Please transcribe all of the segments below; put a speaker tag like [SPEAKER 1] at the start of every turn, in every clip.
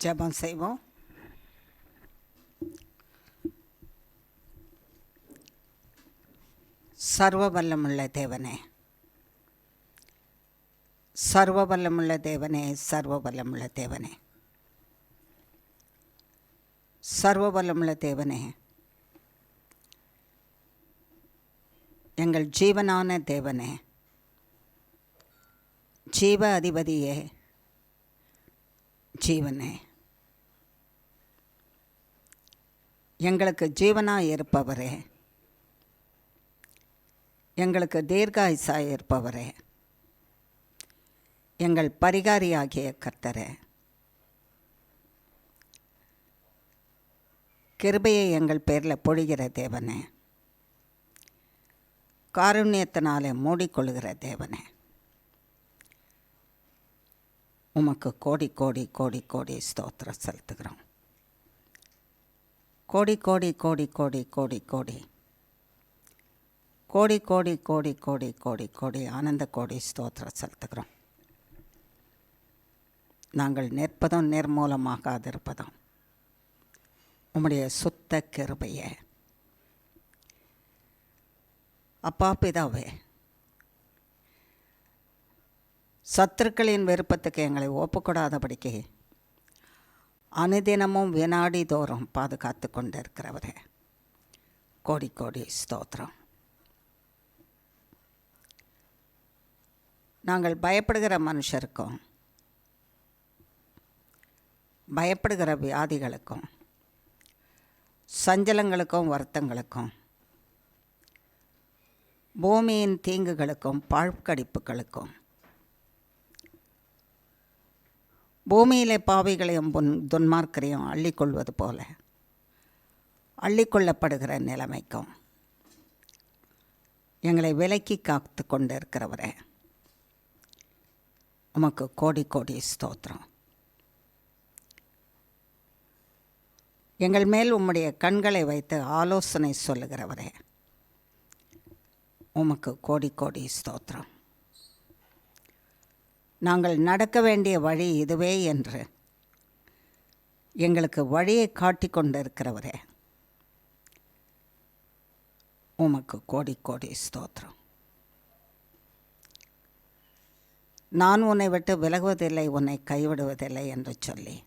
[SPEAKER 1] ஜெபம் செய்வோம். சர்வ வல்லமுள்ள தேவனே, சர்வ வல்லமுள்ள தேவனே, சர்வ வல்லமுள்ள தேவனே, சர்வ வல்லமுள்ள தேவனே, எங்கள் ஜீவனான தேவனே, ஜீவ அதிபதியே, ஜீவனே, எங்களுக்கு ஜீவனாய் இருப்பவரே, எங்களுக்கு தீர்காயுசாய் இருப்பவரே, எங்கள் பரிகாரியாகிய கர்த்தரே, கிருபையை எங்கள் பேரில் பொழிகிற தேவனே, காருண்யத்தினாலே மூடிக்கொள்கிற தேவனே, உமக்கு கோடி கோடி கோடி கோடி ஸ்தோத்திரம் செலுத்துகிறோம். கோடி கோடி கோடி கோடி கோடி கோடி கோடி கோடி கோடி கோடி கோடி கோடி ஆனந்த கோடி ஸ்தோத்திரம் செலுத்துகிறோம். நாங்கள் நிற்பதும் நிர்மூலமாகாதிருப்பதும் உம்முடைய சுத்த கிருபையே. அப்பா பிதாவே, சத்துருக்களின் விருப்பத்துக்கு எங்களை ஒப்புக்கூடாதபடிக்கு அனுதினமும் வினாடி தோறும் பாதுகாத்து கொண்டு இருக்கிறவரே, கோடி கோடி ஸ்தோத்திரம். நாங்கள் பயப்படுகிற மனுஷருக்கும் பயப்படுகிற வியாதிகளுக்கும் சஞ்சலங்களுக்கும் வருத்தங்களுக்கும் பூமியின் தீங்குகளுக்கும் பாழ்கடிப்புகளுக்கும் பூமியிலே பாவிகளையும் துன்மார்க்கரையும் அள்ளிக்கொள்வது போல அள்ளிக்கொள்ளப்படுகிற நிலைமைக்கும் எங்களை விலக்கி காத்து கொண்டு இருக்கிறவரே, உமக்கு கோடி கோடி ஸ்தோத்திரம். எங்கள் மேல் உம்முடைய கண்களை வைத்து ஆலோசனை சொல்லுகிறவரே, உமக்கு கோடி கோடி ஸ்தோத்திரம். நாங்கள் நடக்க வேண்டிய வழி இதுவே என்று எங்களுக்கு வழியை காட்டிக் கொண்டு இருக்கிறவரே, உமக்கு கோடி கோடி ஸ்தோத்திரம். நான் உன்னை விட்டு விலகுவதில்லை, உன்னை கைவிடுவதில்லை என்று சொல்லி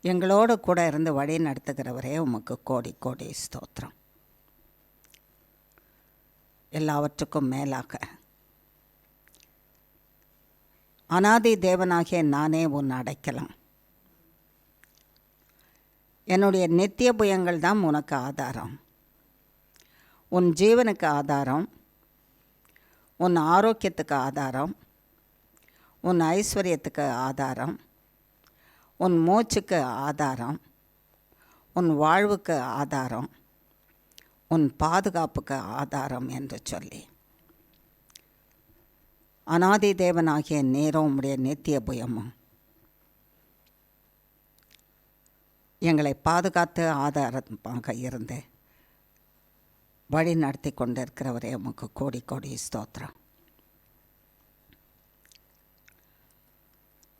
[SPEAKER 1] எங்களோடு கூட இருந்து வழி நடத்துகிறவரே, உமக்கு கோடி கோடி ஸ்தோத்திரம். எல்லாவற்றுக்கும் மேலாக அநாதி தேவனாகிய நானே உன் அடைக்கலம். என்னுடைய நித்திய புயங்கள் தான் உனக்கு ஆதாரம், உன் ஜீவனுக்கு ஆதாரம், உன் ஆரோக்கியத்துக்கு ஆதாரம், உன் ஐஸ்வர்யத்துக்கு ஆதாரம், உன் மூச்சுக்கு ஆதாரம், உன் வாழ்வுக்கு ஆதாரம், உன் பாதுகாப்புக்கு ஆதாரம் என்று சொல்லி அநாதி தேவனாகிய நேரம் உம்முடைய நித்திய புயமும் எங்களை பாதுகாத்து ஆதாரமாக இருந்து வழி நடத்தி கொண்டிருக்கிறவரே, உமக்கு கோடி கோடி ஸ்தோத்திரம்.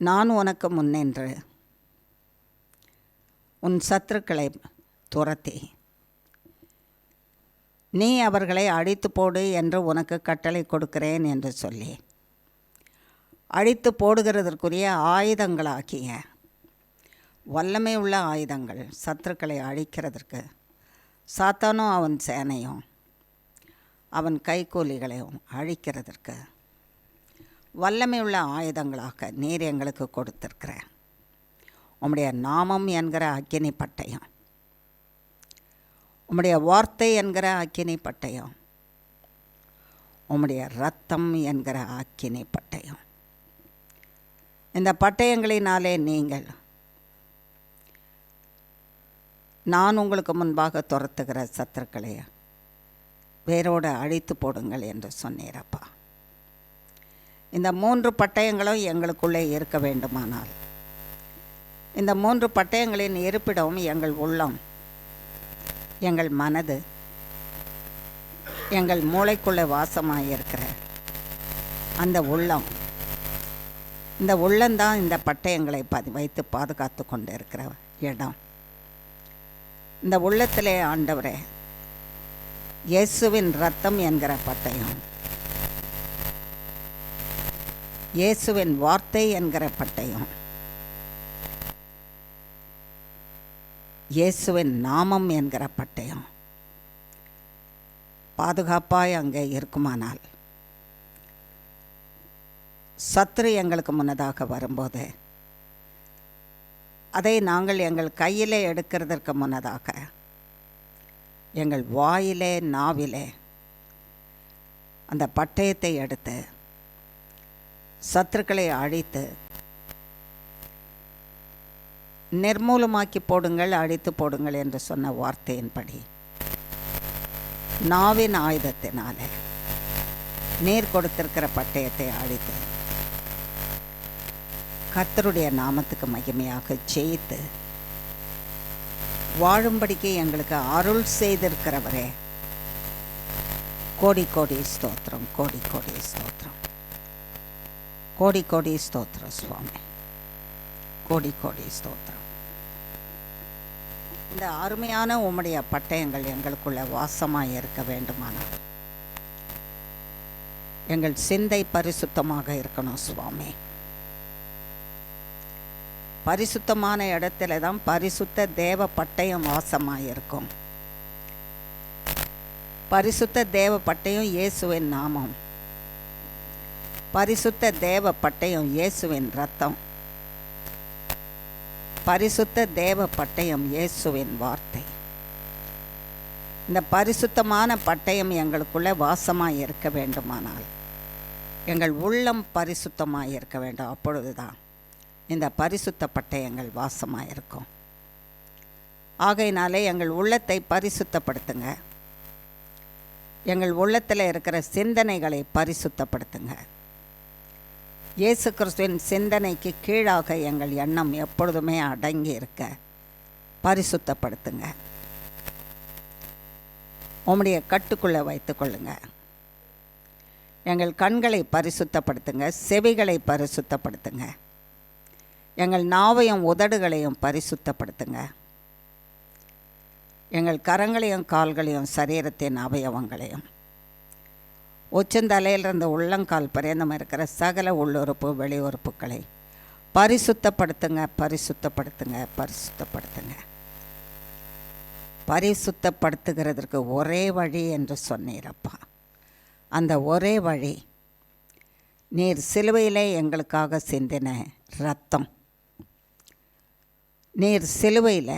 [SPEAKER 1] நான் உனக்கு முன்னின்று உன் சத்துருக்களை துரத்தி நீ அவர்களை அழித்து போடு என்று உனக்கு கட்டளை கொடுக்கிறேன் என்று சொல்லி அழித்து போடுகிறதற்குரிய ஆயுதங்களாக்கிய வல்லமை உள்ள ஆயுதங்கள், சத்துருக்களை அழிக்கிறதற்கு சாத்தானும் அவன் சேனையும் அவன் கைக்கூலிகளையும் அழிக்கிறதற்கு வல்லமை உள்ள ஆயுதங்களாக நீர் எங்களுக்கு கொடுத்திருக்கிற உம்முடைய நாமம் என்கிற அக்கினி பட்டயம், உம்முடைய வார்த்தை என்கிற அக்கினி பட்டயம், உம்முடைய இரத்தம் என்கிற அக்கினி பட்டயம், இந்த பட்டயங்களினாலே நீங்கள் நான் உங்களுக்கு முன்பாக துரத்துகிற சத்துருக்களை வேரோடு அழித்து போடுங்கள் என்று சொன்னீரப்பா. இந்த 3 பட்டயங்களும் எங்களுக்குள்ளே இருக்க வேண்டுமானால் இந்த 3 பட்டயங்களின் இருப்பிடம் எங்கள் உள்ளம், எங்கள் மனது, எங்கள் மூளைக்குள்ளே வாசமாக இருக்கிற அந்த உள்ளம், இந்த உள்ளந்தான் இந்த பட்டயங்களை வைத்து பாதுகாத்து கொண்டு இருக்கிற இடம். இந்த உள்ளத்திலே ஆண்டவரே இயேசுவின் இரத்தம் என்கிற பட்டயம், இயேசுவின் வார்த்தை என்கிற பட்டயம், இயேசுவின் நாமம் என்கிற பட்டயம் பாதுகாப்பாய் அங்கே இருக்குமானால், சத்துரு எங்களுக்கு முன்னதாக வரும்போது அதை நாங்கள் எங்கள் கையிலே எடுக்கிறதற்கு முன்னதாக எங்கள் வாயிலே நாவிலே அந்த பட்டயத்தை எடுத்து சத்துருக்களை அழித்து நிர்மூலமாக்கி போடுங்கள், அழித்து போடுங்கள் என்று சொன்ன வார்த்தையின்படி நாவின் ஆயுதத்தினாலே நீர் கொடுத்திருக்கிற பட்டயத்தை அழித்து கர்த்தருடைய நாமத்துக்கு மகிமையாக ஜெயித்து வாழும்படிக்கு எங்களுக்கு அருள் செய்திருக்கிறவரே, கோடி கோடி ஸ்தோத்திரம், கோடி கோடி ஸ்தோத்திரம், கோடி கோடி ஸ்தோத்திரம் சுவாமி, கோடி கோடி ஸ்தோத்திரம். இந்த அருமையான உம்முடைய பட்டயங்கள் எங்களுக்குள்ள வாசமாக இருக்க வேண்டுமானால் எங்கள் சிந்தை பரிசுத்தமாக இருக்கணும் சுவாமி. பரிசுத்தமான இடத்துல தான் பரிசுத்த தேவ பட்டயம் வாசமாக இருக்கும். பரிசுத்த தேவ பட்டயம் இயேசுவின் நாமம், பரிசுத்த தேவ பட்டயம் இயேசுவின் இரத்தம், பரிசுத்த தேவ பட்டயம் இயேசுவின் வார்த்தை. இந்த பரிசுத்தமான பட்டயம் எங்களுக்குள்ளே வாசமாக இருக்க வேண்டுமானால் எங்கள் உள்ளம் பரிசுத்தமாக இருக்க வேண்டும். அப்பொழுதுதான் இந்த பரிசுத்த பட்டயங்கள் வாசமாக இருக்கும். ஆகையினாலே எங்கள் உள்ளத்தை பரிசுத்தப்படுத்துங்க, எங்கள் உள்ளத்தில் இருக்கிற சிந்தனைகளை பரிசுத்தப்படுத்துங்க. இயேசு கிறிஸ்துவின் சிந்தனைக்கு கீழாக எங்கள் எண்ணம் எப்பொழுதுமே அடங்கி இருக்க பரிசுத்தப்படுத்துங்க. உம்முடைய கட்டுக்குள்ளே வைத்துக்கொள்ளுங்க. எங்கள் கண்களை பரிசுத்தப்படுத்துங்க, செவிகளை பரிசுத்தப்படுத்துங்க, எங்கள் நாவையும் உதடுகளையும் பரிசுத்தப்படுத்துங்க, எங்கள் கரங்களையும் கால்களையும் சரீரத்தின் அவயவங்களையும் உச்சந்தலையிலிருந்து உள்ளங்கால் பரியந்தம் இருக்கிற சகல உள்ளுறுப்பு வெளி உறுப்புகளை பரிசுத்தப்படுத்துங்க, பரிசுத்தப்படுத்துங்க, பரிசுத்தப்படுத்துங்க. பரிசுத்தப்படுத்துகிறதற்கு ஒரே வழி என்று சொன்னீரப்பா. அந்த ஒரே வழி நீர் சிலுவையிலே எங்களுக்காக சிந்தின இரத்தம். நீர் சிலுவையில்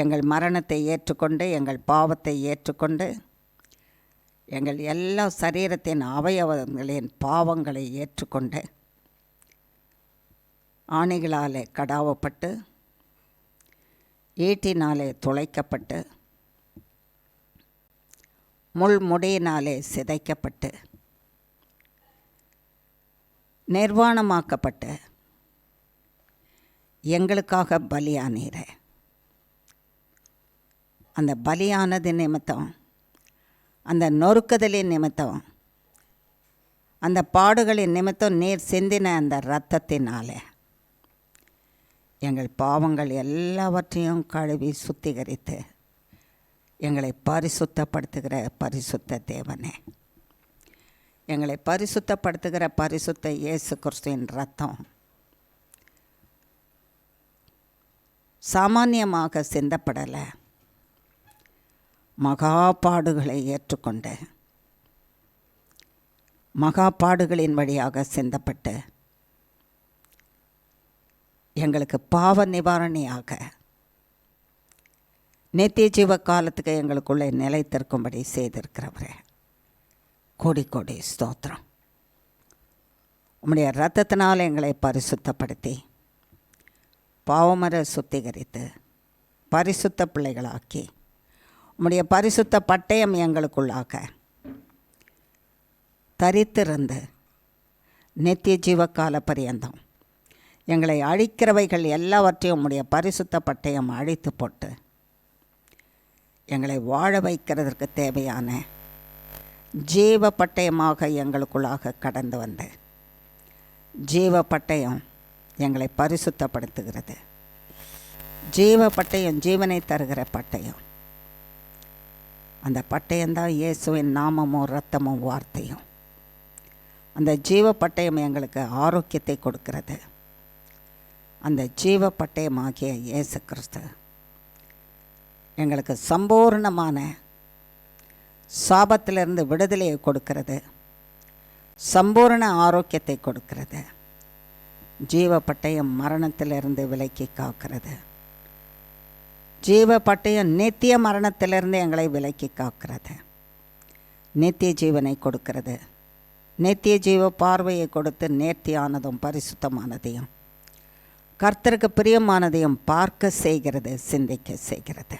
[SPEAKER 1] எங்கள் மரணத்தை ஏற்றுக்கொண்டு, எங்கள் பாவத்தை ஏற்றுக்கொண்டு, எங்கள் எல்லா சரீரத்தின் அவயவங்களின் பாவங்களை ஏற்றுக்கொண்டு ஆணிகளாலே கடாவப்பட்டு, ஈட்டினாலே துளைக்கப்பட்டு, முள்முடியினாலே சிதைக்கப்பட்டு, நிர்வாணமாக்கப்பட்டு எங்களுக்காக பலியானீரே. அந்த பலியானது நிமித்தம், அந்த நொறுக்குதலின் நிமித்தம், அந்த பாடுகளின் நிமித்தம் நீர் சிந்தின அந்த இரத்தத்தினாலே எங்கள் பாவங்கள் எல்லாவற்றையும் கழுவி சுத்திகரித்து எங்களை பரிசுத்தப்படுத்துகிற பரிசுத்த தேவனே, எங்களை பரிசுத்தப்படுத்துகிற பரிசுத்த இயேசு கிறிஸ்துவின் இரத்தம் சாமானியமாக சிந்தப்படலை. மகா பாடுகளை ஏற்றுக்கொண்டு, மகா பாடுகளின் வழியாக சிந்தப்பட்டு எங்களுக்கு பாவ நிவாரணியாக நித்திய ஜீவ காலத்துக்கு எங்களுக்குள்ளே நிலைத்திருக்கும்படி செய்திருக்கிறவரே, கோடி கோடி ஸ்தோத்திரம். உம்முடைய இரத்தத்தினால் எங்களை பரிசுத்தப்படுத்தி பாவமர சுத்திகரித்து பரிசுத்த பிள்ளைகளாக்கி உம்முடைய பரிசுத்த பட்டயம் எங்களுக்குள்ளாக தரித்திருந்து நித்திய ஜீவக்கால பரியந்தம் எங்களை அழிக்கிறவைகள் எல்லாவற்றையும் உம்முடைய பரிசுத்த பட்டயம் அழித்து போட்டு எங்களை வாழ வைக்கிறதற்கு தேவையான ஜீவ பட்டயமாக எங்களுக்குள்ளாக கடந்து வந்து ஜீவ பட்டயம் எங்களை பரிசுத்தப்படுத்துகிறது. ஜீவ பட்டயம் ஜீவனை தருகிற பட்டயம். அந்த பட்டயம்தான் இயேசுவின் நாமமும் இரத்தமும் வார்த்தையும். அந்த ஜீவ பட்டயம் எங்களுக்கு ஆரோக்கியத்தை கொடுக்கிறது. அந்த ஜீவ பட்டயமாகிய இயேசு கிறிஸ்து எங்களுக்கு சம்பூர்ணமான சாபத்திலிருந்து விடுதலையை கொடுக்கிறது, சம்பூர்ண ஆரோக்கியத்தை கொடுக்கிறது. ஜீவ பட்டயம் மரணத்திலிருந்து விலக்கி காக்கிறது. ஜீவ பட்டயம் நித்திய மரணத்திலிருந்து எங்களை விலக்கி காக்கிறது. நித்திய ஜீவனை கொடுக்கிறது. நித்திய ஜீவ பார்வையை கொடுத்து நேர்த்தியானதும் பரிசுத்தமானதையும் கர்த்தருக்கு பிரியமானதையும் பார்க்க செய்கிறது, சிந்திக்க செய்கிறது.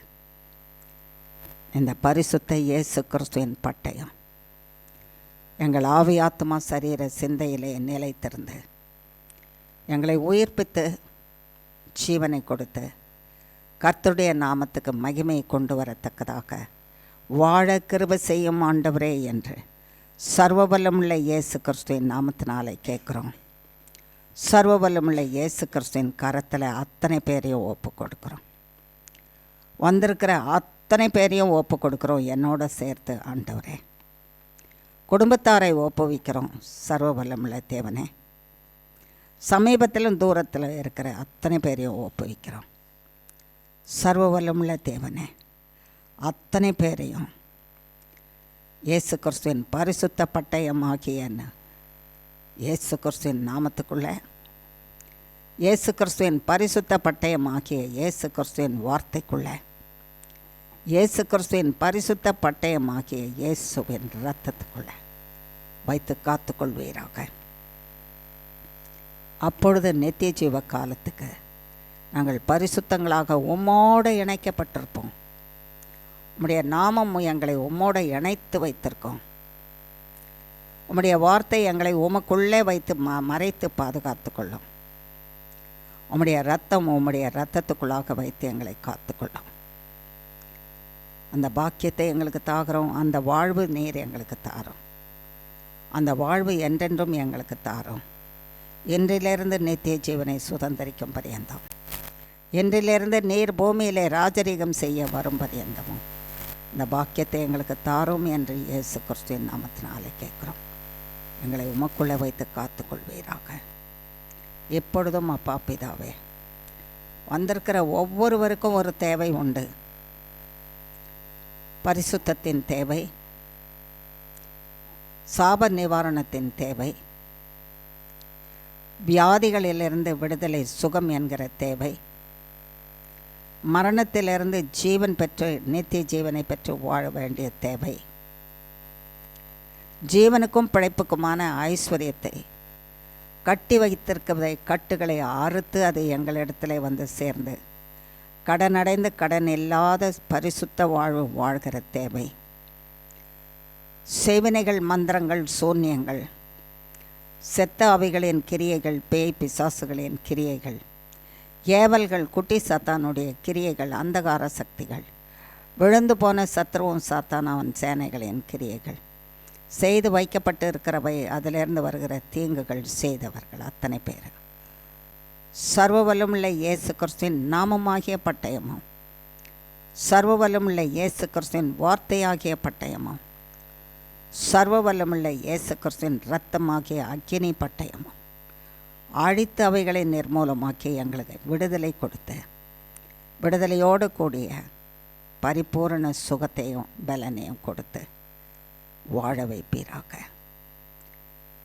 [SPEAKER 1] இந்த பரிசுத்த இயேசு கிறிஸ்துவின் பட்டயம் எங்கள் ஆவி ஆத்மா சரீர சிந்தையிலே நிலைத்திருந்து எங்களை உயிர்ப்பித்து ஜீவனை கொடுத்து கர்த்தருடைய நாமத்துக்கு மகிமையை கொண்டு வரத்தக்கதாக வாழ கிருபை செய்யும் ஆண்டவரே என்று சர்வபலமுள்ள இயேசு கிறிஸ்துவின் நாமத்தினாலே கேட்குறோம். சர்வபலமுள்ள இயேசு கிறிஸ்துவின் கரத்தில் அத்தனை பேரையும் ஒப்பு கொடுக்குறோம். வந்திருக்கிற அத்தனை பேரையும் ஒப்பு கொடுக்குறோம். என்னோட சேர்த்து ஆண்டவரே குடும்பத்தாரை ஒப்புவிக்கிறோம். சர்வபலமுள்ள தேவனே, சமீபத்திலும் தூரத்தில் இருக்கிற அத்தனை பேரையும் ஒப்புவிக்கிறோம். சர்வவல்லமுள்ள தேவனே, அத்தனை பேரையும் இயேசு கிறிஸ்துவின் பரிசுத்த பட்டயமாகிய இயேசு கிறிஸ்துவின் நாமத்துக்குள்ளே, இயேசு கிறிஸ்துவின் பரிசுத்த பட்டயமாகிய இயேசு கிறிஸ்துவின் வார்த்தைக்குள்ளே, இயேசு கிறிஸ்துவின் பரிசுத்த பட்டயமாகிய இயேசுவின் இரத்தத்துக்குள்ளே வைத்து காத்துக்கொள்வீராக. அப்பொழுது நித்திய ஜீவ காலத்துக்கு நாங்கள் பரிசுத்தங்களாக உம்மோடு இணைக்கப்பட்டிருப்போம். உம்முடைய நாமம் எங்களை உம்மோடு இணைத்து வைத்திருக்கோம். உம்முடைய வார்த்தை எங்களை உமக்குள்ளே வைத்து மறைத்து பாதுகாத்து கொள்ளும். உம்முடைய இரத்தத்துக்குள்ளாக வைத்து எங்களை காத்துக்கொள்ளும். அந்த பாக்கியத்தை எங்களுக்கு தாகிறோம். அந்த வாழ்வு நீர் எங்களுக்கு தாரும். அந்த வாழ்வு என்றென்றும் எங்களுக்கு தாரும். இன்றிலிருந்து நித்திய ஜீவனை சுதந்திரிக்கும் பரியந்தம், இன்றிலிருந்து நீர் பூமியிலே ராஜரீகம் செய்ய வரும் பரியந்தமும் இந்த பாக்கியத்தை எங்களுக்கு தாரும் என்று இயேசு கிறிஸ்துவின் நாமத்தினாலே கேட்குறோம். எங்களை உமக்குள்ளே வைத்து காத்துக்கொள்வீராக. எப்பொழுதும் அப்பா பிதாவே, வந்திருக்கிற ஒவ்வொருவருக்கும் ஒரு தேவை உண்டு. பரிசுத்தத்தின் தேவை, சாப நிவாரணத்தின் தேவை, வியாதிகளிலிருந்து விடுதலை சுகம் என்கிற தேவை, மரணத்திலிருந்து ஜீவன் பெற்று நித்திய ஜீவனை பெற்று வாழ வேண்டிய தேவை, ஜீவனுக்கும் பிழைப்புக்குமான ஐஸ்வர்யத்தை கட்டி வைத்திருக்கிறதை கட்டுகளை அறுத்து அது எங்களிடத்தில் வந்து சேர்ந்து கடனடைந்து கடன் இல்லாத பரிசுத்த வாழ்வு வாழ்கிற தேவை, சேவனைகள், மந்திரங்கள், சூன்யங்கள், செத்த அவைகளின் கிரியைகள், பேய் பிசாசுகளின் கிரியைகள், ஏவல்கள், குட்டி சாத்தானுடைய கிரியைகள், அந்தகார சக்திகள், விழுந்து போன சத்ருவும் சாத்தான் அவன் சேனைகளின் கிரியைகள், செய்து வைக்கப்பட்டு இருக்கிறவை, அதிலிருந்து வருகிற தீங்குகள் செய்தவர்கள் அத்தனை பேர் சர்வவல்லமுள்ள இயேசு கிறிஸ்துவின் நாமமாகிய பட்டயமும், சர்வவல்லமுள்ள இயேசு கிறிஸ்துவின் வார்த்தையாகிய பட்டயமும், சர்வவல்லமுள்ள இயேசு கிறிஸ்துவின் இரத்தமாகிய அக்கினி பட்டயமும் அழித்து அவைகளை நிர்மூலமாக்கி எங்களுக்கு விடுதலை கொடுத்து விடுதலையோடு கூடிய பரிபூரண சுகத்தையும் பலனையும் கொடுத்து வாழ வைப்பீராக.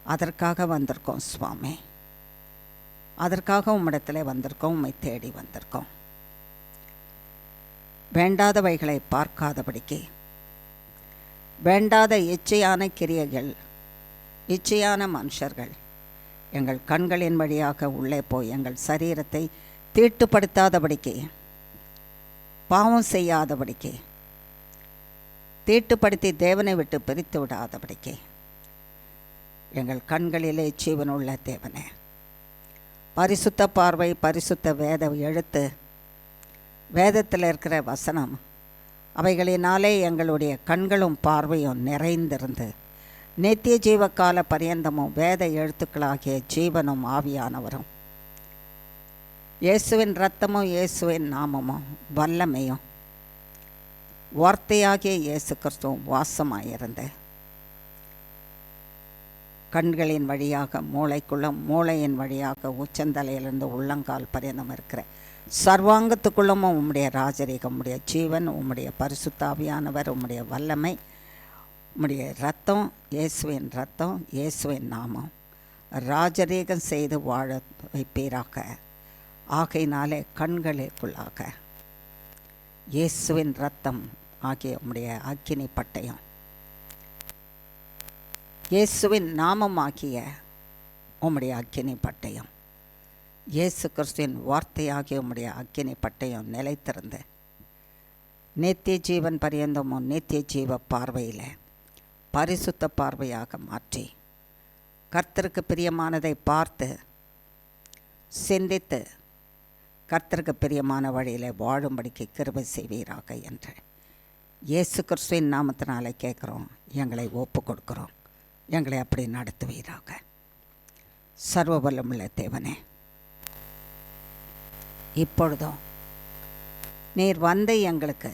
[SPEAKER 1] அதற்காக வந்திருக்கோம் சுவாமி. அதற்காக உம்மிடத்தில் வந்திருக்கோம். உம்மை தேடி வந்திருக்கோம். வேண்டாதவைகளை பார்க்காதபடிக்கு, வேண்டாத இச்சையான கிரியைகள், இச்சையான மனுஷர்கள் எங்கள் கண்களின் வழியாக உள்ளே போய் எங்கள் சரீரத்தை தீட்டுப்படுத்தாதபடிக்கு, பாவம் செய்யாதபடிக்கு, தீட்டுப்படுத்தி தேவனை விட்டு பிரித்து விடாதபடிக்கு எங்கள் கண்களிலே ஜீவனுள்ள தேவனே, பரிசுத்த பார்வை, பரிசுத்த வேத எழுத்து, வேதத்தில் இருக்கிற வசனம், அவைகளினாலே எங்களுடைய கண்களும் பார்வையும் நிறைந்திருந்து நித்திய ஜீவகால பரியந்தமும் வேத எழுத்துக்களாகிய ஜீவனும் ஆவியானவரும் இயேசுவின் இரத்தமும் இயேசுவின் நாமமும் வல்லமையும் வார்த்தையாகிய இயேசு கிறிஸ்துவும் வாசமாயிருந்த கண்களின் வழியாக மூளைக்குள்ள, மூளையின் வழியாக உச்சந்தலையிலிருந்து உள்ளங்கால் பரியந்தம் இருக்கிற சர்வாங்கத்துக்குள்ளும் உம்முடைய ராஜரீகம், உம்முடைய ஜீவன், உம்முடைய பரிசுத்தாவியானவர், உம்முடைய வல்லமை, உம்முடைய இரத்தம், இயேசுவின் இரத்தம், இயேசுவின் நாமம் ராஜரீகம் செய்து வாழ வைப்பீராக. ஆகையினாலே கண்களுக்குள்ளாக இயேசுவின் இரத்தம் ஆகிய உம்முடைய அக்கினி பட்டயம், இயேசுவின் நாமமாகிய உம்முடைய அக்கினி பட்டயம், இயேசு கிறிஸ்துவின் வார்த்தையாகிய உம்முடைய அக்கினி பட்டயம் நிலைத்திருந்து நித்திய ஜீவன் பரியந்தமும் நித்திய ஜீவ பார்வையில் பரிசுத்த பார்வையாக மாற்றி கர்த்தருக்கு பிரியமானதை பார்த்து சிந்தித்து கர்த்தருக்கு பிரியமான வழியில் வாழும்படிக்கு கிருபை செய்வீராக என்று இயேசு கிறிஸ்துவின் நாமத்தினாலே கேட்குறோம். எங்களை ஒப்பு கொடுக்குறோம். எங்களை அப்படி நடத்துவீராக. சர்வ வல்லமுள்ள தேவனே, இப்பொழுதும் நீர் வந்து எங்களுக்கு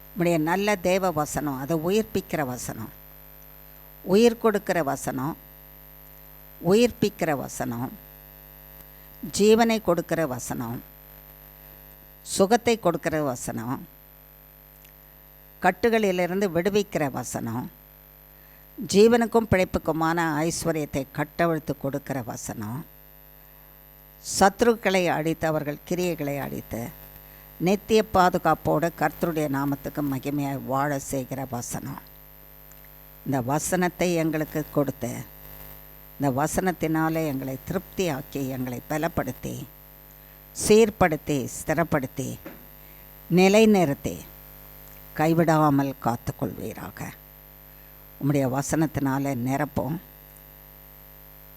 [SPEAKER 1] உம்முடைய நல்ல தேவ வசனம், அதை உயிர்ப்பிக்கிற வசனம், உயிர் கொடுக்கிற வசனம், உயிர்ப்பிக்கிற வசனம், ஜீவனை கொடுக்கிற வசனம், சுகத்தை கொடுக்கிற வசனம், கட்டுகளிலிருந்து விடுவிக்கிற வசனம், ஜீவனுக்கும் பிழைப்புக்குமான ஐஸ்வர்யத்தை கட்டவிழ்த்து கொடுக்கிற வசனம், சத்ருக்களை அழித்து அவர்கள் கிரியைகளை அழித்து நித்திய பாதுகாப்போடு கர்த்தருடைய நாமத்துக்கு மகிமையாய் வாழ செய்கிற வசனம். இந்த வசனத்தை எங்களுக்கு கொடுத்து இந்த வசனத்தினாலே எங்களை திருப்தியாக்கி எங்களை பலப்படுத்தி சீர்படுத்தி ஸ்திரப்படுத்தி நிலைநிறுத்தி கைவிடாமல் காத்துக்கொள்வீராக. உம்முடைய வசனத்தினால நிரப்போம்.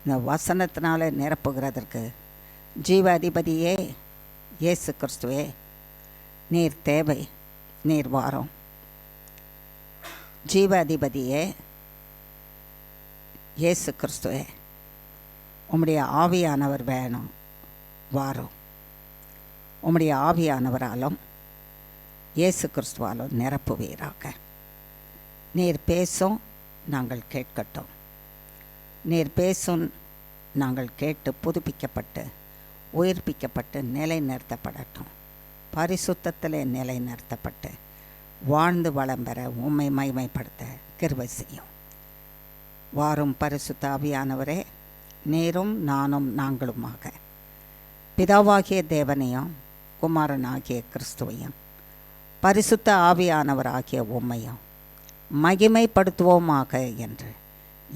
[SPEAKER 1] இந்த வசனத்தினால நிரப்புகிறதற்கு ஜீவ அதிபதியே இயேசு கிறிஸ்துவே நீர் தேவை, நீர் வாரும். ஜீவ அதிபதியே இயேசு கிறிஸ்துவே உம்முடைய ஆவியானவர் வேணும், வாரும். உம்முடைய ஆவியானவராலும் இயேசு கிறிஸ்துவாலும் நிரப்புவீராக. நீர் பேசும், நாங்கள் கேட்கட்டும். நீர் பேசும், நாங்கள் கேட்டு புதுப்பிக்கப்பட்டு உயிர்ப்பிக்கப்பட்டு நிலைநிறுத்தப்படட்டும். பரிசுத்தத்திலே நிலைநிறுத்தப்பட்டு வாழ்ந்து வளம் பெற உம்மை மகிமைப்படுத்த கிருபை செய்யும். வாரும் பரிசுத்த ஆவியானவரே, நீரும் நானும் நாங்களுமாக பிதாவாகிய தேவனையும் குமாரனாகிய கிறிஸ்துவையும் பரிசுத்த ஆவியானவராகிய உம்மையும் மகிமைப்படுத்துவோமாக என்று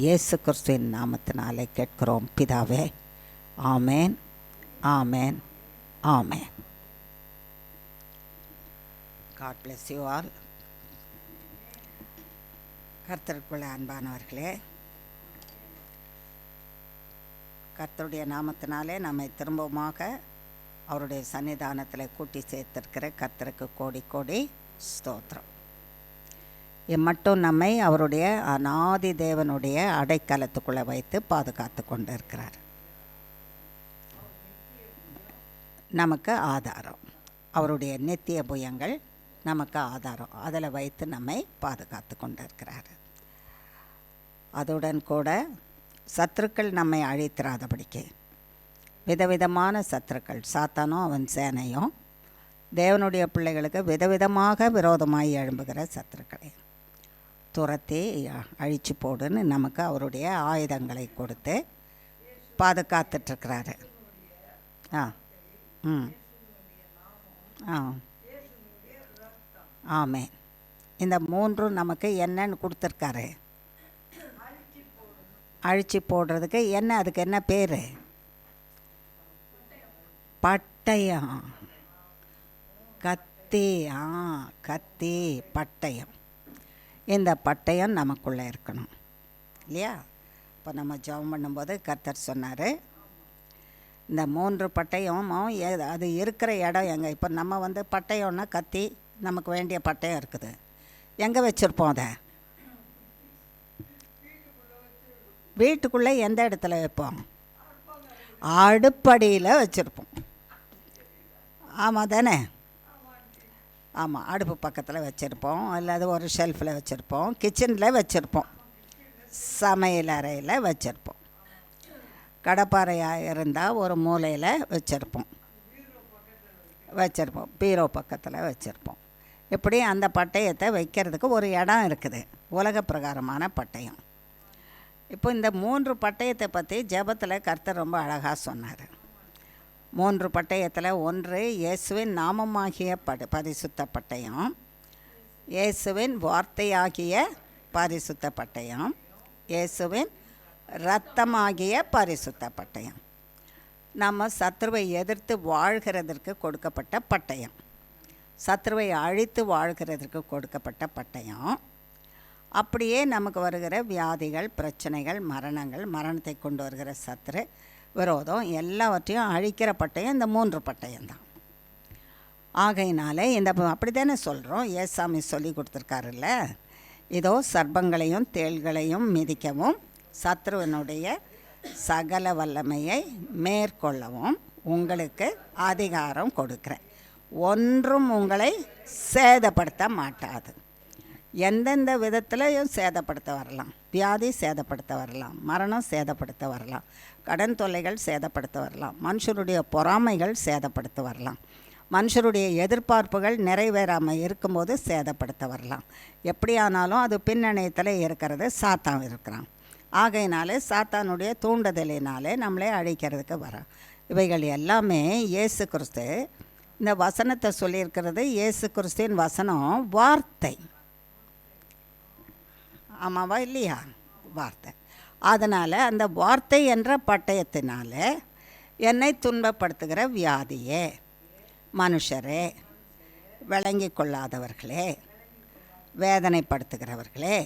[SPEAKER 1] இயேசு கிறிஸ்துவின் நாமத்தினாலே கேட்கிறோம் பிதாவே. ஆமேன், ஆமேன், ஆமேன். God bless you all. கர்த்தருக்குள்ள அன்பானவர்களே, கர்த்தருடைய நாமத்தினாலே நம்மை திரும்பவுமாக அவருடைய சன்னிதானத்தில் கூட்டி சேர்த்திருக்கிற கர்த்தருக்கு கோடி கோடி ஸ்தோத்திரம். இம்மட்டும் நம்மை அவருடைய அநாதி தேவனுடைய அடைக்கலத்துக்குள்ளே வைத்து பாதுகாத்து கொண்டு இருக்கிறார். நமக்கு ஆதாரம், அவருடைய நித்திய புயங்கள் நமக்கு ஆதாரம். அதில் வைத்து நம்மை பாதுகாத்து கொண்டு இருக்கிறார். அதுடன் கூட சத்துருக்கள் நம்மை அழித்திராதபடிக்கு விதவிதமான சத்துருக்கள், சாத்தானும் அவன் சேனையும் தேவனுடைய பிள்ளைகளுக்கு விதவிதமாக விரோதமாய் எழும்புகிற சத்துருக்களை துரத்தி அழிச்சு போடுன்னு நமக்கு அவருடைய ஆயுதங்களை கொடுத்து பாதுகாத்துட்ருக்கிறாரு. ஆமே. இந்த மூன்றும் நமக்கு என்னன்னு கொடுத்துருக்காரு. அழிச்சு போடுறதுக்கு என்ன, அதுக்கு என்ன பேர்? பட்டயம், கத்தி. கத்தி, பட்டயம். இந்த பட்டயம் நமக்குள்ளே இருக்கணும் இல்லையா? இப்போ நம்ம ஜெபம் பண்ணும்போது கர்த்தர் சொன்னார், இந்த 3 பட்டயமும் அது இருக்கிற இடம் எங்கே? இப்போ நம்ம பட்டயம்னா கத்தி, நமக்கு வேண்டிய பட்டயம் இருக்குது. எங்கே வச்சுருப்போம் அதை? வீட்டுக்குள்ளே எந்த இடத்துல வைப்போம்? அடுப்படியில் வச்சுருப்போம். ஆமாம் தானே? ஆமாம், அடுப்பு பக்கத்தில் வச்சுருப்போம், அல்லது ஒரு ஷெல்ஃபில் வச்சுருப்போம், கிச்சனில் வச்சுருப்போம், சமையல் அறையில் வச்சுருப்போம், கடப்பாறையாக இருந்தால் ஒரு மூலையில் வச்சுருப்போம், பீரோ பக்கத்தில் வச்சுருப்போம். இப்படி அந்த பட்டயத்தை வைக்கிறதுக்கு ஒரு இடம் இருக்குது, உலக பிரகாரமான பட்டயம். இப்போ இந்த 3 பட்டயத்தை பற்றி ஜெபத்தில் கர்த்தர் ரொம்ப அழகாக சொன்னார். 3 பட்டயத்தில் ஒன்று இயேசுவின் நாமமாகிய பரிசுத்த பட்டயம், இயேசுவின் வார்த்தையாகிய பரிசுத்த பட்டயம், இயேசுவின் இரத்தமாகிய பரிசுத்த பட்டயம். நம்ம சத்ருவை எதிர்த்து வாழ்கிறதற்கு கொடுக்கப்பட்ட பட்டயம், சத்ருவை அழித்து வாழ்கிறதற்கு கொடுக்கப்பட்ட பட்டயம். அப்படியே நமக்கு வருகிற வியாதிகள், பிரச்சனைகள், மரணத்தை கொண்டு வருகிற சத்ரு விரோதம் எல்லாவற்றையும் அழிக்கிற பட்டயம் இந்த 3 பட்டயம்தான். ஆகையினாலே அப்படி தானே சொல்கிறோம், ஏசாமி சொல்லி கொடுத்துருக்காருல்ல, இதோ சர்ப்பங்களையும் தேள்களையும் மிதிக்கவும் சத்ருவனுடைய சகல வல்லமையை மேற்கொள்ளவும் உங்களுக்கு அதிகாரம் கொடுக்குறேன், ஒன்றும் உங்களை சேதப்படுத்த மாட்டாது. எந்தெந்த விதத்துலையும் சேதப்படுத்த வரலாம், வியாதி சேதப்படுத்த வரலாம், மரணம் சேதப்படுத்த வரலாம், கடன் தொல்லைகள் சேதப்படுத்த வரலாம், மனுஷருடைய பொறாமைகள் சேதப்படுத்த வரலாம், மனுஷருடைய எதிர்பார்ப்புகள் நிறைவேறாமல் இருக்கும்போது சேதப்படுத்த வரலாம். எப்படியானாலும் அது பின்னணியத்தில் இருக்கிறது சாத்தான் இருக்கிறான். ஆகையினாலே சாத்தானுடைய தூண்டுதலினாலே நம்மளே அழிக்கிறதுக்கு வரோம். இவைகள் எல்லாமே இயேசு கிறிஸ்து இந்த வசனத்தை சொல்லியிருக்கிறது. இயேசு கிறிஸ்துவின் வசனம் வார்த்தை, ஆமாவா இல்லையா? வார்த்தை. அதனால் அந்த வார்த்தை என்ற பட்டயத்தினால என்னை துன்பப்படுத்துகிற வியாதியே, மனுஷரே, விளங்கி கொள்ளாதவர்களே, வேதனைப்படுத்துகிறவர்களே,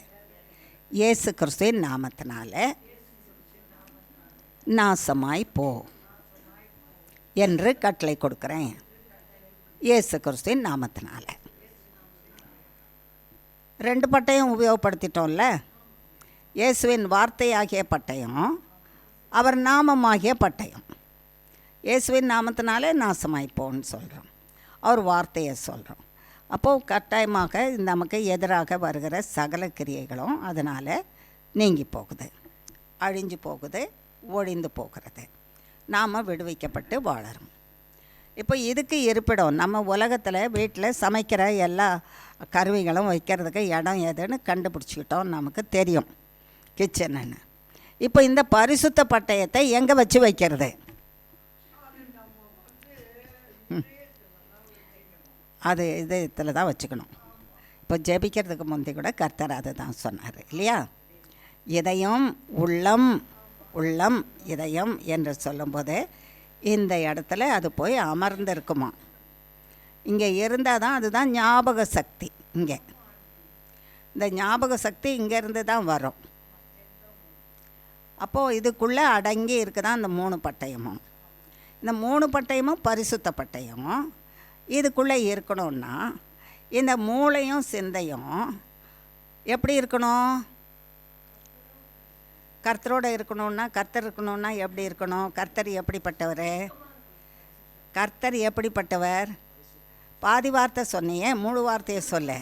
[SPEAKER 1] இயேசு கிறிஸ்துவின் நாமத்தினால நாசமாய் போ என்று கட்டளை கொடுக்குறேன். இயேசு கிறிஸ்துவின் நாமத்தினால 2 பட்டயம் உபயோகப்படுத்திட்டோம்ல. இயேசுவின் வார்த்தையாகிய பட்டயம், அவர் நாமமாகிய பட்டயம். இயேசுவின் நாமத்தினாலே நாசமாய்ப்போன்னு சொல்கிறோம், அவர் வார்த்தையை சொல்கிறோம். அப்போது கட்டாயமாக நமக்கு எதிராக வருகிற சகல கிரியைகளும் அதனால் நீங்கி போகுது, அழிஞ்சு போகுது, ஒழிந்து போகிறது. நாம் விடுவிக்கப்பட்டு வாழறோம். இப்போ இதுக்கு இருப்பிடம் நம்ம உலகத்தில் வீட்டில் சமைக்கிற எல்லா கருவிகளும் வைக்கிறதுக்கு இடம் எதுன்னு கண்டுபிடிச்சிக்கிட்டோம், நமக்கு தெரியும் கிச்சனுன்னு. இப்போ இந்த பரிசுத்த பட்டயத்தை எங்கே வச்சு வைக்கிறது? அது இதயத்தில் தான் வச்சுக்கணும். இப்போ ஜெபிக்கிறதுக்கு முந்தி கூட கர்த்தர் அதை தான் சொன்னார் இல்லையா? இதயம் உள்ளம், உள்ளம் இதயம் என்று சொல்லும்போது இந்த இடத்துல அது போய் அமர்ந்திருக்குமா. இங்கே இருந்தால் தான் அதுதான் ஞாபக சக்தி. இங்கே இந்த ஞாபக சக்தி இங்கேருந்து தான் வரும். அப்போது இதுக்குள்ளே அடங்கி இருக்குதான் இந்த 3 பட்டயமும். இந்த 3 பட்டயமும் பரிசுத்த பட்டயமும் இதுக்குள்ளே இருக்கணும்னா இந்த மூளையும் சிந்தையும் எப்படி இருக்கணும்? கர்த்தரோடு இருக்கணும்னா, கர்த்தர் இருக்கணும்னா எப்படி இருக்கணும்? கர்த்தர் எப்படிப்பட்டவர்? கர்த்தர் எப்படிப்பட்டவர்? பாதி வார்த்தை சொன்னியே, முழு வார்த்தையை சொல்ல.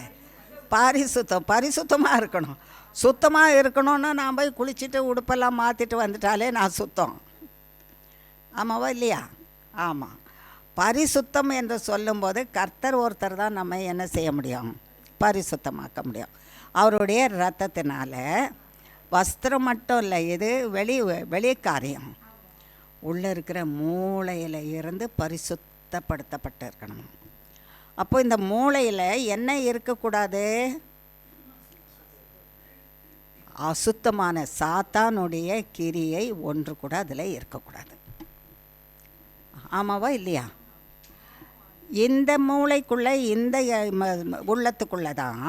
[SPEAKER 1] பரிசுத்தம், பரிசுத்தமாக இருக்கணும். சுத்தமாக இருக்கணும்னா நான் போய் குளிச்சுட்டு உடுப்பெல்லாம் மாற்றிட்டு வந்துட்டாலே நான் சுத்தம். ஆமாவா இல்லையா? ஆமாம். பரிசுத்தம் என்று சொல்லும்போது கர்த்தர் ஒருத்தர் தான் நம்ம என்ன செய்ய முடியும்? பரிசுத்தமாக்க முடியும். அவருடைய இரத்தத்தினால. வஸ்திரம் மட்டும் இல்லை, இது வெளி காரியம். உள்ளே இருக்கிற மூளையில் இருந்து பரிசுத்தப்படுத்தப்பட்டு இருக்கணும். அப்போ இந்த மூளையில் என்ன இருக்கக்கூடாது? அசுத்தமான சாத்தானுடைய கிரியை ஒன்று கூட அதில் இருக்கக்கூடாது. ஆமாவா இல்லையா? இந்த மூளைக்குள்ளே, இந்த உள்ளத்துக்குள்ளே தான்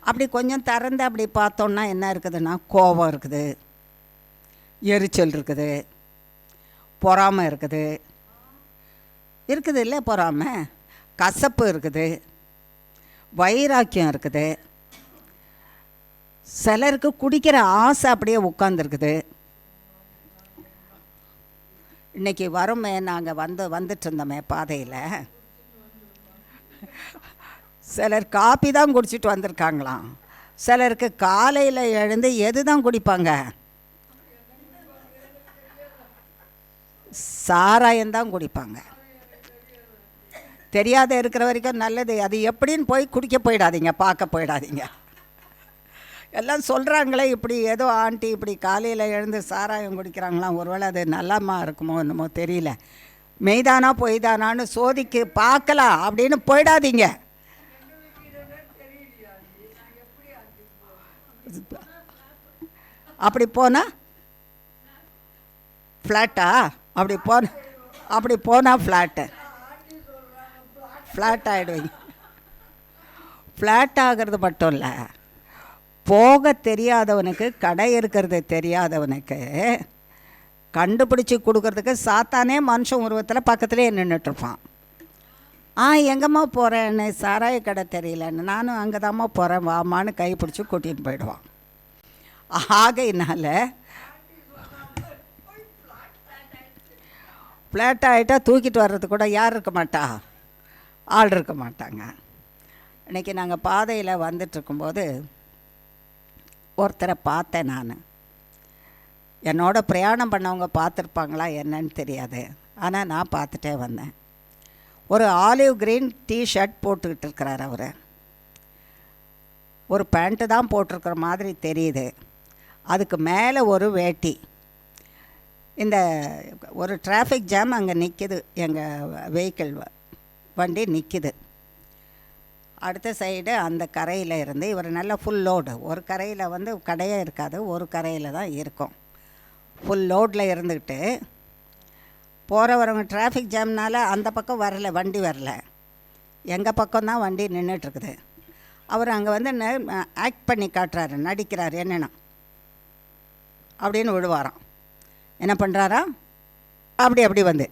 [SPEAKER 1] அப்படி கொஞ்சம் திறந்து அப்படி பார்த்தோன்னா என்ன இருக்குதுன்னா, கோபம் இருக்குது, எரிச்சல் இருக்குது, பொறாமை இருக்குது, இல்லை பொறாமை, கசப்பு இருக்குது, வைராக்கியம் இருக்குது, சிலருக்கு குடிக்கிற ஆசை அப்படியே உட்காந்துருக்குது. இன்றைக்கி வருமே, நாங்கள் வந்துட்டு இருந்தோமே பாதையில், சிலர் காப்பி தான் குடிச்சிட்டு வந்திருக்காங்களாம். சிலருக்கு காலையில் எழுந்து எது தான் குடிப்பாங்க? சாராயம்தான் குடிப்பாங்க. தெரியாத இருக்கிற வரைக்கும் நல்லது. அது எப்படின்னு போய் குடிக்க போயிடாதீங்க, பார்க்க போயிடாதீங்க. எல்லாம் சொல்கிறாங்களே இப்படி ஏதோ ஆண்டி இப்படி காலையில் எழுந்து சாராயம் குடிக்கிறாங்களாம், ஒருவேளை அது நல்லாமா இருக்குமோ என்னமோ தெரியல. மெய்தானா பொய்தானான்னு சோதிக்கு பார்க்கலாம் அப்படின்னு போயிடாதீங்க. அப்படி போனால் ஃப்ளாட்டா? அப்படி போனால் ஃப்ளாட் ஆகிடுவீங்க. ஃப்ளாட் ஆகிறது மட்டும் இல்லை, போக தெரியாதவனுக்கு, கடை இருக்கிறது தெரியாதவனுக்கு கண்டுபிடிச்சி கொடுக்கறதுக்கு சாத்தானே மனுஷன் உருவத்தில் பக்கத்துலேயே நின்றுட்டுருப்பான். எங்கம்மா போகிறேன்னு, சாராய கடை தெரியலன்னு, நானும் அங்கே தாம்மா போகிறேன் வாமான்னு கைப்பிடிச்சி கூட்டிகிட்டு போயிடுவான். ஆகையினால ஃப்ளாட் ஆகிட்டா தூக்கிட்டு வர்றது கூட யார் இருக்க மாட்டா? ஆள் இருக்க மாட்டாங்க. இன்றைக்கி நாங்கள் பாதையில் வந்துட்டுருக்கும்போது ஒருத்தரை பார்த்தேன். நான் என்னோட பிரயாணம் பண்ணவங்க பார்த்துருப்பாங்களா என்னன்னு தெரியாது, ஆனால் நான் பார்த்துட்டே வந்தேன். ஒரு ஆலிவ் க்ரீன் டிஷர்ட் போட்டுக்கிட்டு இருக்கிறார் அவர். ஒரு பேண்ட்டு தான் போட்டிருக்கிற மாதிரி தெரியுது. அதுக்கு மேலே ஒரு வேட்டி. இந்த ஒரு டிராஃபிக் ஜாம் அங்கே நிற்கிது, எங்கள் வெஹிக்கிள் வண்டி நிற்கிது. அடுத்த சைடு அந்த கரையில் இருந்து இவர் நல்ல ஃபுல் லோடு. ஒரு கரையில் கடையே இருக்காது, ஒரு கரையில் தான் இருக்கும். ஃபுல் லோடில் இருந்துக்கிட்டு போகிறவரவங்க டிராஃபிக் ஜாம்னால் அந்த பக்கம் வரல, வண்டி வரல, எங்கள் பக்கம்தான் வண்டி நின்றுட்டுருக்குது. அவர் அங்கே ஆக்ட் பண்ணி காட்டுறாரு, நடிக்கிறார். என்னென்னா அப்படின்னு விழுவாராம். என்ன பண்ணுறாரா? அப்படி வந்து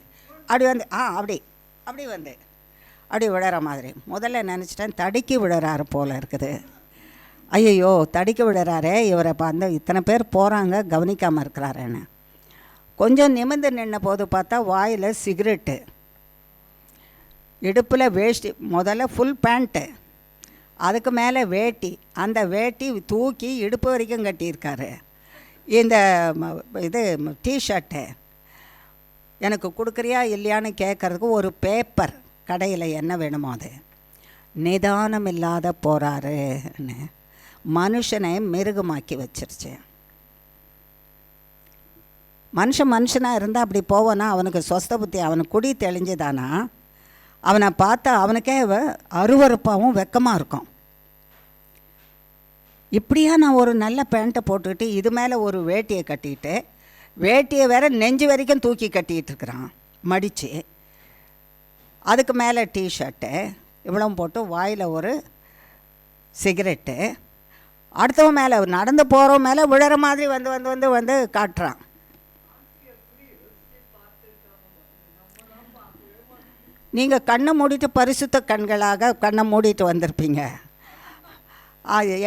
[SPEAKER 1] அப்படி விழற மாதிரி. முதல்ல நினச்சிட்டேன் தடுக்கி விழுறாரு போல் இருக்குது. ஐயோ தடுக்கி விழுறாரே இவரை இத்தனை பேர் போகிறாங்க கவனிக்காமல் இருக்கிறாரேன்னு. கொஞ்சம் நிமிர்ந்து நின்ன போது பார்த்தா வாயில் சிகரெட்டு, இடுப்பில் வேஷ்டி, முதல்ல ஃபுல் பேண்ட்டு, அதுக்கு மேலே வேட்டி, அந்த வேட்டி தூக்கி இடுப்பு வரைக்கும் கட்டியிருக்காரு. இந்த இது டிஷர்ட்டு எனக்கு கொடுக்குறியா இல்லையான்னு கேட்குறதுக்கு ஒரு பேப்பர், கடையில் என்ன வேணுமோ அது. நிதானம் இல்லாத போகிறாருன்னு மனுஷனை மிருகமாக்கி வச்சிருச்சு. மனுஷனாக இருந்தால் அப்படி போவானா? அவனுக்கு சொஸ்த புத்தி, அவனுக்கு குடி தெளிஞ்சுதானா? அவனை பார்த்தா அவனுக்கே அருவருப்பாகவும் வெக்கமாக இருக்கும். இப்படியா நான் ஒரு நல்ல பேண்ட்டை போட்டுக்கிட்டு இது மேலே ஒரு வேட்டியை கட்டிக்கிட்டு, வேட்டியை வேற நெஞ்சு வரைக்கும் தூக்கி கட்டிகிட்டு இருக்கிறான் மடித்து, அதுக்கு மேலே டிஷர்ட்டு இவ்வளோ போட்டு, வாயில் ஒரு சிகரெட்டு, அடுத்தவன் மேலே நடந்து போகிறவன் மேலே விழற மாதிரி வந்து காட்டுறான். நீங்கள் கண்ணை மூடிட்டு பரிசுத்த கண்களாக கண்ணை மூடிட்டு வந்திருப்பீங்க.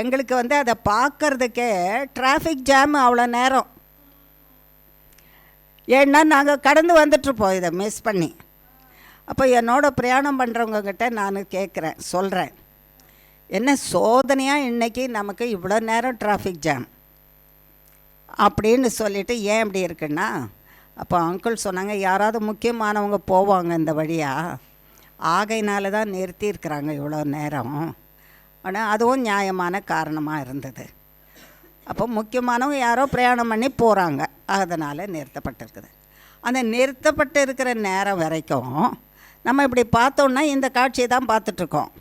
[SPEAKER 1] எங்களுக்கு அதை பார்க்கறதுக்கே டிராஃபிக் ஜாம் அவ்வளோ நேரம். ஏன்னா நாங்கள் கடந்து வந்துட்டுருப்போம் இதை மிஸ் பண்ணி. அப்போ என்னோட பிரயாணம் பண்ணுறவங்கக்கிட்ட நான் கேட்குறேன், சொல்கிறேன், என்ன சோதனையாக இன்றைக்கி நமக்கு இவ்வளோ நேரம் டிராஃபிக் ஜாம் அப்படின்னு சொல்லிவிட்டு. ஏன் இப்படி இருக்குன்னா, அப்போ அங்கிள் சொன்னாங்க, யாராவது முக்கியமானவங்க போவாங்க இந்த வழியாக, ஆகையினால தான் நிறுத்தியிருக்கிறாங்க இவ்வளோ நேரம். ஆனால் அதுவும் நியாயமான காரணமாக இருந்தது. அப்போ முக்கியமானவங்க யாரோ பிரயாணம் பண்ணி போகிறாங்க, அதனால் நிறுத்தப்பட்டிருக்குது. அந்த நிறுத்தப்பட்டு இருக்கிற நேரம் வரைக்கும் நம்ம இப்படி பார்த்தோன்னா இந்த காட்சியை தான் பார்த்துட்ருக்கோம்.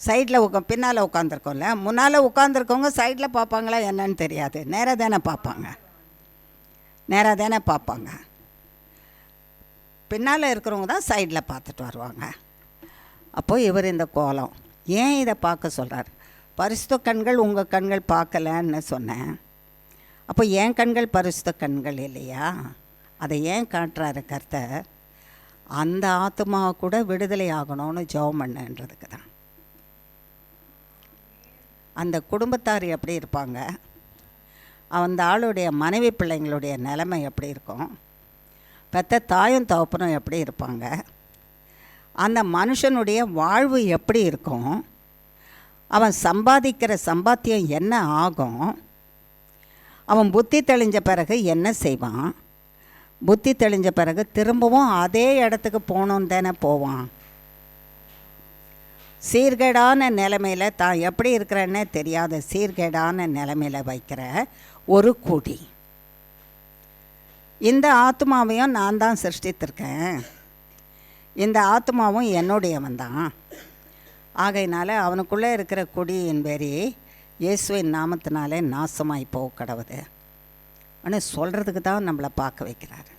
[SPEAKER 1] சைடில் பின்னால் உட்காந்துருக்கோம்ல, முன்னால் உட்காந்துருக்கவங்க சைடில் பார்ப்பாங்களா என்னன்னு தெரியாது, நேராக தானே பார்ப்பாங்க. பின்னால் இருக்கிறவங்க தான் சைடில் பார்த்துட்டு வருவாங்க. அப்போது இவர் இந்த கோலம் ஏன் இதை பார்க்க சொல்கிறார்? பரிசுத்த கண்கள் உங்கள் கண்கள் பார்க்கலன்னு சொன்னேன். அப்போ என் கண்கள் பரிசுத்த கண்கள் இல்லையா? அதை ஏன் காட்டுறாரு கர்த்தர்? அந்த ஆத்மாவை கூட விடுதலை ஆகணும்னு ஜெபம் பண்ணுன்றதுக்கு தான். அந்த குடும்பத்தார் எப்படி இருப்பாங்க, அந்த ஆளுடைய மனைவி பிள்ளைங்களுடைய நிலைமை எப்படி இருக்கும், பெற்ற தாயும் தகப்பனும் எப்படி இருப்பாங்க, அந்த மனுஷனுடைய வாழ்வு எப்படி இருக்கும், அவன் சம்பாதிக்கிற சம்பாத்தியம் என்ன ஆகும், அவன் புத்தி தெளிஞ்ச பிறகு என்ன செய்வான், புத்தி தெளிஞ்ச பிறகு திரும்பவும் அதே இடத்துக்கு போகணுன்னு தானே போவான். சீர்கேடான நிலைமையில் தான் எப்படி இருக்கிறன்னே தெரியாத சீர்கேடான நிலைமையில் வைக்கிற ஒரு குடி. இந்த ஆத்மாவையும் நான் தான் சிருஷ்டித்திருக்கேன், இந்த ஆத்மாவும் என்னுடையவன் தான். ஆகையினால அவனுக்குள்ளே இருக்கிற குடியின் பேரி இயேசுவின் நாமத்தினாலே நாசமாய் போக கடவுது ஆனால் சொல்கிறதுக்கு தான் நம்மளை பார்க்க வைக்கிறாரு.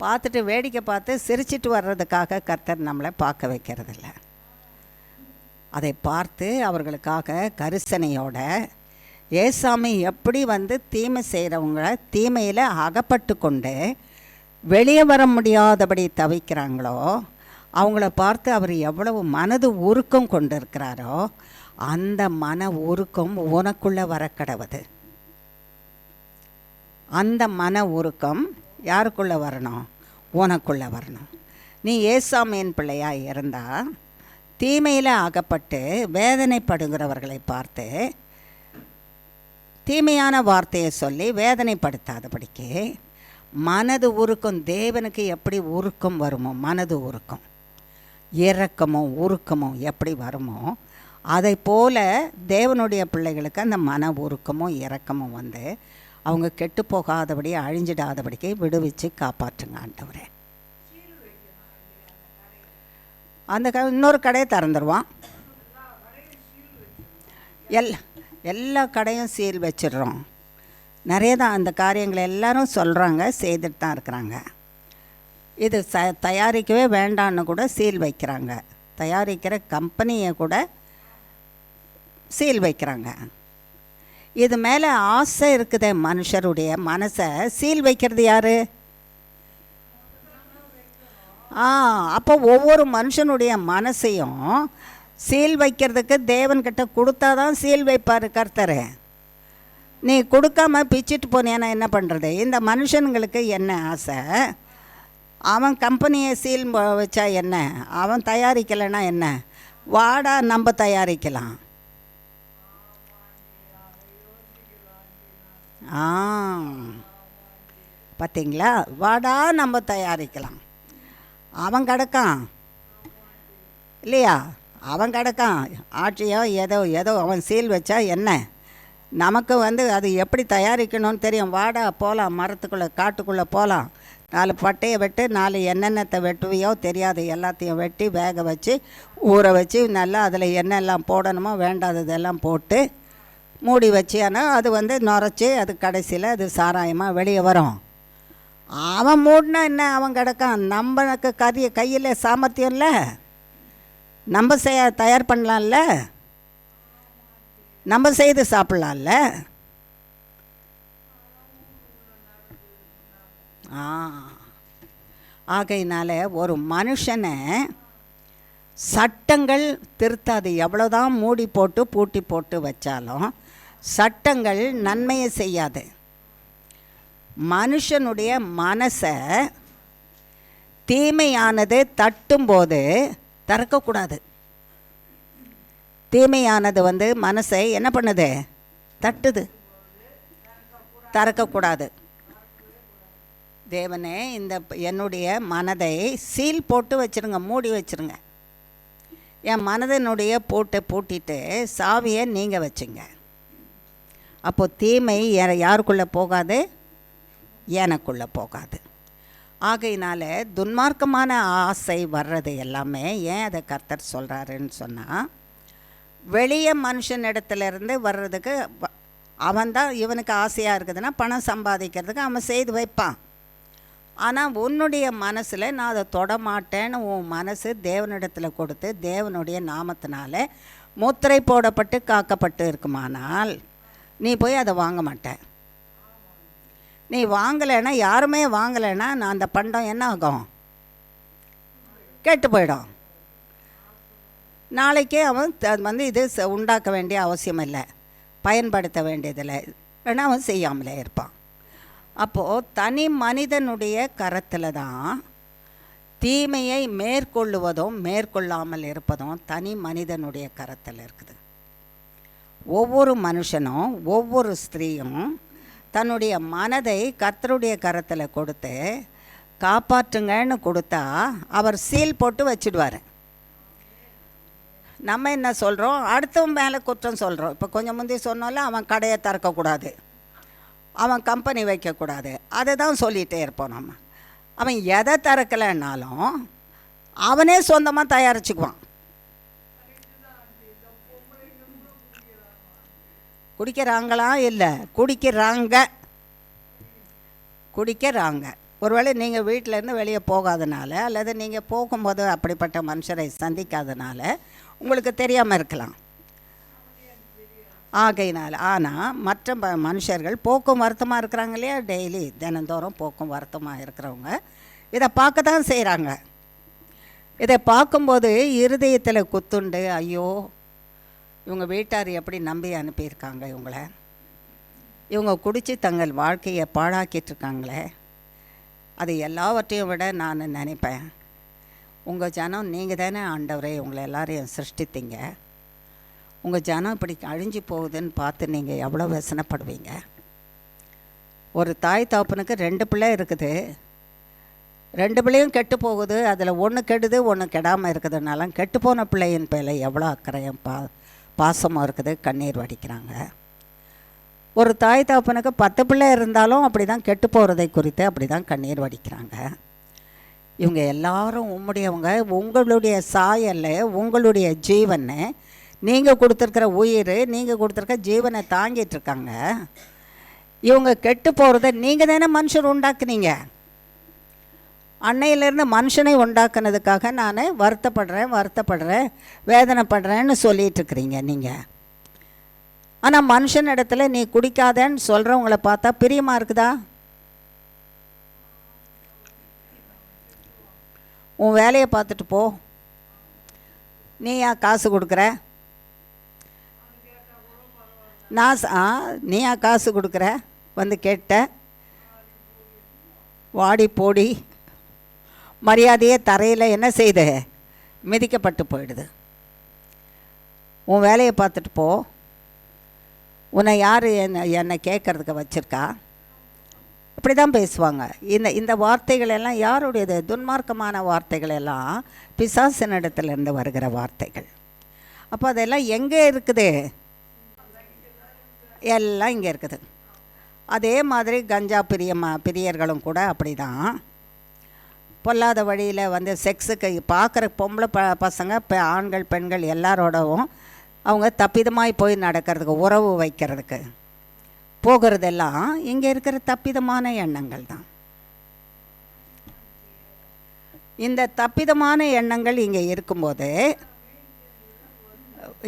[SPEAKER 1] பார்த்துட்டு வேடிக்கை பார்த்து சிரிச்சிட்டு வர்றதுக்காக கர்த்தர் நம்மளை பார்க்க வைக்கிறதில்ல. அதை பார்த்து அவர்களுக்காக கரிசனையோட ஏசாமி எப்படி தீமை செய்கிறவங்கள தீமையில் அகப்பட்டு கொண்டு வெளியே வர முடியாதபடி தவிக்கிறாங்களோ அவங்கள பார்த்து அவர் எவ்வளவு மனது உருக்கம் கொண்டு இருக்கிறாரோ அந்த மன உருக்கம் உனக்குள்ளே வர கடவுது. அந்த மன உருக்கம் யாருக்குள்ளே வரணும்? உனக்குள்ளே வரணும். நீ ஏசாமியின் பிள்ளையாக இருந்தால் தீமையில் அகப்பட்டு வேதனைப்படுகிறவர்களை பார்த்து தீமையான வார்த்தையை சொல்லி வேதனைப்படுத்தாதபடிக்கு மனது உருக்கம், தேவனுக்கு எப்படி உருக்கம் வருமோ, மனது உருக்கம் இரக்கமும் உருக்கமும் எப்படி வருமோ அதை போல் தேவனுடைய பிள்ளைகளுக்கு அந்த மன உருக்கமும் இரக்கமும் அவங்க கெட்டு போகாதபடி அழிஞ்சிடாதபடிக்கு விடுவிச்சு காப்பாற்றுங்க ஆண்டவரே. அந்த இன்னொரு கடையை திறந்துடுவான். எல்லா கடையும் சீல் வச்சிடுறோம். நிறைய தான் அந்த காரியங்களை எல்லாரும் சொல்கிறாங்க, செய்துட்டு தான் இருக்கிறாங்க. இது தயாரிக்கவே வேண்டான்னு கூட சீல் வைக்கிறாங்க. தயாரிக்கிற கம்பெனியை கூட சீல் வைக்கிறாங்க. இது மேலே ஆசை இருக்குதே மனுஷருடைய மனசை சீல் வைக்கிறது யார்? அப்போ ஒவ்வொரு மனுஷனுடைய மனசையும் சீல் வைக்கிறதுக்கு தேவன்கிட்ட கொடுத்தா தான் சீல் வைப்பார் கர்த்தர். நீ கொடுக்காம பிச்சுட்டு போனியானா என்ன பண்ணுறது? இந்த மனுஷனுங்களுக்கு என்ன ஆசை? அவன் கம்பெனியை சீல் வச்சா என்ன, அவன் தயாரிக்கலைன்னா என்ன, வாடா நம்ம தயாரிக்கலாம். பார்த்தீங்களா, வாடா நம்ம தயாரிக்கலாம். அவன் கிடக்கான் இல்லையா, அவன் கிடக்கான் ஆட்சியோ ஏதோ அவன் சீல் வச்சா என்ன, நமக்கு அது எப்படி தயாரிக்கணும்னு தெரியும். வாடா போகலாம், மரத்துக்குள்ளே காட்டுக்குள்ளே போகலாம், 4 பட்டையை வெட்டு, 4 என்னென்னத்தை வெட்டுவியோ தெரியாது, எல்லாத்தையும் வெட்டி வேக வச்சு ஊற வச்சு நல்லா அதில் என்னெல்லாம் போடணுமோ வேண்டாததெல்லாம் போட்டு மூடி வச்சு, ஆனால் அது நுரைச்சி அது கடைசியில் அது சாராயமாக வெளியே வரும். அவன் மூடினா என்ன, அவன் கிடக்கான். நம்மளுக்கு கையில் சாமர்த்தியம் இல்லை, நம்ம தயார் பண்ணலாம்ல, நம்ம செய்து சாப்பிட்லாம்ல. ஆகையினால ஒரு மனுஷனை சட்டங்கள் திருத்தாது. எவ்வளோதான் மூடி போட்டு பூட்டி போட்டு வச்சாலும் சட்டங்கள் நன்மையை செய்யாது. மனுஷனுடைய மனசை தீமையானது தட்டும்போது திறக்கக்கூடாது. தீமையானது மனசை என்ன பண்ணுது? தட்டுது, திறக்கக்கூடாது. தேவனே, இந்த என்னுடைய மனதை சீல் போட்டு வச்சுருங்க, மூடி வச்சுருங்க. என் மனதனுடைய பூட்டிட்டு சாவியை நீங்கள் வச்சுங்க. அப்போது தீமை யாருக்குள்ளே போகாது? எனக்குள்ளே போகாது. ஆகையினால துன்மார்க்கமான ஆசை வர்றது எல்லாமே ஏன் அதை கர்த்தர் சொல்கிறாருன்னு சொன்னால், வெளியே மனுஷனிடத்துலேருந்து வர்றதுக்கு அவன்தான் இவனுக்கு ஆசையாக இருக்குதுன்னா பணம் சம்பாதிக்கிறதுக்கு அவன் செய்து வைப்பான். ஆனால் உன்னுடைய மனசில் நான் அதை தொடமாட்டேன்னு உன் மனசு தேவனிடத்தில் கொடுத்து தேவனுடைய நாமத்தினால முத்திரை போடப்பட்டு காக்கப்பட்டு இருக்குமானால் நீ போய் அதை வாங்க மாட்டேன். நீ வாங்கலைன்னா, யாருமே வாங்கலைன்னா நான் அந்த பண்டம் என்ன ஆகும்? கெட்டு போயிடும். நாளைக்கே அவன் இது உண்டாக்க வேண்டிய அவசியம் இல்லை, பயன்படுத்த வேண்டியதில்லை, ஏன்னா அவன் செய்யாமலே இருப்பான். அப்போது தனி மனிதனுடைய கரத்தில் தான் தீமையை மேற்கொள்ளுவதும் மேற்கொள்ளாமல் இருப்பதும் தனி மனிதனுடைய கரத்தில் இருக்குது. ஒவ்வொரு மனுஷனும் ஒவ்வொரு ஸ்திரீயும் தன்னுடைய மனதை கர்த்தருடைய கரத்தில் கொடுத்து காப்பாற்றுங்கன்னு கொடுத்தா அவர் சீல் போட்டு வச்சிடுவார். நம்ம என்ன சொல்கிறோம், அடுத்தவன் மேலே குற்றம் சொல்கிறோம். இப்போ கொஞ்சம் முந்தைய சொன்னால அவன் கடையை திறக்கக்கூடாது, அவன் கம்பெனி வைக்கக்கூடாது, அதை தான் சொல்லிகிட்டே இருப்போம். அவன் எதை திறக்கலைன்னாலும் அவனே சொந்தமாக தயாரிச்சுக்குவான். குடிக்கிறாங்களா? இல்லை, குடிக்கிறாங்க. ஒருவேளை நீங்கள் வீட்டிலேருந்து வெளியே போகாதனால அல்லது நீங்கள் போகும்போது அப்படிப்பட்ட மனுஷரை சந்திக்காதனால உங்களுக்கு தெரியாமல் இருக்கலாம். ஆகையினால் ஆனால் மற்ற மனுஷர்கள் போக்கும் வருத்தமாக இருக்கிறாங்க இல்லையா, டெய்லி தினந்தோறும் போக்கும் வருத்தமாக இருக்கிறவங்க இதை பார்க்க தான் செய்கிறாங்க. இதை பார்க்கும்போது இருதயத்தில் குத்துண்டு, ஐயோ இவங்க வீட்டார் எப்படி நம்பி அனுப்பியிருக்காங்க, இவங்க குடித்து தங்கள் வாழ்க்கையை பாழாக்கிட்டுருக்காங்களே. அது எல்லாவற்றையும் விட நான் நினைப்பேன், உங்கள் ஜனம் நீங்கள் தானே ஆண்டவரே உங்களை எல்லாரையும் சிருஷ்டித்தீங்க, உங்கள் ஜனம் இப்படி அழிஞ்சு போகுதுன்னு பார்த்து நீங்கள் எவ்வளோ வசனப்படுவீங்க. ஒரு தாய் தகப்பனுக்கு 2 பிள்ளை இருக்குது, 2 பிள்ளையும் கெட்டு போகுது, அதில் ஒன்று கெடுது ஒன்று கெடாமல் இருக்குதுனால கெட்டுப்போன பிள்ளையின் பேரில் எவ்வளோ அக்கறையும் பாசமாக இருக்குது, கண்ணீர் வடிக்கிறாங்க. ஒரு தாய் தகப்பனுக்கு 10 பிள்ளை இருந்தாலும் அப்படி தான் கெட்டு போகிறதை குறித்து அப்படி தான் கண்ணீர் வடிக்கிறாங்க. இவங்க எல்லாரும் உம்முடையவங்க, உங்களுடைய சாயல்ல உங்களுடைய ஜீவனை நீங்கள் கொடுத்துருக்கிற உயிர், நீங்கள் கொடுத்துருக்க ஜீவனை தாங்கிட்டுருக்காங்க. இவங்க கெட்டு போகிறத நீங்கள் தானே மனுஷர் உண்டாக்குனீங்க. அன்னையிலேருந்து மனுஷனை உண்டாக்குனதுக்காக நான் வருத்தப்படுறேன் வேதனைப்படுறேன்னு சொல்லிகிட்ருக்குறீங்க நீங்கள். ஆனால் மனுஷனிடத்துல நீ குடிக்காதேன்னு சொல்கிறவங்கள பார்த்தா பிரியமாக இருக்குதா? உன் வேலையை பார்த்துட்டு போ, நீ ஏன் காசு கொடுக்குற? நீ ஏன் காசு கொடுக்குற? வந்து கேட்ட வாடி போடி மரியாதையே தரையில் என்ன செய்து மிதிக்கப்பட்டு போயிடுது. உன் வேலையை பார்த்துட்டு போ, உன்னை யார் என்னை கேட்குறதுக்கு வச்சுருக்கா? இப்படி தான் பேசுவாங்க. இந்த வார்த்தைகள் எல்லாம் யாருடையது? துன்மார்க்கமான வார்த்தைகள் எல்லாம் பிசாசினிடத்துலேருந்து வருகிற வார்த்தைகள். அப்போ அதெல்லாம் எங்கே இருக்குது? எல்லாம் இங்கே இருக்குது. அதே மாதிரி கஞ்சா பிரியர்களும் கூட அப்படி தான் பொல்லாத வழியில் வந்து செக்ஸுக்கு பார்க்குற பொம்பளை பசங்க ஆண்கள் பெண்கள் எல்லாரோடவும் அவங்க தப்பிதமாய் போய் நடக்கிறதுக்கு, உறவு வைக்கிறதுக்கு போகிறதெல்லாம் இங்கே இருக்கிற தப்பிதமான எண்ணங்கள் தான். இந்த தப்பிதமான எண்ணங்கள் இங்கே இருக்கும்போது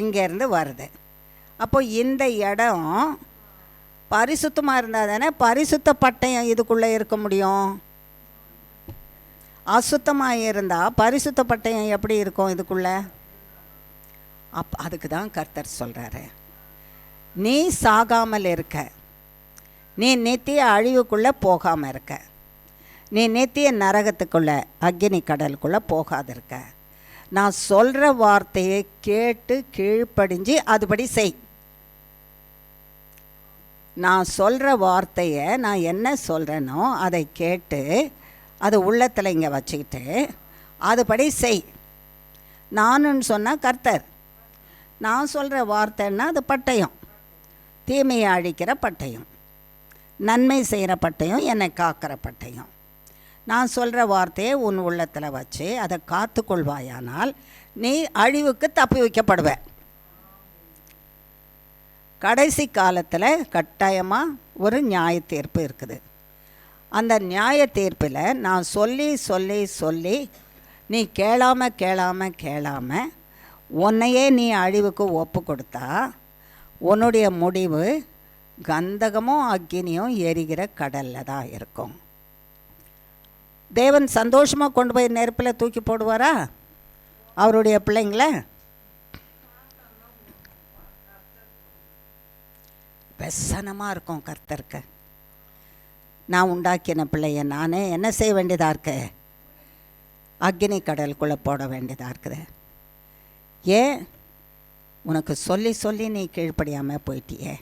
[SPEAKER 1] இங்கேருந்து வருது. அப்போ இந்த இடம் பரிசுத்தமாக இருந்தால் தானே பரிசுத்த பட்டயம் இதுக்குள்ளே இருக்க முடியும். அசுத்தமாக இருந்தால் பரிசுத்த பட்டயம் எப்படி இருக்கும் இதுக்குள்ளே? அதுக்கு தான் கர்த்தர் சொல்கிறாரு, நீ சாகாமல் இருக்க, நீ நித்திய அழிவுக்குள்ளே போகாமல் இருக்க, நீ நித்திய நரகத்துக்குள்ளே அக்னி கடலுக்குள்ளே போகாதிருக்க, நான் சொல்கிற வார்த்தையை கேட்டு கீழ்ப்படிஞ்சு அதுபடி செய். நான் சொல்கிற வார்த்தையை நான் என்ன சொல்கிறேனோ அதை கேட்டு அது உள்ளத்தில் இங்கே வச்சுக்கிட்டு அதுபடி செய். நானுன்னு சொன்னால் கர்த்தர், நான் சொல்கிற வார்த்தைன்னா அது பட்டயம், தீமையை அழிக்கிற பட்டயம், நன்மை செய்கிற பட்டயம், என்னை காக்கிற பட்டயம். நான் சொல்கிற வார்த்தையை உன் உள்ளத்தில் வச்சு அதை காத்து கொள்வாயானால் நீ அழிவுக்கு தப்பி வைக்கப்படுவ. கடைசி காலத்தில் கட்டாயமாக ஒரு நியாய தீர்ப்பு இருக்குது. அந்த நியாய தீர்ப்பில் நான் சொல்லி சொல்லி சொல்லி நீ கேளாமல் உன்னையே நீ அழிவுக்கு ஒப்பு கொடுத்தா உன்னுடைய முடிவு கந்தகமும் அக்கினியும் எரிகிற கடலில் தான் இருக்கும். தேவன் சந்தோஷமாக கொண்டு போய் நெருப்பில் தூக்கி போடுவாரா அவருடைய பிள்ளைங்கள? व्यसனமாக இருக்கும் கர்த்தருக்கு. நான் உண்டாக்கின பிள்ளைய நானே என்ன செய்ய வேண்டியதாக இருக்கு? அக்னி கடலுக்குள்ளே போட வேண்டியதாக இருக்குது. ஏன்? உனக்கு சொல்லி சொல்லி நீ கீழ்ப்படியாமல் போயிட்டியே.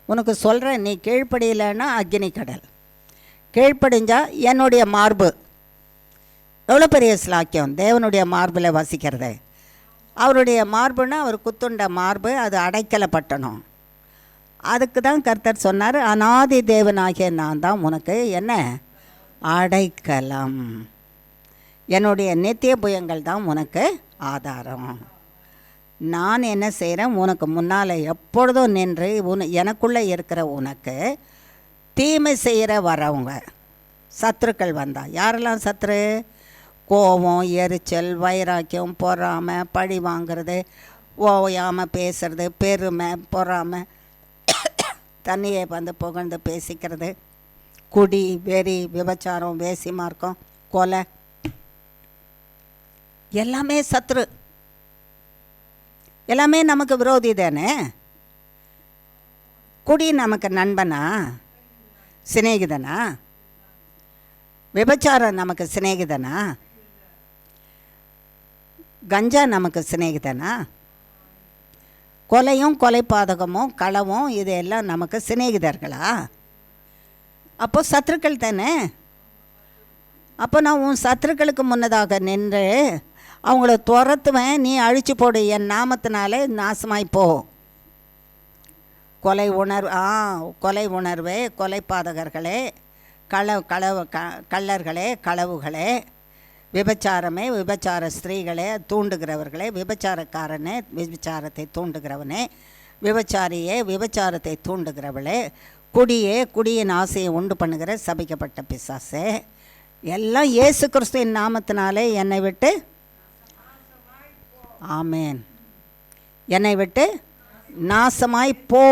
[SPEAKER 1] உனக்கு சொல்கிறேன், நீ கீழ்ப்படியலைன்னா அக்னி கடல், கீழ்ப்படிஞ்சா என்னுடைய மார்பு. எவ்வளோ பெரிய ஸ்லாக்கியம் தேவனுடைய மார்பில் வசிக்கிறது. அவருடைய மார்புன்னா அவர் குத்துண்ட மார்பு, அது அடைக்கலப்பட்டணும். அதுக்கு தான் கர்த்தர் சொன்னார், அநாதி தேவனாகிய நான் தான் உனக்கு என்ன அடைக்கலம், என்னுடைய நித்திய புயங்கள் தான் உனக்கு ஆதாரம். நான் என்ன செய்கிறேன்? உனக்கு முன்னால் எப்பொழுதும் நின்று எனக்குள்ளே இருக்கிற உனக்கு தீமை செய்கிற வரவங்க சத்துருக்கள் வந்தால், யாரெல்லாம் சத்துரு? கோபம், எரிச்சல், வைராக்கியம், பொறாமை, பழி வாங்கிறது, ஓயாமல் பேசுறது, பெருமை, பொறாமை, தண்ணியை வந்து புகழ்ந்து பேசிக்கிறது, குடி, வெறி, விபச்சாரம், வேசி மார்க்கம், கொலை, எல்லாமே சத்ரு, எல்லாமே நமக்கு விரோதி தானே. குடி நமக்கு நண்பனா, சிநேகிதனா? விபச்சாரம் நமக்கு சிநேகிதனா? கஞ்சா நமக்கு சிநேகிதனா? கொலையும் கொலைபாதகமும் களவும் இதெல்லாம் நமக்கு சிநேகிதர்களா? அப்போ சத்துருக்கள் தானே. அப்போ நான் உன் சத்துருக்களுக்கு முன்னதாக நின்று அவங்கள துரத்துவேன், நீ அழிச்சு போடு, என் நாமத்தினாலே நாசமாய்ப்போ. கொலை உணர்வே, கொலைபாதகர்களே, கள்ளர்களே, களவுகளே, விபச்சாரமே, விபச்சார ஸ்திரீகளே, தூண்டுகிறவர்களே, விபச்சாரக்காரனே, விபச்சாரத்தை தூண்டுகிறவனே, விபச்சாரியே, விபச்சாரத்தை தூண்டுகிறவளே, குடியே, குடியின் ஆசையை உண்டு பண்ணுகிற சபிக்கப்பட்ட பிசாசே, எல்லாம் இயேசு கிறிஸ்துவின் நாமத்தினாலே என்னை விட்டு, ஆமேன், என்னை விட்டு நாசமாய் போ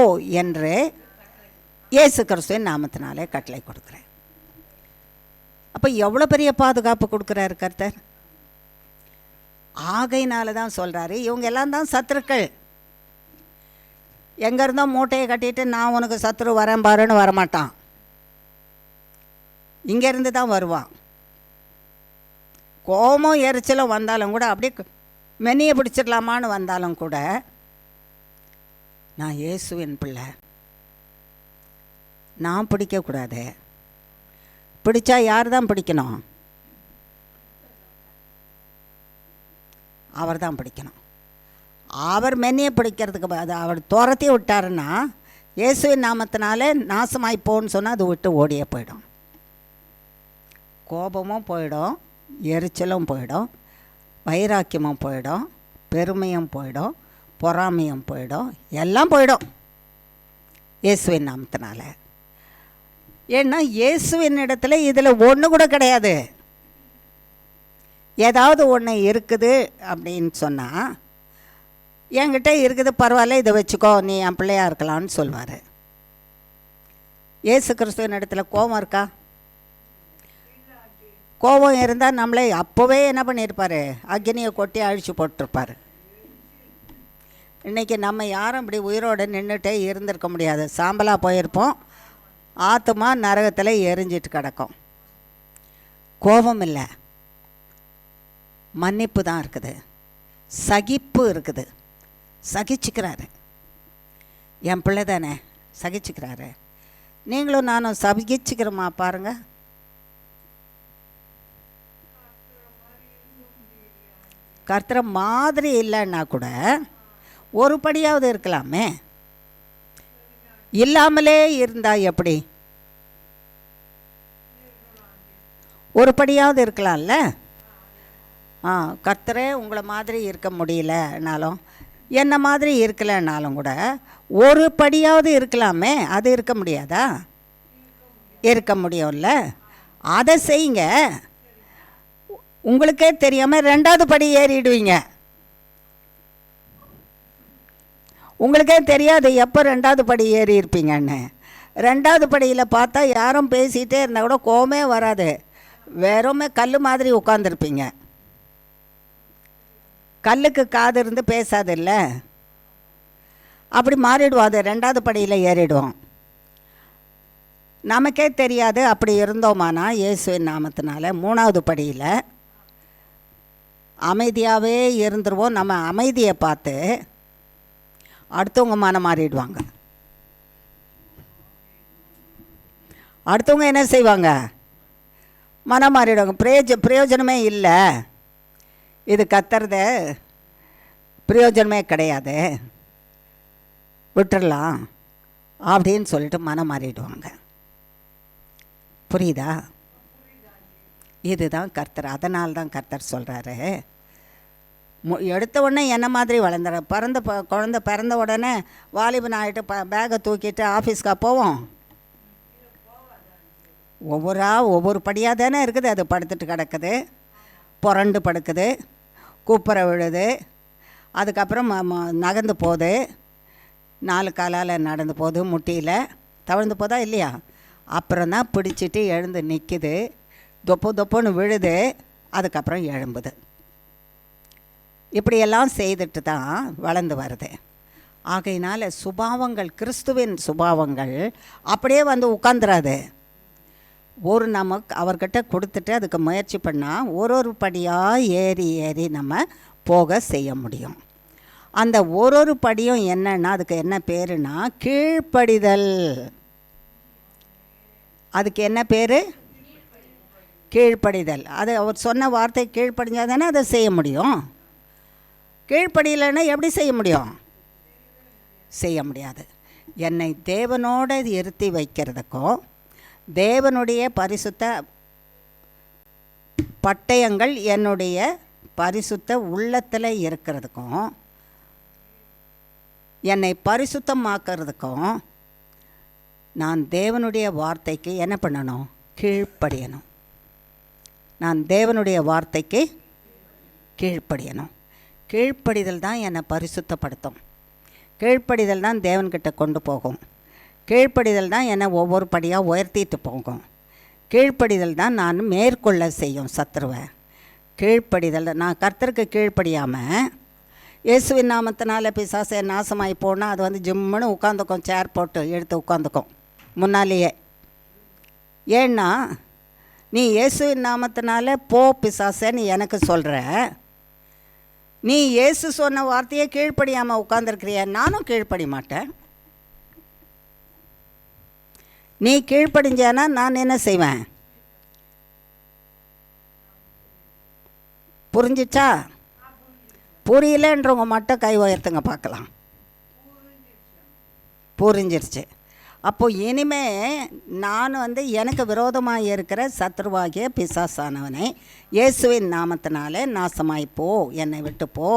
[SPEAKER 1] என்று இயேசு கிறிஸ்துவின் நாமத்தினாலே கட்டளை கொடுக்குறேன். அப்போ எவ்வளோ பெரிய பாதுகாப்பு கொடுக்குறாரு கர்த்தர். ஆகையினால தான் சொல்கிறாரு, இவங்க எல்லாம் தான் சத்துருக்கள். எங்கே இருந்தோ மூட்டையை கட்டிட்டு நான் உனக்கு சத்துரு வரேன் பாருன்னு வரமாட்டான், இங்கேருந்து தான் வருவான். கோபம் எரிச்சலும் வந்தாலும் கூட, அப்படியே மெனியை பிடிச்சிடலாமான்னு வந்தாலும் கூட, நான் இயேசுவின் பிள்ளை, நான் பிடிக்கக்கூடாது. பிடிச்சா யார் தான் பிடிக்கணும்? அவர் தான் பிடிக்கணும். அவர் மென்னியை பிடிக்கிறதுக்கு அது அவர் துரத்தி விட்டாருன்னா, இயேசுவின் நாமத்தினாலே நாசமாய்ப்போன்னு சொன்னால் அது விட்டு ஓடியே போயிடும். கோபமும் போயிடும், எரிச்சலும் போயிடும், வைராக்கியமும் போயிடும், பெருமையும் போயிடும், பொறாமையும் போயிடும், எல்லாம் போயிடும் இயேசுவின் நாமத்தினால. ஏன்னா இயேசுவின் இடத்துல இதில் ஒன்று கூட கிடையாது. ஏதாவது ஒன்று இருக்குது அப்படின்னு சொன்னால், என்கிட்ட இருக்குது பரவாயில்ல, இதை வச்சுக்கோ, நீ என் பிள்ளையாக இருக்கலான்னு சொல்வார். இயேசு கிறிஸ்துவின் இடத்துல கோபம் இருக்கா? கோபம் இருந்தால் நம்மளே அப்போவே என்ன பண்ணியிருப்பார்? அக்னியை கொட்டி அழிச்சு போட்டிருப்பார். இன்றைக்கி நம்ம யாரும் இப்படி உயிரோடு நின்றுட்டே இருந்திருக்க முடியாது. சாம்பலாக போயிருப்போம், ஆத்மா நரகத்தில் எரிஞ்சிட்டு கிடக்கும். கோபம் இல்லை, மன்னிப்பு தான் இருக்குது, சகிப்பு இருக்குது. சகிச்சுக்கிறாரு. என் பிள்ளை தானே, சகிச்சுக்கிறாரு. நீங்களும் நானும் சகிச்சுக்கிறோமா பாருங்கள். கர்த்தரை மாதிரி இல்லைன்னா கூட ஒரு படியாவது இருக்கலாமே. இல்லாமலே இருந்தால் எப்படி? ஒரு படியாவது இருக்கலாம்ல. கர்த்தரே உங்களை மாதிரி இருக்க முடியலனாலும், என்ன மாதிரி இருக்கலைன்னாலும் கூட ஒரு படியாவது இருக்கலாமே. அது இருக்க முடியாதா? இருக்க முடியும்ல. அதை செய்யுங்க. உங்களுக்கே தெரியாமல் ரெண்டாவது படி ஏறிடுவீங்க. உங்களுக்கே தெரியாது எப்போ ரெண்டாவது படி ஏறி இருப்பீங்கன்னு. ரெண்டாவது படியில் பார்த்தா யாரும் பேசிகிட்டே இருந்தால் கூட கோவமே வராது, வெறுமே கல் மாதிரி உட்காந்துருப்பீங்க. கல்லுக்கு காது இருந்து பேசாது இல்லை. அப்படி மாறிடுவோம். அது 2வது படியில் ஏறிடுவோம். நமக்கே தெரியாது அப்படி இருந்தோமானா இயேசுவின் நாமத்தினால 3வது படியில் அமைதியாகவே இருந்துருவோம். நம்ம அமைதியை பார்த்து அடுத்தவங்க மனம் மாறிடுவாங்க. அடுத்தவங்க என்ன செய்வாங்க? மனம் மாறிடுவாங்க. பிரயோஜனமே இல்லை, இது கத்துறத பிரயோஜனமே கிடையாது, விட்டுடலாம் அப்படின்னு சொல்லிட்டு மனம் மாறிடுவாங்க. புரியுதா? இதுதான் கர்த்தர். அதனால தான் கர்த்தர் சொல்கிறாரு, எடுத்த உடனே என்ன மாதிரி வளர்ந்துற குழந்தை பிறந்த உடனே வாலிபன் ஆகிட்டு பேக்கை தூக்கிட்டு ஆஃபீஸ்க்காக போவோம்? ஒவ்வொரு படியாக தானே இருக்குது. அது படுத்துட்டு கிடக்குது, புரண்டு படுக்குது, கூப்பரை விழுது, அதுக்கப்புறம் நகர்ந்து போகுது, 4 காலால் நடந்து போகுது, முட்டியில் தவழ்ந்து போதா இல்லையா? அப்புறம் தான் பிடிச்சிட்டு எழுந்து நிற்கிது, தொப்புன்னு விழுது, அதுக்கப்புறம் எழும்புது. இப்படியெல்லாம் செய்துட்டு தான் வளர்ந்து வருது. ஆகையினால சுபாவங்கள், கிறிஸ்துவின் சுபாவங்கள் அப்படியே வந்து உட்காந்துராது. நமக்கு அவர்கிட்ட கொடுத்துட்டு அதுக்கு முயற்சி பண்ணால் ஒரு படியாக ஏறி நம்ம போக செய்ய முடியும். அந்த ஒரு படியும் என்னன்னா, அதுக்கு என்ன பேருனா கீழ்ப்படிதல். அதுக்கு என்ன பேர்? கீழ்ப்படிதல். அது அவர் சொன்ன வார்த்தை கீழ்ப்படிஞ்சால் தானே அதை செய்ய முடியும். கீழ்ப்படியலைன்னா எப்படி செய்ய முடியும்? செய்ய முடியாது. என்னை தேவனோடு இருத்தி வைக்கிறதுக்கும் தேவனுடைய பரிசுத்த பட்டயங்கள் என்னுடைய பரிசுத்த உள்ளத்தில் இருக்கிறதுக்கும் என்னை பரிசுத்தமாக்கிறதுக்கும் நான் தேவனுடைய வார்த்தைக்கு என்ன பண்ணணும்? கீழ்ப்படியணும். நான் தேவனுடைய வார்த்தைக்கு கீழ்ப்படியணும். கீழ்ப்படிதல் தான் என்னை பரிசுத்தப்படுத்தும். கீழ்ப்படிதல் தான் தேவன்கிட்ட கொண்டு போகும். கீழ்ப்படிதல் தான் என்னை ஒவ்வொரு படியாக உயர்த்திட்டு போகும். கீழ்ப்படிதல் தான் நான் மேற்கொள்ள செய்யும் சத்துருவை. கீழ்ப்படிதல். நான் கர்த்தருக்கு கீழ்ப்படியாமல் இயேசுவின் நாமத்தினால பிசாசை நாசமாகி போனால் அது வந்து ஜிம்முன்னு உட்காந்துக்கும், சேர் போட்டு எடுத்து உட்காந்துக்கும் முன்னாலேயே. ஏன்னா நீ இயேசுவின் நாமத்தினால போ பிசாசை நீ எனக்கு சொல்கிற, நீ இயேசு சொன்ன வார்த்தையை கீழ்ப்படியாமல் உட்காந்துருக்கிறிய, நானும் கீழ்ப்படி மாட்டேன். நீ கீழ்ப்படிஞ்சானா நான் என்ன செய்வேன்? புரிஞ்சிச்சா? புரியலன்றவங்க மட்டும் கை உயர்த்துங்க பார்க்கலாம். புரிஞ்சிருச்சு. அப்போது இனிமே நான் வந்து எனக்கு விரோதமாக இருக்கிற சத்ருவாகிய பிசாசானவனை இயேசுவின் நாமத்தினாலே நாசமாய் போ, என்னை விட்டு போ,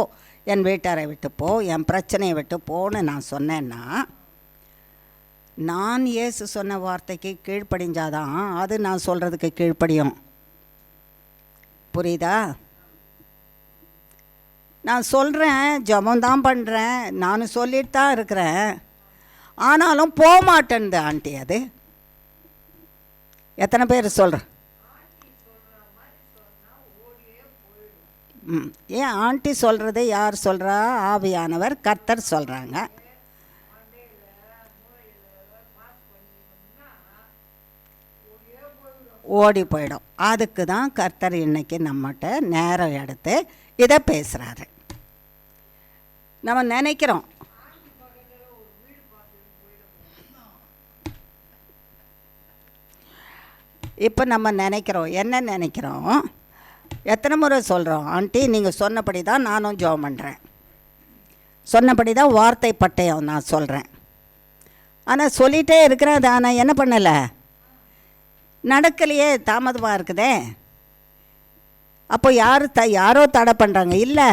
[SPEAKER 1] என் வீட்டாரை விட்டு போ, என் பிரச்சனையை விட்டு போன்னு நான் சொன்னேன்னா, நான் இயேசு சொன்ன வார்த்தைக்கு கீழ்ப்படிஞ்சாதான் அது நான் சொல்கிறதுக்கு கீழ்ப்படியும். புரியுதா? நான் சொல்கிறேன், ஜபம்தான் பண்ணுறேன், நான் சொல்லிட்டு தான் இருக்கிறேன், ஆனாலும் போக மாட்டேன்து ஆண்டி. அது எத்தனை பேர் சொல்கிறேன்? ஏன் ஆண்டி சொல்கிறது யார் சொல்கிறா? ஆவியானவர், கர்த்தர் சொல்கிறாங்க. ஓடி போயிடும். அதுக்கு தான் கர்த்தர் இன்னைக்கு நம்மகிட்ட நேரம் எடுத்து இதை பேசுகிறாரு. நம்ம நினைக்கிறோம் இப்போ நம்ம நினைக்கிறோம், என்ன நினைக்கிறோம்? எத்தனை முறை சொல்கிறோம், ஆண்டி நீங்கள் சொன்னபடி தான் நானும் ஜெபம் பண்ணுறேன், சொன்னபடி தான் வார்த்தை பட்டயம் நான் சொல்கிறேன், ஆனால் சொல்லிகிட்டே இருக்கிறேன், அதை நான் என்ன பண்ணலை, நடக்கலையே, தாமதமாக இருக்குதே. அப்போ யாரோ தடை பண்ணுறாங்க? இல்லை,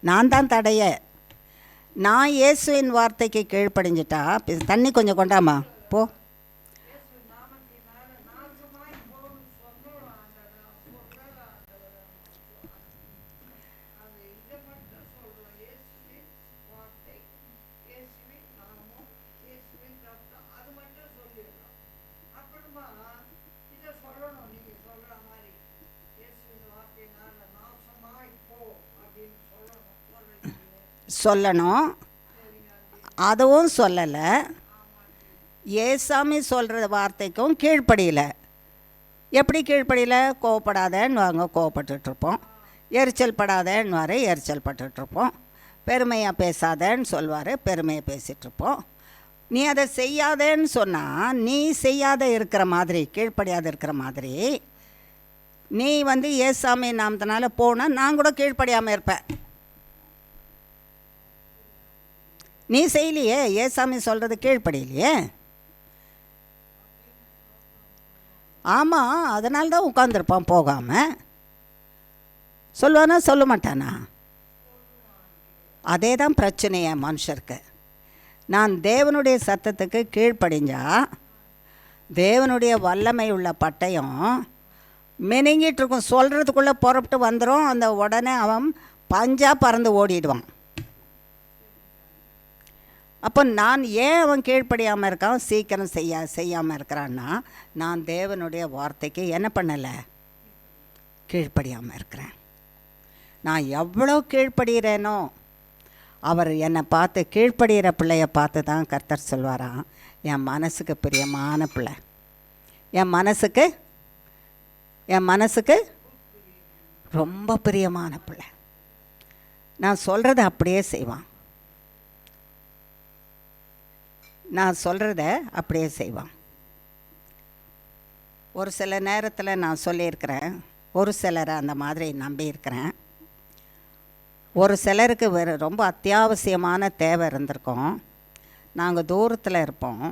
[SPEAKER 1] நான் தான் தடைய. நான் இயேசுவின் வார்த்தைக்கு கீழ்ப்படிஞ்சிட்டா, தண்ணி கொஞ்சம் கொண்டாமா போ. சொல்லணும். அதுவும் சொல்லலை, ஏசாமி சொல்கிற வார்த்தைக்கும் கீழ்ப்படியல. எப்படி கீழ்ப்படியல? கோவப்படாதேன்னு வாங்க, கோவப்பட்டுட்ருப்போம். எரிச்சல் படாதேன்னு எரிச்சல் பட்டுட்ருப்போம். பெருமையாக பேசாதேன்னு சொல்வார், பெருமையை பேசிகிட்ருப்போம். நீ அதை செய்யாதேன்னு சொன்னால் நீ செய்யாத இருக்கிற மாதிரி, கீழ்ப்படியாத இருக்கிற மாதிரி, நீ ஏசாமி நாமத்தினால போனால் நான் கூட கீழ்ப்படியாமல் இருப்பேன். நீ செய்யலையே, ஏசாமி சொல்கிறது கீழ்ப்படியிலையே. ஆமாம், அதனால தான் உட்காந்துருப்பான் போகாமல். சொல்லுவானா சொல்ல மாட்டானா? அதே தான் பிரச்சனையே மனுஷருக்கு. நான் தேவனுடைய சத்தத்துக்கு கீழ்ப்படிஞ்சா தேவனுடைய வல்லமை உள்ள பட்டயம் மெனிங்கிட்டு இருக்கும். சொல்கிறதுக்குள்ளே புறப்பட்டு வந்துடும். அந்த உடனே அவன் பஞ்சாக பறந்து ஓடிடுவான். அப்போ நான் ஏன் அவன் கீழ்ப்படியாமல் இருக்கான், சீக்கிரம் செய்யாமல் இருக்கிறான்னா, நான் தேவனுடைய வார்த்தைக்கு என்ன பண்ணலை, கீழ்ப்படியாமல் இருக்கிறேன். நான் எவ்வளோ கீழ்ப்படுகிறேனோ, அவர் என்னை பார்த்து, கீழ்ப்படுகிற பிள்ளைய பார்த்து தான் கர்த்தர் சொல்வாராம், என் மனசுக்கு பிரியமான பிள்ளை, என் மனசுக்கு ரொம்ப பிரியமான பிள்ளை. நான் சொல்கிறத அப்படியே செய்வான், நான் சொல்கிறத அப்படியே செய்வான். ஒரு சில நேரத்தில் நான் சொல்லியிருக்கிறேன், ஒரு சிலரை அந்த மாதிரி நம்பியிருக்கிறேன். ஒரு சிலருக்கு ரொம்ப அத்தியாவசியமான தேவை இருந்திருக்கோம். நாங்கள் தூரத்தில் இருப்போம்.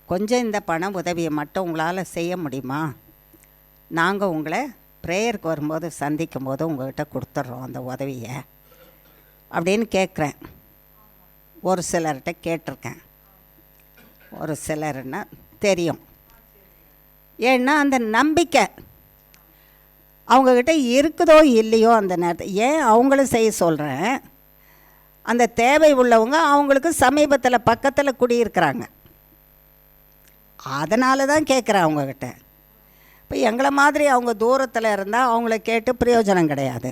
[SPEAKER 1] கொஞ்சம் இந்த பண உதவியை மட்டும் உங்களால் செய்ய முடியுமா? நாங்கள் உங்களை ப்ரேயருக்கு வரும்போது சந்திக்கும் போது உங்கள்கிட்ட கொடுத்துட்றோம் அந்த உதவியை அப்படின்னு கேட்குறேன். ஒரு சிலர்கிட்ட கேட்டிருக்கேன், ஒரு சிலர்னா தெரியும். ஏன்னா அந்த நம்பிக்கை அவங்கக்கிட்ட இருக்குதோ இல்லையோ அந்த நேரத்தில். ஏன் அவங்களும் செய்ய சொல்கிறேன், அந்த தேவை உள்ளவங்க அவங்களுக்கு சமீபத்தில் பக்கத்தில் குடியிருக்கிறாங்க, அதனால தான் கேட்குறேன் அவங்கக்கிட்ட. இப்போ எங்களை மாதிரி அவங்க தூரத்தில் இருந்தால் அவங்கள கேட்டு பிரயோஜனம் கிடையாது,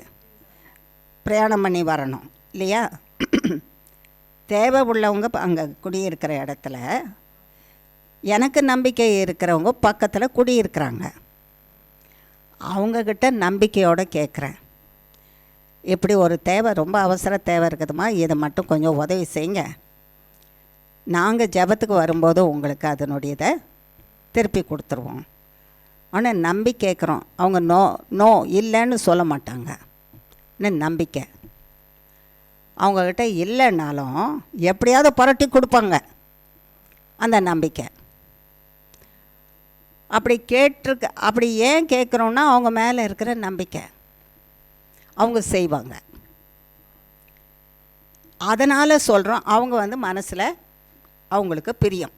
[SPEAKER 1] பிரயாணம் பண்ணி வரணும் இல்லையா? தேவை உள்ளவங்க அங்கே குடியிருக்கிற இடத்துல எனக்கு நம்பிக்கை இருக்கிறவங்க பக்கத்தில் குடியிருக்கிறாங்க, அவங்கக்கிட்ட நம்பிக்கையோடு கேட்குறேன், இப்படி ஒரு தேவை, ரொம்ப அவசர தேவை இருக்குதுமா, இதை மட்டும் கொஞ்சம் உதவி செய்யுங்க, நாங்கள் ஜெபத்துக்கு வரும்போது உங்களுக்கு அதனுடையதை திருப்பி கொடுத்துருவோம். ஆனால் நம்பி கேட்குறோம். அவங்க நோ இல்லைன்னு சொல்ல மாட்டாங்க. இன்னும் நம்பிக்கை அவங்கக்கிட்ட இல்லைன்னாலும் எப்படியாவது புரட்டி கொடுப்பாங்க, அந்த நம்பிக்கை. அப்படி ஏன் கேட்குறோன்னா அவங்க மேலே இருக்கிற நம்பிக்கை, அவங்க செய்வாங்க. அதனால் சொல்கிறோம், அவங்க மனசில் அவங்களுக்கு பிரியம்,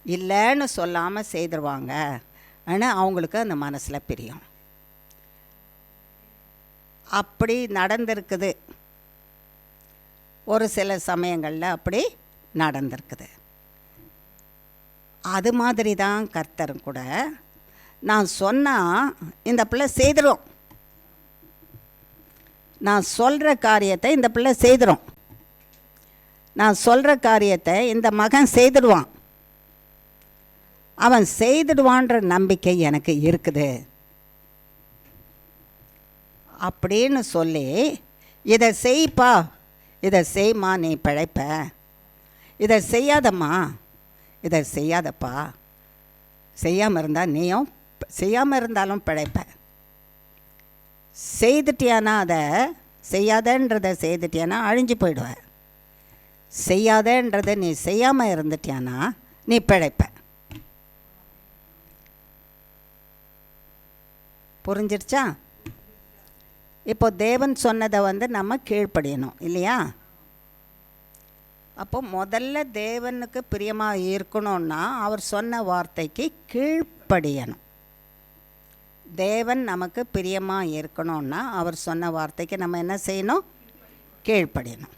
[SPEAKER 1] இல்லைன்னு சொல்லாமல் செய்துருவாங்க, ஆனால் அவங்களுக்கு அந்த மனசில் பிரியம். அப்படி நடந்திருக்குது, ஒரு சில சமயங்களில் அப்படி நடந்திருக்குது. அது மாதிரி தான் கர்த்தரும் கூட, நான் சொன்னால் இந்த பிள்ளை செய்திடும், நான் சொல்கிற காரியத்தை இந்த பிள்ளை செய்திடும், நான் சொல்கிற காரியத்தை இந்த மகன் செய்திடுவான், அவன் செய்திடுவான்ற நம்பிக்கை எனக்கு இருக்குது அப்படின்னு சொல்லி, இதை செய்ப்பா, இதை செய்மா, நீ பிழைப்ப, இதை செய்யாதம்மா, இதை செய்யாதப்பா, செய்யாமல் இருந்தால் நீயும், செய்யாமல் இருந்தாலும் பிழைப்ப, செய்துட்டியானா அதை செய்யாதன்றதை செய்துட்டியானா அழிஞ்சு போயிடுவ, செய்யாதன்றதை நீ செய்யாமல் இருந்துட்டியானா நீ பிழைப்ப. புரிஞ்சிருச்சா? இப்போ தேவன் சொன்னதை நம்ம கீழ்ப்படியணும் இல்லையா? அப்போ முதல்ல தேவனுக்கு பிரியமாக இருக்கணும்னா அவர் சொன்ன வார்த்தைக்கு கீழ்ப்படியணும். தேவன் நமக்கு பிரியமாக இருக்கணும்னா அவர் சொன்ன வார்த்தைக்கு நம்ம என்ன செய்யணும்? கீழ்ப்படியணும்.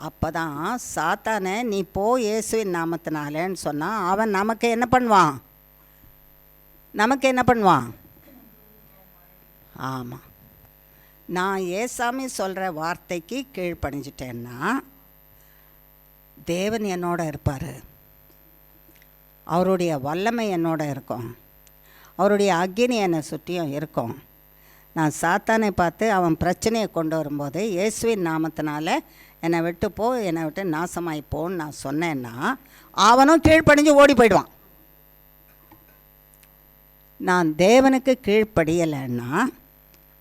[SPEAKER 1] அப்போ தான் சாத்தானை நீ போ இயேசுவின் நாமத்தினாலேன்னு சொன்னால் அவன் நமக்கு என்ன பண்ணுவான்? ஆமாம், நான் ஏசாமி சொல்கிற வார்த்தைக்கு கீழ்ப்படிஞ்சிட்டேன்னா தேவன் என்னோட இருப்பார், அவருடைய வல்லமை என்னோட இருக்கும், அவருடைய அக்கினி என்னை சுற்றியும் இருக்கும். நான் சாத்தானை பார்த்து அவன் பிரச்சனையை கொண்டு வரும்போது இயேசுவின் நாமத்தினால என்னை விட்டு போ, என்னை விட்டு நாசமாகி போன்னு நான் சொன்னேன்னா அவனும் கீழ்ப்படிஞ்சு ஓடி போயிடுவான். நான் தேவனுக்கு கீழ்ப்படியலைன்னா,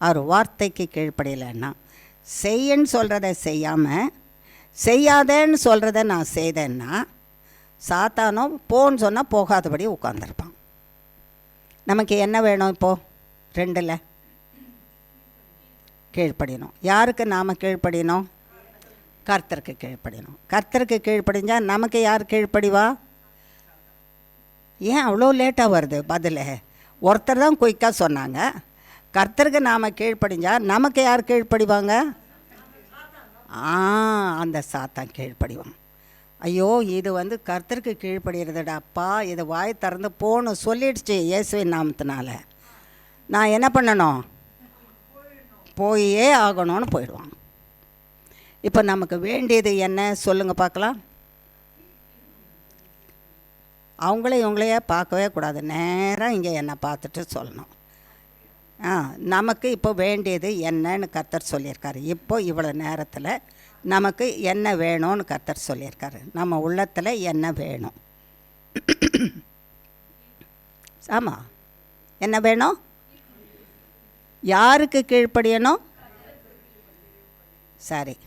[SPEAKER 1] அவர் வார்த்தைக்கு கீழ்ப்படியலைன்னா, செய்யன்னு சொல்கிறத செய்யாமல் செய்யாதேன்னு சொல்கிறத நான் செய்தேன்னா சாத்தானும் போன்னு சொன்னால் போகாதபடி உட்காந்துருப்பான். நமக்கு என்ன வேணும் இப்போது? ரெண்டில் கீழ்ப்படியணும். யாருக்கு நாம் கீழ்ப்படியணும்? கர்த்தருக்கு கீழ்ப்படியணும். கர்த்தருக்கு கீழ்ப்படிஞ்சால் நமக்கு யார் கீழ்ப்படிவா? ஏன் அவ்வளோ லேட்டாக வருது பதில்? ஒருத்தர் தான் குயிக்காக சொன்னாங்க. கர்த்தருக்கு நாம் கீழ்ப்படிஞ்சால் நமக்கு யார் கீழ்ப்படிவாங்க? அந்த சாத்தான் கீழ்ப்படிவான். ஐயோ இது கர்த்தருக்கு கீழ்ப்படுகிறதுடாப்பா, இது வாய் திறந்து போன்னு சொல்லிடுச்சு இயேசுவின் நாமத்தினால, நான் என்ன பண்ணணும்? போயே ஆகணும்னு போயிடுவான். இப்போ நமக்கு வேண்டியது என்ன சொல்லுங்கள் பார்க்கலாம். இவங்களையே பார்க்கவே கூடாது, நேராக இங்கே என்னை பார்த்துட்டு சொல்லணும். நமக்கு இப்போ வேண்டியது என்னன்னு கர்த்தர் சொல்லியிருக்காரு. இப்போ இவ்வளோ நேரத்தில் நமக்கு என்ன வேணும்னு கர்த்தர் சொல்லியிருக்காரு. நம்ம உள்ளத்தில் என்ன வேணும்? ஆமாம், என்ன வேணும்? யாருக்கு கீழ்ப்படியணும்? சரி,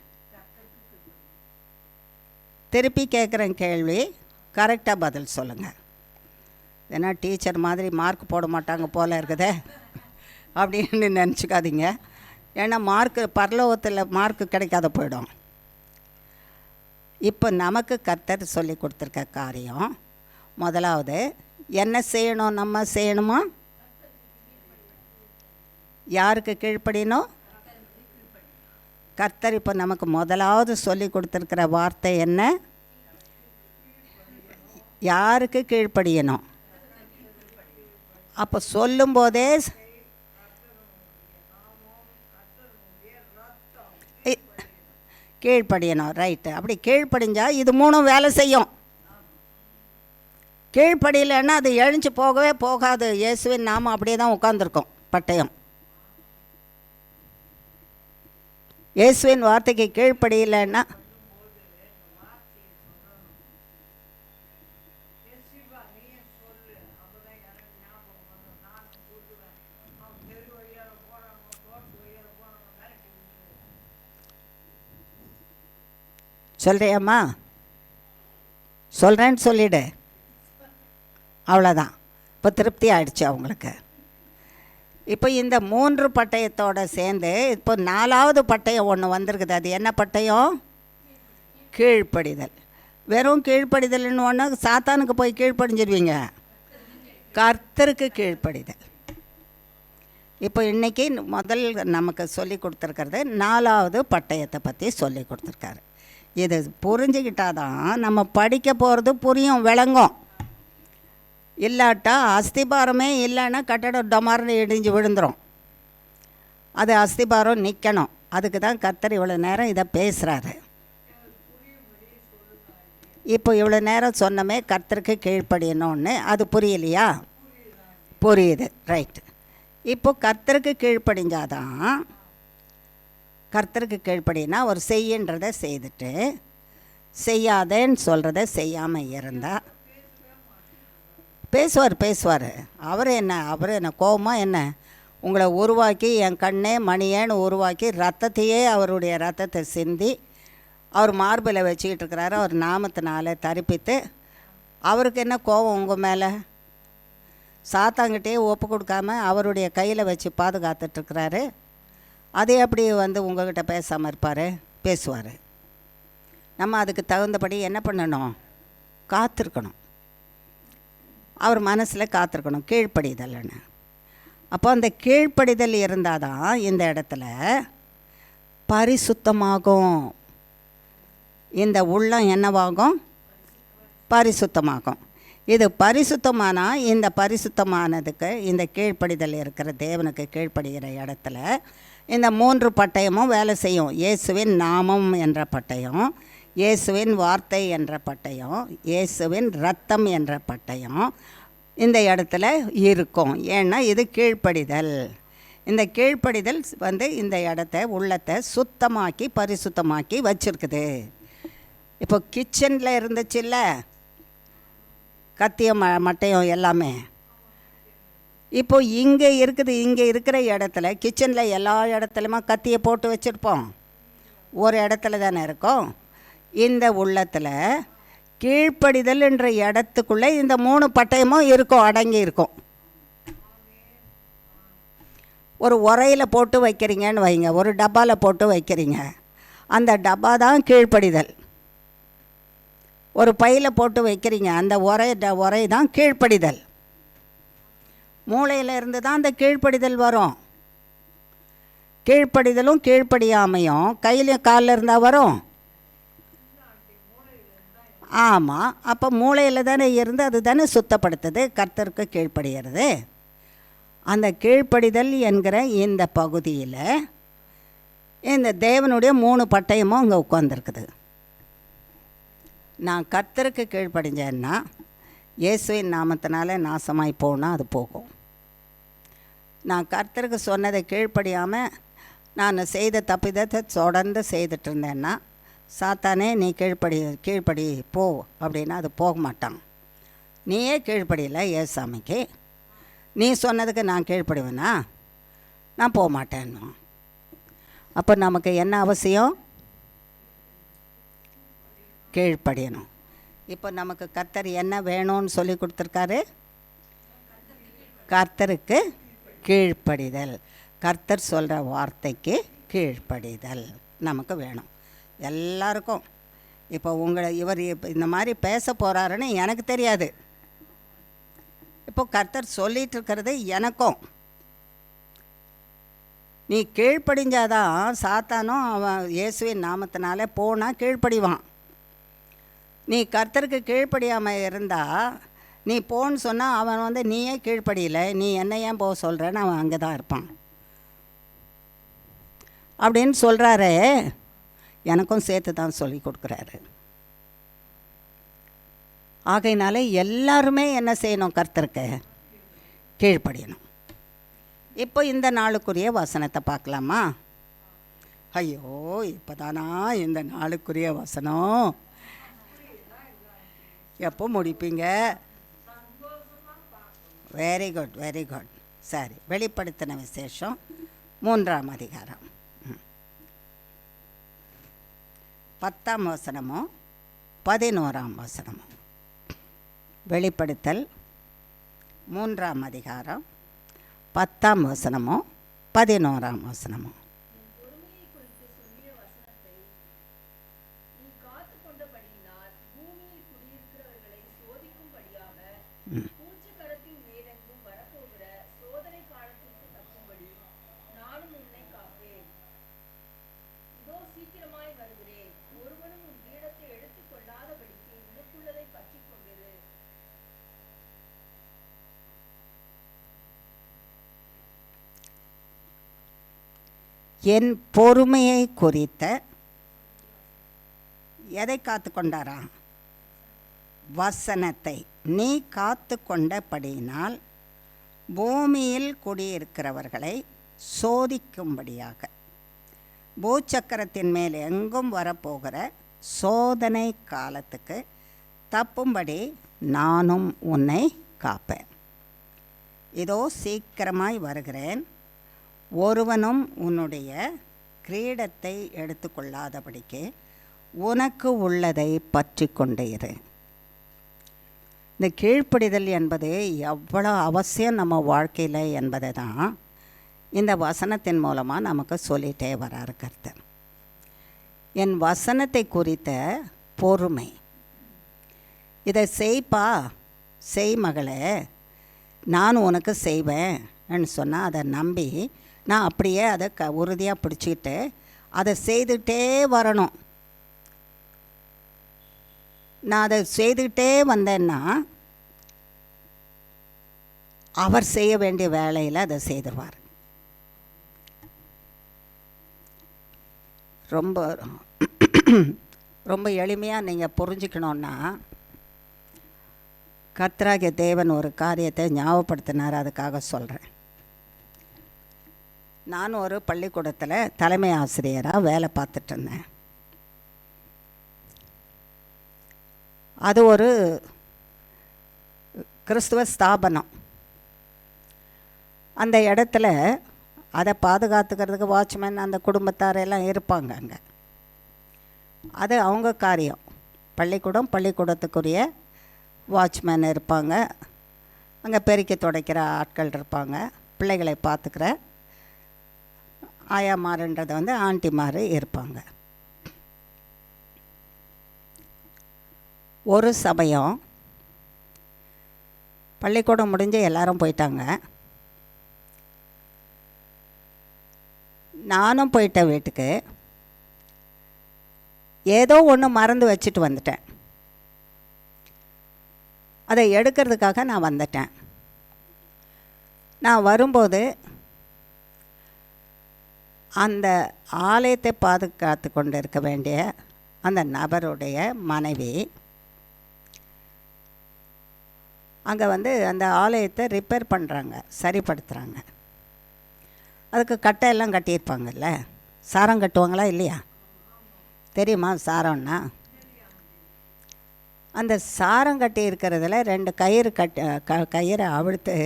[SPEAKER 1] திருப்பி கேட்குறேன் கேள்வி, கரெக்டாக பதில் சொல்லுங்கள். ஏன்னா டீச்சர் மாதிரி மார்க் போட மாட்டாங்க போல் இருக்குதே அப்படின்னு நினச்சிக்காதீங்க. ஏன்னா மார்க்கு பரலோகத்தில் மார்க்கு கிடைக்காத போயிடும். இப்போ நமக்கு கர்த்தர் சொல்லி கொடுத்துருக்க காரியம், முதலாவது என்ன செய்யணும்? நம்ம செய்யணுமா? யாருக்கு கீழ்ப்படியணும்? கர்த்தர் இப்போ நமக்கு முதலாவது சொல்லி கொடுத்துருக்கிற வார்த்தை என்ன? யாருக்கு கீழ்ப்படியணும்? அப்போ சொல்லும்போதே கீழ்ப்படியணும். ரைட்டு. அப்படி கீழ்ப்படிஞ்சால் இது மூணும் வேலை செய்யும். கீழ்ப்படியலைன்னா அது எழுந்து போகவே போகாது. இயேசுவின் நாமம் அப்படியே தான் உட்காந்துருக்கோம் பட்டயம். இயேசுவின் வார்த்தைக்கு கீழ்ப்படியலைன்னா சொல்கிறியம்மா? சொல்கிறேன்னு சொல்லிவிடு, அவ்வளோதான். இப்போ திருப்தி ஆயிடுச்சு அவங்களுக்கு. இப்போ இந்த 3 பட்டயத்தோடு சேர்ந்து இப்போ 4வது பட்டயம் ஒன்று வந்திருக்குது. அது என்ன பட்டயம்? கீழ்ப்படிதல். வெறும் கீழ்ப்படிதல்னு ஒன்று சாத்தானுக்கு போய் கீழ்ப்படிஞ்சிடுவீங்க. கர்த்தருக்கு கீழ்ப்படிதல். இப்போ இன்றைக்கி முதல் நமக்கு சொல்லி கொடுத்துருக்கிறது 4வது பட்டயத்தை பற்றி சொல்லி கொடுத்துருக்காரு. இது புரிஞ்சுக்கிட்டாதான் நம்ம படிக்க போகிறது புரியும், விளங்கும். இல்லாட்டா அஸ்திபாரமே இல்லைன்னா கட்டடம் டொமார்னு இடிஞ்சு விழுந்துடும். அது அஸ்திபாரம் நிற்கணும். அதுக்கு தான் கர்த்தர் இவ்வளோ நேரம் இதை பேசுகிறாரு. இப்போ இவ்வளோ நேரம் சொன்னமே கர்த்தருக்கு கீழ்ப்படியணும்னு, அது புரியலையா? புரியுது, ரைட்டு. இப்போ கர்த்தருக்கு கீழ்ப்படிஞ்சாதான், கர்த்தருக்கு கீழ்ப்படினா ஒரு செய்யன்றதை செய்துட்டு செய்யாதேன்னு சொல்கிறத செய்யாமல் இருந்தால் பேசுவார். அவர் என்ன கோபமாக என்ன? உங்களை உருவாக்கி என் கண்ணே மணியேன்னு உருவாக்கி ரத்தத்தையே அவருடைய ரத்தத்தை சிந்தி அவர் மார்பில் வச்சுக்கிட்டு இருக்கிறாரு. அவர் நாமத்தினால தரிப்பித்து அவருக்கு என்ன கோபம் உங்கள் மேலே? சாத்தாங்கிட்டே ஒப்பு கொடுக்காம அவருடைய கையில் வச்சு பாதுகாத்துட்ருக்கிறாரு. அதே அப்படி உங்கள்கிட்ட பேசாமல் இருப்பார்? பேசுவார். நம்ம அதுக்கு தகுந்தபடி என்ன பண்ணணும்? காத்திருக்கணும். அவர் மனசில் காத்திருக்கணும், கீழ்ப்படிதல்னு. அப்போ அந்த கீழ்ப்படிதல் இருந்தால் தான் இந்த இடத்துல பரிசுத்தமாகும். இந்த உள்ளம் என்னவாகும்? பரிசுத்தமாகும். இது பரிசுத்தமானால், இந்த பரிசுத்தமானதுக்கு இந்த கீழ்ப்படிதல் இருக்கிற தேவனுக்கு கீழ்ப்படுகிற இடத்துல இந்த 3 பட்டயமும் வேலை செய்யும். இயேசுவின் நாமம் என்ற பட்டயம், இயேசுவின் வார்த்தை என்ற பட்டயம், இயேசுவின் இரத்தம் என்ற பட்டயம் இந்த இடத்துல இருக்கும். ஏன்னா இது கீழ்ப்படிதல். இந்த கீழ்ப்படிதல் இந்த இடத்த உள்ளத்தை சுத்தமாக்கி பரிசுத்தமாக்கி வச்சுருக்குது. இப்போ கிச்சனில் இருந்துச்சுல்ல கத்தியம் மட்டையம் எல்லாமே, இப்போ இங்கே இருக்குது. இங்கே இருக்கிற இடத்துல கிச்சனில் எல்லா இடத்துலையுமா கத்தியை போட்டு வச்சுருப்போம், ஒரு இடத்துல தானே இருக்கும். இந்த உள்ளத்தில் கீழ்ப்படிதல் என்ற இடத்துக்குள்ளே இந்த 3 பட்டயமும் இருக்கும், அடங்கி இருக்கும். ஒரு உரையில் போட்டு வைக்கிறீங்கன்னு வைங்க, ஒரு டப்பாவில் போட்டு வைக்கிறீங்க, அந்த டப்பா தான் கீழ்ப்படிதல். ஒரு பையில் போட்டு வைக்கிறீங்க, அந்த உரை தான் கீழ்ப்படிதல். மூளையில் இருந்து தான் அந்த கீழ்ப்படிதல் வரும். கீழ்ப்படிதலும் கீழ்ப்படியாமையும் கையிலையும் காலில் இருந்தால் வரும். ஆமாம், அப்போ மூளையில் தானே இருந்து அது தானே சுத்தப்படுத்துது, கர்த்தருக்கு கீழ்ப்படுகிறது. அந்த கீழ்ப்படிதல் என்கிற இந்த பகுதியில் இந்த தேவனுடைய 3 பட்டயமும் அங்கே உட்காந்துருக்குது. நான் கர்த்தருக்கு கீழ்ப்படிஞ்சேன்னா இயேசுவின் நாமத்தினால நாசமாய் போனால் அது போகும். நான் கர்த்தருக்கு சொன்னதை கீழ்ப்படியாமல் நான் செய்த தப்பிதத்தை தொடர்ந்து செய்துட்டு இருந்தேன்னா, சாத்தானே நீ கீழ்ப்படி போ அப்படின்னா அது போக மாட்டான். நீயே கீழ்ப்படியலை ஏசாமிக்கு, நீ சொன்னதுக்கு நான் கீழ்ப்படுவேனா? நான் போக மாட்டேன்னு. அப்போ நமக்கு என்ன அவசியம்? கீழ்ப்படியணும். இப்போ நமக்கு கர்த்தர் என்ன வேணும்னு சொல்லி கொடுத்துருக்காரு? கர்த்தருக்கு கீழ்ப்படிதல், கர்த்தர் சொல்கிற வார்த்தைக்கு கீழ்ப்படிதல் நமக்கு வேணும் எல்லாருக்கும். இப்போ இவர் இந்த மாதிரி பேச போகிறாருன்னு எனக்கு தெரியாது. இப்போ கர்த்தர் சொல்லிகிட்டு இருக்கிறது எனக்கும். நீ கீழ்ப்படிஞ்சாதான் சாத்தானும் அவன் இயேசுவின் நாமத்தினால போனால் கீழ்ப்படிவான். நீ கர்த்தருக்கு கீழ்ப்படியாமல் இருந்தால், நீ போன்னு சொன்னால் அவன் நீயே கீழ்ப்படியலை, நீ என்ன ஏன் போக சொல்கிறேன்னு அவன் அங்கே தான் இருப்பான் அப்படின்னு சொல்கிறாரே. எனக்கும் சேர்த்து தான் சொல்லி கொடுக்குறாரு. ஆகையினால எல்லாருமே என்ன செய்யணும்? கர்த்தருக்கு கீழ்ப்படியணும். இப்போ இந்த நாளுக்குரிய வசனத்தை பார்க்கலாமா? ஐயோ, இப்போ தானா இந்த நாளுக்குரிய வசனம்? எப்போ முடிப்பீங்க? Very good, very good. சரி, வெளிப்படுத்தின விசேஷம் 3ஆம் அதிகாரம் 10ஆம் வசனமும் 11ஆம் வசனமும். வெளிப்படுத்தல் 3ஆம் அதிகாரம் 10ஆம் வசனமும் 11ஆம் வசனமும். என் பொறுமையை குறித்த எதை காத்து கொண்டாரா? வசனத்தை நீ காத்து கொண்டபடியினால் பூமியில் குடியிருக்கிறவர்களை சோதிக்கும்படியாக பூச்சக்கரத்தின் மேல் எங்கும் வரப்போகிற சோதனை காலத்துக்கு தப்பும்படி நானும் உன்னை காப்பேன். இதோ சீக்கிரமாய் வருகிறேன். ஒருவனும் உன்னுடைய கிரீடத்தை எடுத்துக்கொள்ளாதபடிக்கு உனக்கு உள்ளதை பற்றி கொண்டே இரு. இந்த கீழ்ப்படிதல் என்பது எவ்வளோ அவசியம் நம்ம வாழ்க்கையில் என்பதை தான் இந்த வசனத்தின் மூலமாக நமக்கு சொல்லிகிட்டே வராரு கர்த்தர். என் வசனத்தை குறித்த பொறுமை, இதை செய்ப்பா, செய் மகளே, நான் உனக்கு செய்வேன்னு சொன்னால் அதை நம்பி நான் அப்படியே அதை உறுதியாக பிடிச்சிக்கிட்டு அதை செய்துகிட்டே வரணும். நான் அதை செய்துக்கிட்டே வந்தேன்னா அவர் செய்ய வேண்டிய வேலையில் அதை செய்துருவார். ரொம்ப ரொம்ப எளிமையாக நீங்கள் புரிஞ்சுக்கணுன்னா, கர்த்தராகிய தேவன் ஒரு காரியத்தை ஞாபகப்படுத்தினார், அதுக்காக சொல்கிறேன். நான் ஒரு பள்ளிக்கூடத்தில் தலைமை ஆசிரியராக வேலை பார்த்துட்டு இருந்தேன். அது ஒரு கிறிஸ்துவ ஸ்தாபனம். அந்த இடத்துல அதை பாதுகாத்துக்கிறதுக்கு வாட்ச்மேன் அந்த குடும்பத்தாரெல்லாம் இருப்பாங்க. அங்கே அது அவங்க காரியம். பள்ளிக்கூடத்துக்குரிய வாட்ச்மேன் இருப்பாங்க, அங்கே பெருக்கி துடைக்கிற ஆட்கள் இருப்பாங்க, பிள்ளைகளை பார்த்துக்கிற ஆயாமாருன்றது வந்து ஆண்டிமாரு இருப்பாங்க. ஒரு சமயம் பள்ளிக்கூடம் முடிஞ்சு எல்லாரும் போயிட்டாங்க. நானும் போயிட்டேன் வீட்டுக்கு. ஏதோ ஒன்று மறந்து வச்சுட்டு வந்துட்டேன். அதை எடுக்கிறதுக்காக நான் வந்துட்டேன். நான் வரும்போது அந்த ஆலயத்தை பாதுகாத்து கொண்டு இருக்க வேண்டிய அந்த நபருடைய மனைவி அங்கே வந்து அந்த ஆலயத்தை ரிப்பேர் பண்ணுறாங்க, சரிப்படுத்துகிறாங்க. அதுக்கு கட்டையெல்லாம் கட்டியிருப்பாங்கல்ல, சாரம் கட்டுவாங்களா இல்லையா? தெரியுமா சாரம்னா? அந்த சாரம் கட்டி இருக்கிறதுல 2 கயிறு கயிறை அவிழ்த்து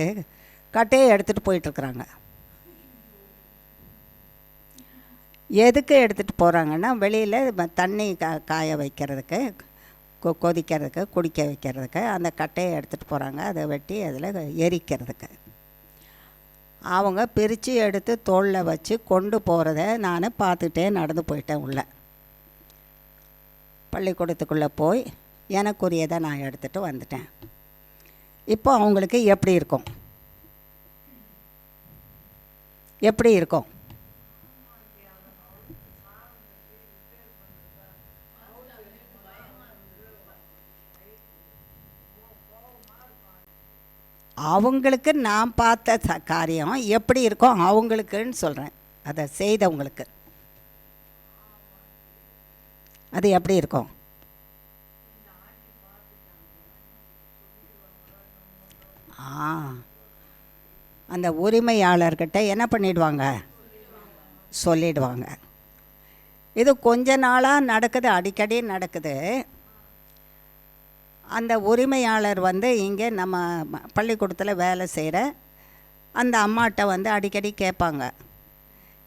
[SPEAKER 1] கட்டையை எடுத்துகிட்டு போயிட்டுருக்குறாங்க. எதுக்கு எடுத்துகிட்டு போகிறாங்கன்னா, வெளியில் தண்ணி காய வைக்கிறதுக்கு, கொதிக்கிறதுக்கு, குடிக்க வைக்கிறதுக்கு அந்த கட்டையை எடுத்துகிட்டு போகிறாங்க. அதை வெட்டி அதில் எரிக்கிறதுக்கு. அவங்க பிரித்து எடுத்து தோளில் வச்சு கொண்டு போகிறத நான் பார்த்துட்டே நடந்து போயிட்டேன். உள்ள பள்ளிக்கூடத்துக்குள்ளே போய் எனக்குரியதை நான் எடுத்துகிட்டு வந்துட்டேன். இப்போ அவங்களுக்கு எப்படி இருக்கும்? எப்படி இருக்கும்? அவங்களுக்கு நான் பார்த்த காரியம் எப்படி இருக்கும் அவங்களுக்குன்னு சொல்கிறேன். அதை செய்தவங்களுக்கு அது எப்படி இருக்கும்? அந்த உரிமையாளர்கிட்ட என்ன பண்ணிடுவாங்க? சொல்லிடுவாங்க. இது கொஞ்ச நாளாக நடக்குது, அடிக்கடி நடக்குது. அந்த உரிமையாளர் வந்து இங்கே நம்ம பள்ளிக்கூடத்தில் வேலை செய்கிற அந்த அம்மாட்ட வந்து அடிக்கடி கேட்பாங்க,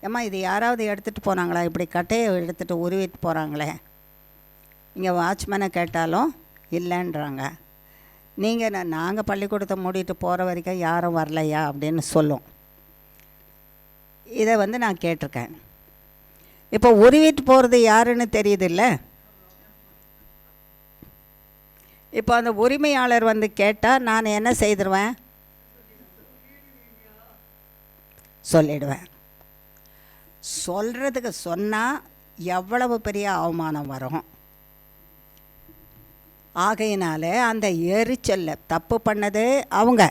[SPEAKER 1] ஏம்மா இது யாராவது எடுத்துகிட்டு போனாங்களா? இப்படி கட்டையை எடுத்துகிட்டு உருவிட்டு போகிறாங்களே. இங்கே வாட்ச்மேனை கேட்டாலும் இல்லைன்றாங்க. நீங்கள் நாங்கள் பள்ளிக்கூடத்தை மூடிட்டு போகிற வரைக்கும் யாரும் வரலையா அப்படின்னு சொல்லும். இதை வந்து நான் கேட்டிருக்கேன். இப்போ உருவிட்டு போகிறது யாருன்னு தெரியுதில்ல. இப்போ அந்த உரிமையாளர் வந்து கேட்டால் நான் என்ன செய்திருவேன்? சொல்லிடுவேன். சொல்கிறதுக்கு சொன்னால் எவ்வளவு பெரிய அவமானம் வரும். ஆகையினால அந்த எரிச்சலில் தப்பு பண்ணது அவங்க,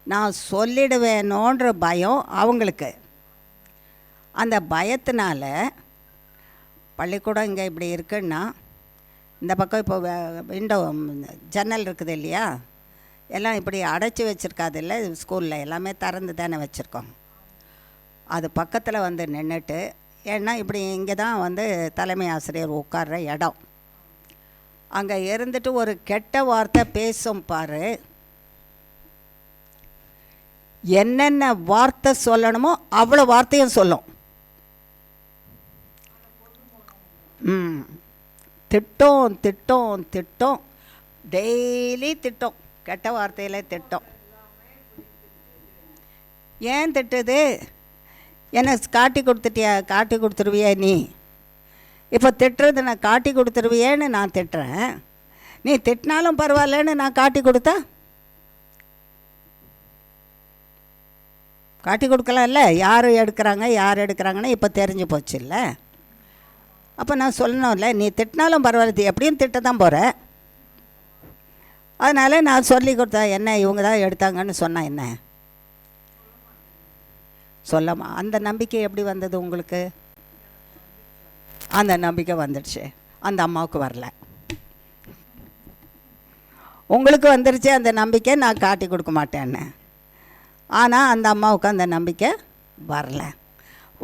[SPEAKER 1] நான் சொல்லிடுவேனோன்ற பயம் அவங்களுக்கு. அந்த பயத்தினால பள்ளிக்கூடம் இங்கே இப்படி இருக்குன்னா, இந்த பக்கம் இப்போ விண்டோ ஜன்னல் இருக்குது இல்லையா, எல்லாம் இப்படி அடைச்சி வச்சுருக்காது இல்லை, ஸ்கூலில் எல்லாமே திறந்து தானே வச்சுருக்கோம். அது பக்கத்தில் வந்து நின்றுட்டு, ஏன்னா இப்படி இங்கே தான் வந்து தலைமை ஆசிரியர் உட்கார்ற இடம், அங்கே இருந்துட்டு ஒரு கெட்ட வார்த்தை பேசும் பாரு. என்னென்ன வார்த்தை சொல்லணுமோ அவ்வளோ வார்த்தையும் சொல்லும். திட்டம் திட்டம் திட்டம், டெய்லி திட்டம், கெட்ட வார்த்தையில் திட்டம். ஏன் திட்டுது? என்ன காட்டி கொடுத்துருவியா நீ? இப்போ திட்டுறது நான் காட்டி கொடுத்துருவியேன்னு நான் திட்டுறேன். நீ திட்டினாலும் பரவாயில்லன்னு நான் காட்டி கொடுத்தா? காட்டி கொடுக்கலாம்ல. யார் எடுக்கிறாங்கன்னு இப்போ தெரிஞ்சு போச்சு இல்லை. அப்போ நான் சொல்லணும்ல, நீ திட்டினாலும் பரவாயில்ல, எப்படியும் திட்ட தான் போகிற. அதனால் நான் சொல்லி கொடுத்தா என்ன, இவங்க தான் எடுத்தாங்கன்னு சொன்னால் என்ன? சொல்லமா? அந்த நம்பிக்கை எப்படி வந்தது உங்களுக்கு? அந்த நம்பிக்கை வந்துடுச்சு. அந்த அம்மாவுக்கு வரல. உங்களுக்கு வந்துடுச்சு அந்த நம்பிக்கை, நான் காட்டி கொடுக்க மாட்டேன்னு. ஆனால் அந்த அம்மாவுக்கு அந்த நம்பிக்கை வரல.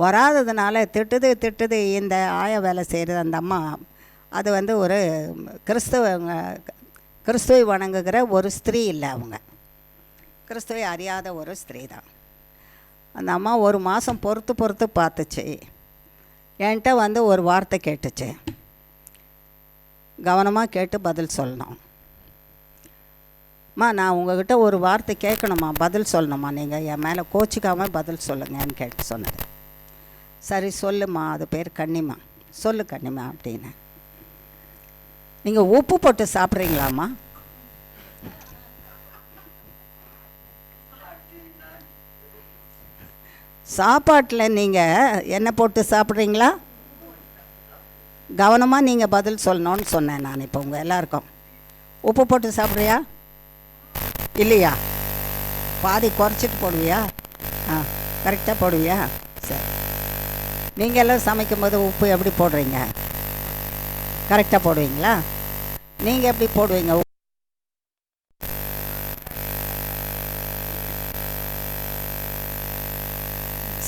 [SPEAKER 1] வராததுனால திட்டுது. இந்த ஆய வேலை செய்கிறது அந்த அம்மா, அது ஒரு கிறிஸ்துவை வணங்குகிற ஒரு ஸ்திரீ இல்லை. அவங்க கிறிஸ்துவை அறியாத ஒரு ஸ்திரீ தான். அந்த அம்மா ஒரு மாதம் பொறுத்து பார்த்துச்சு. என்கிட்ட ஒரு வார்த்தை கேட்டுச்சு. கவனமாக கேட்டு பதில் சொல்லணும். நான் உங்கள்கிட்ட ஒரு வார்த்தை கேட்கணுமா, பதில் சொல்லணுமா, நீங்கள் என் மேலே கோச்சிக்காமல் பதில் சொல்லுங்கன்னு கேட்டு சொன்னது. சரி சொல்லுமா, அது பேர் கன்னிமா, சொல்லு கன்னிமா அப்படின்னு. நீங்கள் உப்பு போட்டு சாப்பிட்றீங்களாம்மா? சாப்பாட்டில் நீங்கள் என்ன போட்டு சாப்பிட்றீங்களா? கவனமாக நீங்கள் பதில் சொல்லணும்னு சொன்னேன் நான். இப்போ உங்கள் எல்லாருக்கும் உப்பு போட்டு சாப்பிட்றியா இல்லையா? பாதி குறைச்சிட்டு போடுவியா? கரெக்டாக போடுவியா? சரி. நீங்கள் எல்லாம் சமைக்கும்போது உப்பு எப்படி போடுறீங்க? கரெக்டாக போடுவீங்களா? நீங்கள் எப்படி போடுவீங்க?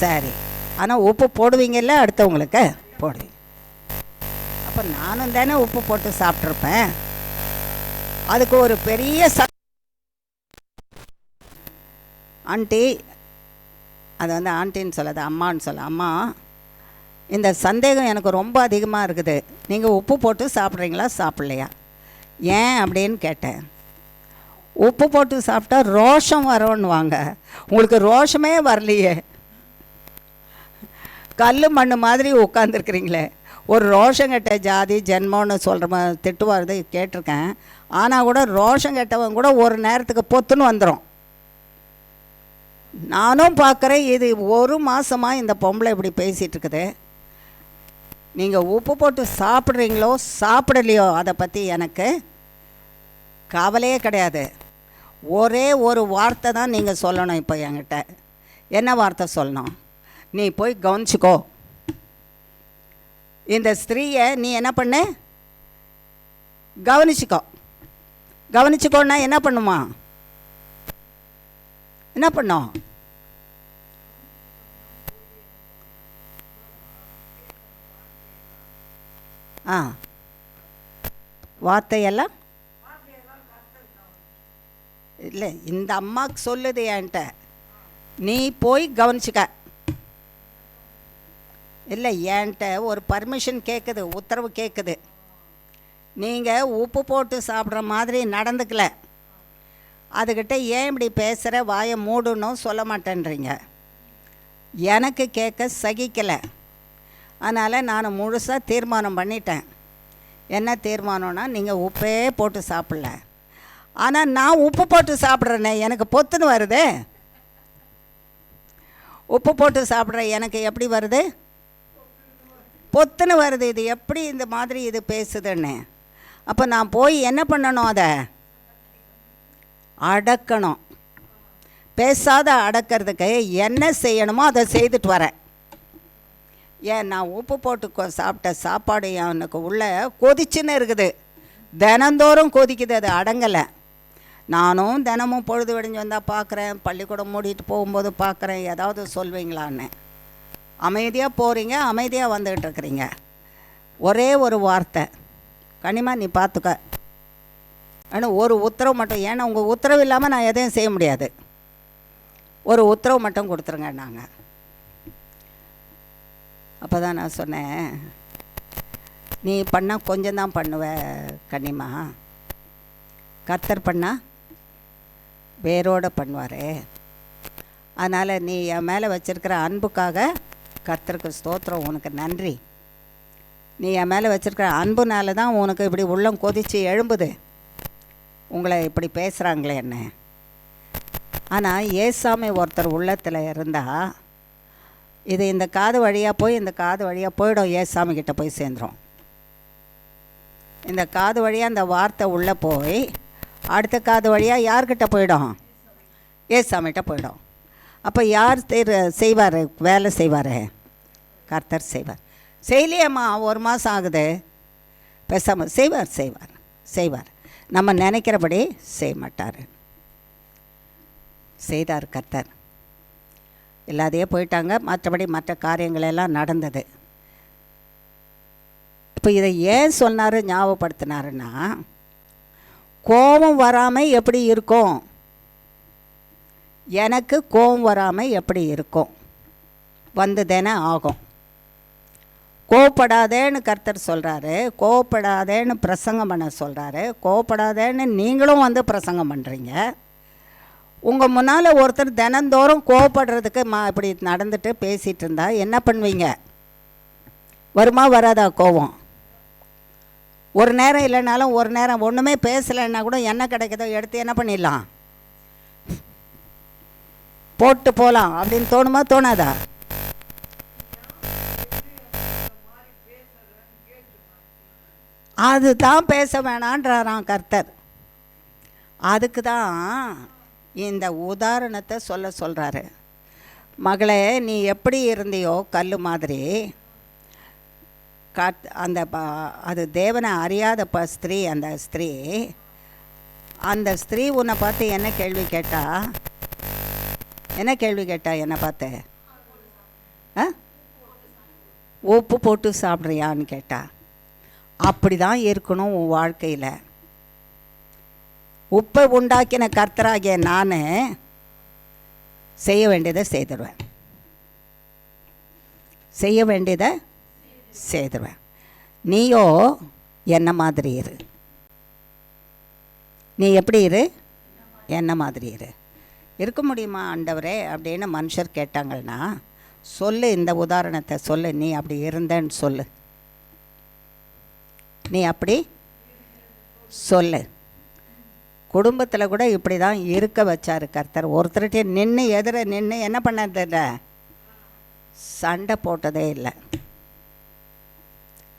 [SPEAKER 1] சரி. ஆனால் உப்பு போடுவீங்கல்ல, அடுத்தவங்களுக்கு போடுவீங்க. அப்போ நானும் தானே உப்பு போட்டு சாப்பிட்ருப்பேன். அதுக்கு ஒரு பெரிய ஆண்டி, அது ஆண்டின்னு சொல்லாது, அம்மான்னு சொல்ல. அம்மா, இந்த சந்தேகம் எனக்கு ரொம்ப அதிகமாக இருக்குது. நீங்கள் உப்பு போட்டு சாப்பிட்றீங்களா சாப்பிட்லையா? ஏன் அப்படின்னு கேட்டேன். உப்பு போட்டு சாப்பிட்டா ரோஷம் வரும்னு வாங்க. உங்களுக்கு ரோஷமே வரலையே, கல் மண் மாதிரி உட்காந்துருக்குறீங்களே. ஒரு ரோஷம் கெட்ட ஜாதி ஜென்மோன்னு சொல்கிற திட்டு வருது கேட்டிருக்கேன். ஆனால் கூட ரோஷம் கெட்டவங்க கூட ஒரு நேரத்துக்கு பொத்துன்னு வந்துடும். நானும் பார்க்குறேன். இது ஒரு மாதமாக இந்த பொம்பளை இப்படி பேசிகிட்டு இருக்குது. நீங்கள் உப்பு போட்டு சாப்பிட்றீங்களோ சாப்பிடலையோ அதை பற்றி எனக்கு கவலையே கிடையாது. ஒரே ஒரு வார்த்தை தான் நீங்கள் சொல்லணும். இப்போ என்கிட்ட என்ன வார்த்தை சொல்லணும்? நீ போய் கவனிச்சிக்கோ. இந்த ஸ்திரீயை நீ என்ன பண்ணு? கவனிச்சிக்கோன்னா என்ன பண்ணுமா? என்ன பண்ணோம்? வார்த்தையெல்லாம் இல்லை, இந்த அம்மாவுக்கு சொல்லுது என்கிட்ட, நீ போய் கவனிச்சிக்க. இல்லை, என்கிட்ட ஒரு பர்மிஷன் கேட்குது, உத்தரவு கேட்குது. நீங்கள் உப்பு போட்டு சாப்பிட்ற மாதிரி நடந்துக்கல, அதுக்கிட்ட ஏன் இப்படி பேசுகிற, வாயை மூடணும் சொல்ல மாட்டேன்றீங்க. எனக்கு கேட்க சகிக்கலை. அதனால் நான் முழுசாக தீர்மானம் பண்ணிட்டேன். என்ன தீர்மானம்னா, நீங்கள் உப்பே போட்டு சாப்பிடல. ஆனால் நான் உப்பு போட்டு சாப்பிட்றேனே, எனக்கு பொத்துன்னு வருது. உப்பு போட்டு சாப்பிட்ற எனக்கு எப்படி வருது? பொத்துன்னு வருது. இது எப்படி இந்த மாதிரி இது பேசுதுன்னு? அப்போ நான் போய் என்ன பண்ணணும்? அதை அடக்கணும். பேசாத அடக்கிறதுக்கு என்ன செய்யணுமோ அதை செய்துட்டு வரேன். ஏன், நான் உப்பு போட்டு சாப்பிட்ட சாப்பாடு எனக்கு உள்ளே கொதிச்சுன்னு இருக்குது. தினந்தோறும் கொதிக்குது, அது அடங்கலை. நானும் தினமும் பொழுது விடிஞ்சு வந்தால் பார்க்குறேன், பள்ளிக்கூடம் மூடிட்டு போகும்போது பார்க்குறேன், ஏதாவது சொல்வீங்களான்னு. அமைதியாக போகிறீங்க, அமைதியாக வந்துக்கிட்டு இருக்கிறீங்க. ஒரே ஒரு வார்த்தை, கனிமா நீ பார்த்துக்க. ஆனால் ஒரு உத்தரவு மட்டும், ஏன்னா உங்கள் உத்தரவு இல்லாமல் நான் எதையும் செய்ய முடியாது. ஒரு உத்தரவு மட்டும் கொடுத்துருங்க. நாங்கள் அப்போ தான் நான் சொன்னேன், நீ பண்ணால் கொஞ்சம் தான் பண்ணுவ கன்னிமா, கர்த்தர் பண்ணால் வேரோடு பண்ணுவார். அதனால் நீ என் மேலே வச்சுருக்கிற அன்புக்காக கர்த்தருக்கு ஸ்தோத்திரம், உனக்கு நன்றி. நீ என் மேலே வச்சுருக்கிற அன்புனால தான் உனக்கு இப்படி உள்ளம் கொதித்து எழும்புது. உங்களை இப்படி பேசுகிறாங்களே என்ன. ஆனால் ஏசாமி ஒருத்தர் உள்ளத்தில் இருந்தால் இது இந்த காது வழியாக போய் இந்த காது வழியாக போயிடும், ஏசாமிக்கிட்ட போய் சேர்ந்துடும். இந்த காது வழியாக அந்த வார்த்தை உள்ளே போய் அடுத்த காது வழியாக யார்கிட்ட போயிடும்? ஏசாமிகிட்ட போயிடும். அப்போ யார் செய்வார்? வேலை செய்வார்? கர்த்தர் செய்வார். செய்யலையேம்மா 1 மாதம் ஆகுது, பேசாமல் செய்வார் செய்வார் செய்வார். நம்ம நினைக்கிறபடி செய்ய மாட்டார். செய்தார் கர்த்தர். இல்லாதையே போயிட்டாங்க. மற்றபடி மற்ற காரியங்கள் எல்லாம் நடந்தது. இப்போ இதை ஏன் சொன்னார், ஞாபகப்படுத்தினாருன்னா, கோபம் வராமல் எப்படி இருக்கும், எனக்கு கோபம் வராமல் எப்படி இருக்கும், வந்து தானே ஆகும். கோவப்படாதேன்னு கர்த்தர் சொல்கிறாரு, கோவப்படாதேன்னு பிரசங்கம் பண்ண சொல்கிறாரு. கோவப்படாதேன்னு நீங்களும் வந்து பிரசங்கம் பண்ணுறீங்க. உங்கள் முன்னால் ஒருத்தர் தினந்தோறும் கோவப்படுறதுக்கு இப்படி நடந்துட்டு பேசிகிட்டு இருந்தால் என்ன பண்ணுவீங்க? வருமா வராதா கோவம்? ஒரு நேரம் இல்லைனாலும் ஒரு நேரம் ஒன்றுமே பேசலைன்னா கூட என்ன கிடைக்குதோ எடுத்து என்ன பண்ணிடலாம், போட்டு போகலாம் அப்படின்னு தோணுமா தோணாதா? அதுதான் பேச வேணான்றாராம் கர்த்தர். அதுக்கு தான் இந்த உதாரணத்தை சொல்கிறாரு. மகளே, நீ எப்படி இருந்தியோ கல் மாதிரி, அந்த அது தேவனை அறியாத ஸ்திரீ, அந்த ஸ்திரீ உன்னை பார்த்து என்ன கேள்வி கேட்டா என்னை பார்த்து? உப்பு போட்டு சாப்பிட்றியான்னு கேட்டா. அப்படி தான் இருக்கணும் உன் வாழ்க்கையில். உப்பை உண்டாக்கின கர்த்தராகிய நான் செய்ய வேண்டியதை செய்திருவேன், செய்ய வேண்டியதை செய்திருவேன். நீயோ என்ன மாதிரி இரு. நீ எப்படி இரு? என்ன மாதிரி இரு. இருக்க முடியுமா ஆண்டவரே அப்படின்னு மனுஷர் கேட்டாங்கன்னா, சொல்லு, இந்த உதாரணத்தை சொல்லு. நீ அப்படி இருந்தேன்னு சொல்லு. நீ அப்படி சொல்லு. குடும்பத்தில் கூட இப்படி தான் இருக்க வச்சார் கர்த்தர். ஒருத்தர்கிட்ட நின்று எதிர நின்று என்ன பண்ணதில்லை, சண்டை போட்டதே இல்லை.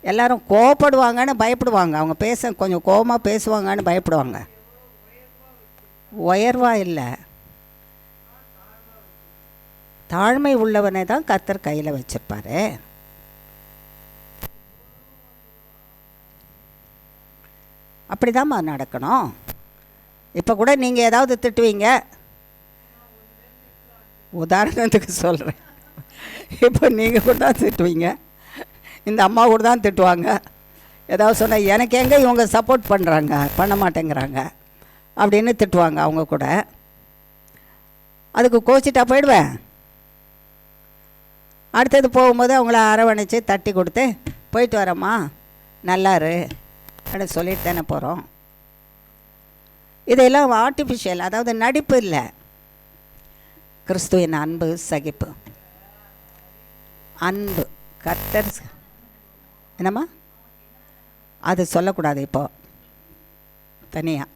[SPEAKER 1] எல்லாரும் கோவப்படுவாங்கன்னு பயப்படுவாங்க. அவங்க கொஞ்சம் கோபமாக பேசுவாங்கன்னு பயப்படுவாங்க. உயர்வா இல்லை, தாழ்மை உள்ளவனை தான் கர்த்தர் கையில் வச்சிருப்பாரு. அப்படி தான்மா நடக்கணும். இப்போ கூட நீங்கள் ஏதாவது திட்டுவீங்க, உதாரணத்துக்கு சொல்கிறேன். இப்போ நீங்கள் கூட தான் திட்டுவீங்க, இந்த அம்மா கூட தான் திட்டுவாங்க. ஏதாவது சொன்னால் எனக்கு எங்கே இவங்க சப்போர்ட் பண்ணுறாங்க, பண்ண மாட்டேங்கிறாங்க அப்படின்னு திட்டுவாங்க. அவங்க கூட அதுக்கு கோச்சிட்டா போயிடுவேன். அடுத்தது போகும்போது அவங்கள அரவணைச்சி தட்டி கொடுத்து போயிட்டு வரேம்மா நல்லாரு அப்படின்னு சொல்லிட்டு தானே போகிறோம். இதெல்லாம் ஆர்டிஃபிஷியல், அதாவது நடிப்பு இல்லை. கிறிஸ்துவின் அன்பு, சகிப்பு, அன்பு. கர்த்தர் என்னம்மா அது சொல்லக்கூடாது இப்போ தனியாக.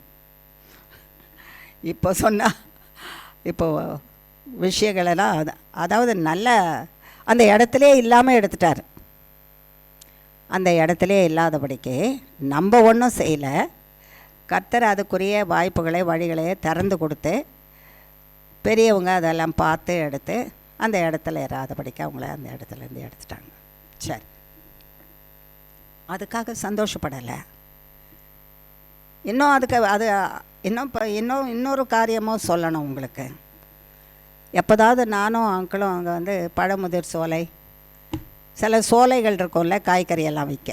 [SPEAKER 1] இப்போ சொன்னால் இப்போ விஷயங்களெல்லாம் அதாவது நல்ல அந்த இடத்துலே இல்லாமல் எடுத்துட்டார். அந்த இடத்துலே இல்லாதபடிக்கு நம்ம ஒன்றும் செய்யலை. கர்த்தர் அதுக்குரிய வாய்ப்புகளை வழிகளை திறந்து கொடுத்து பெரியவங்க அதெல்லாம் பார்த்து எடுத்து அந்த இடத்துல இராதபடிக்கு அவங்கள அந்த இடத்துலேருந்து எடுத்துட்டாங்க. சரி, அதுக்காக சந்தோஷப்படலை. இன்னும் அதுக்கு அது இன்னொரு காரியமும் சொல்லணும் உங்களுக்கு. எப்போதாவது நானும் அங்கிளும் அங்கே வந்து பழமுதிர் சோலை, சில சோலைகள் இருக்கும்ல காய்கறியெல்லாம் விற்க,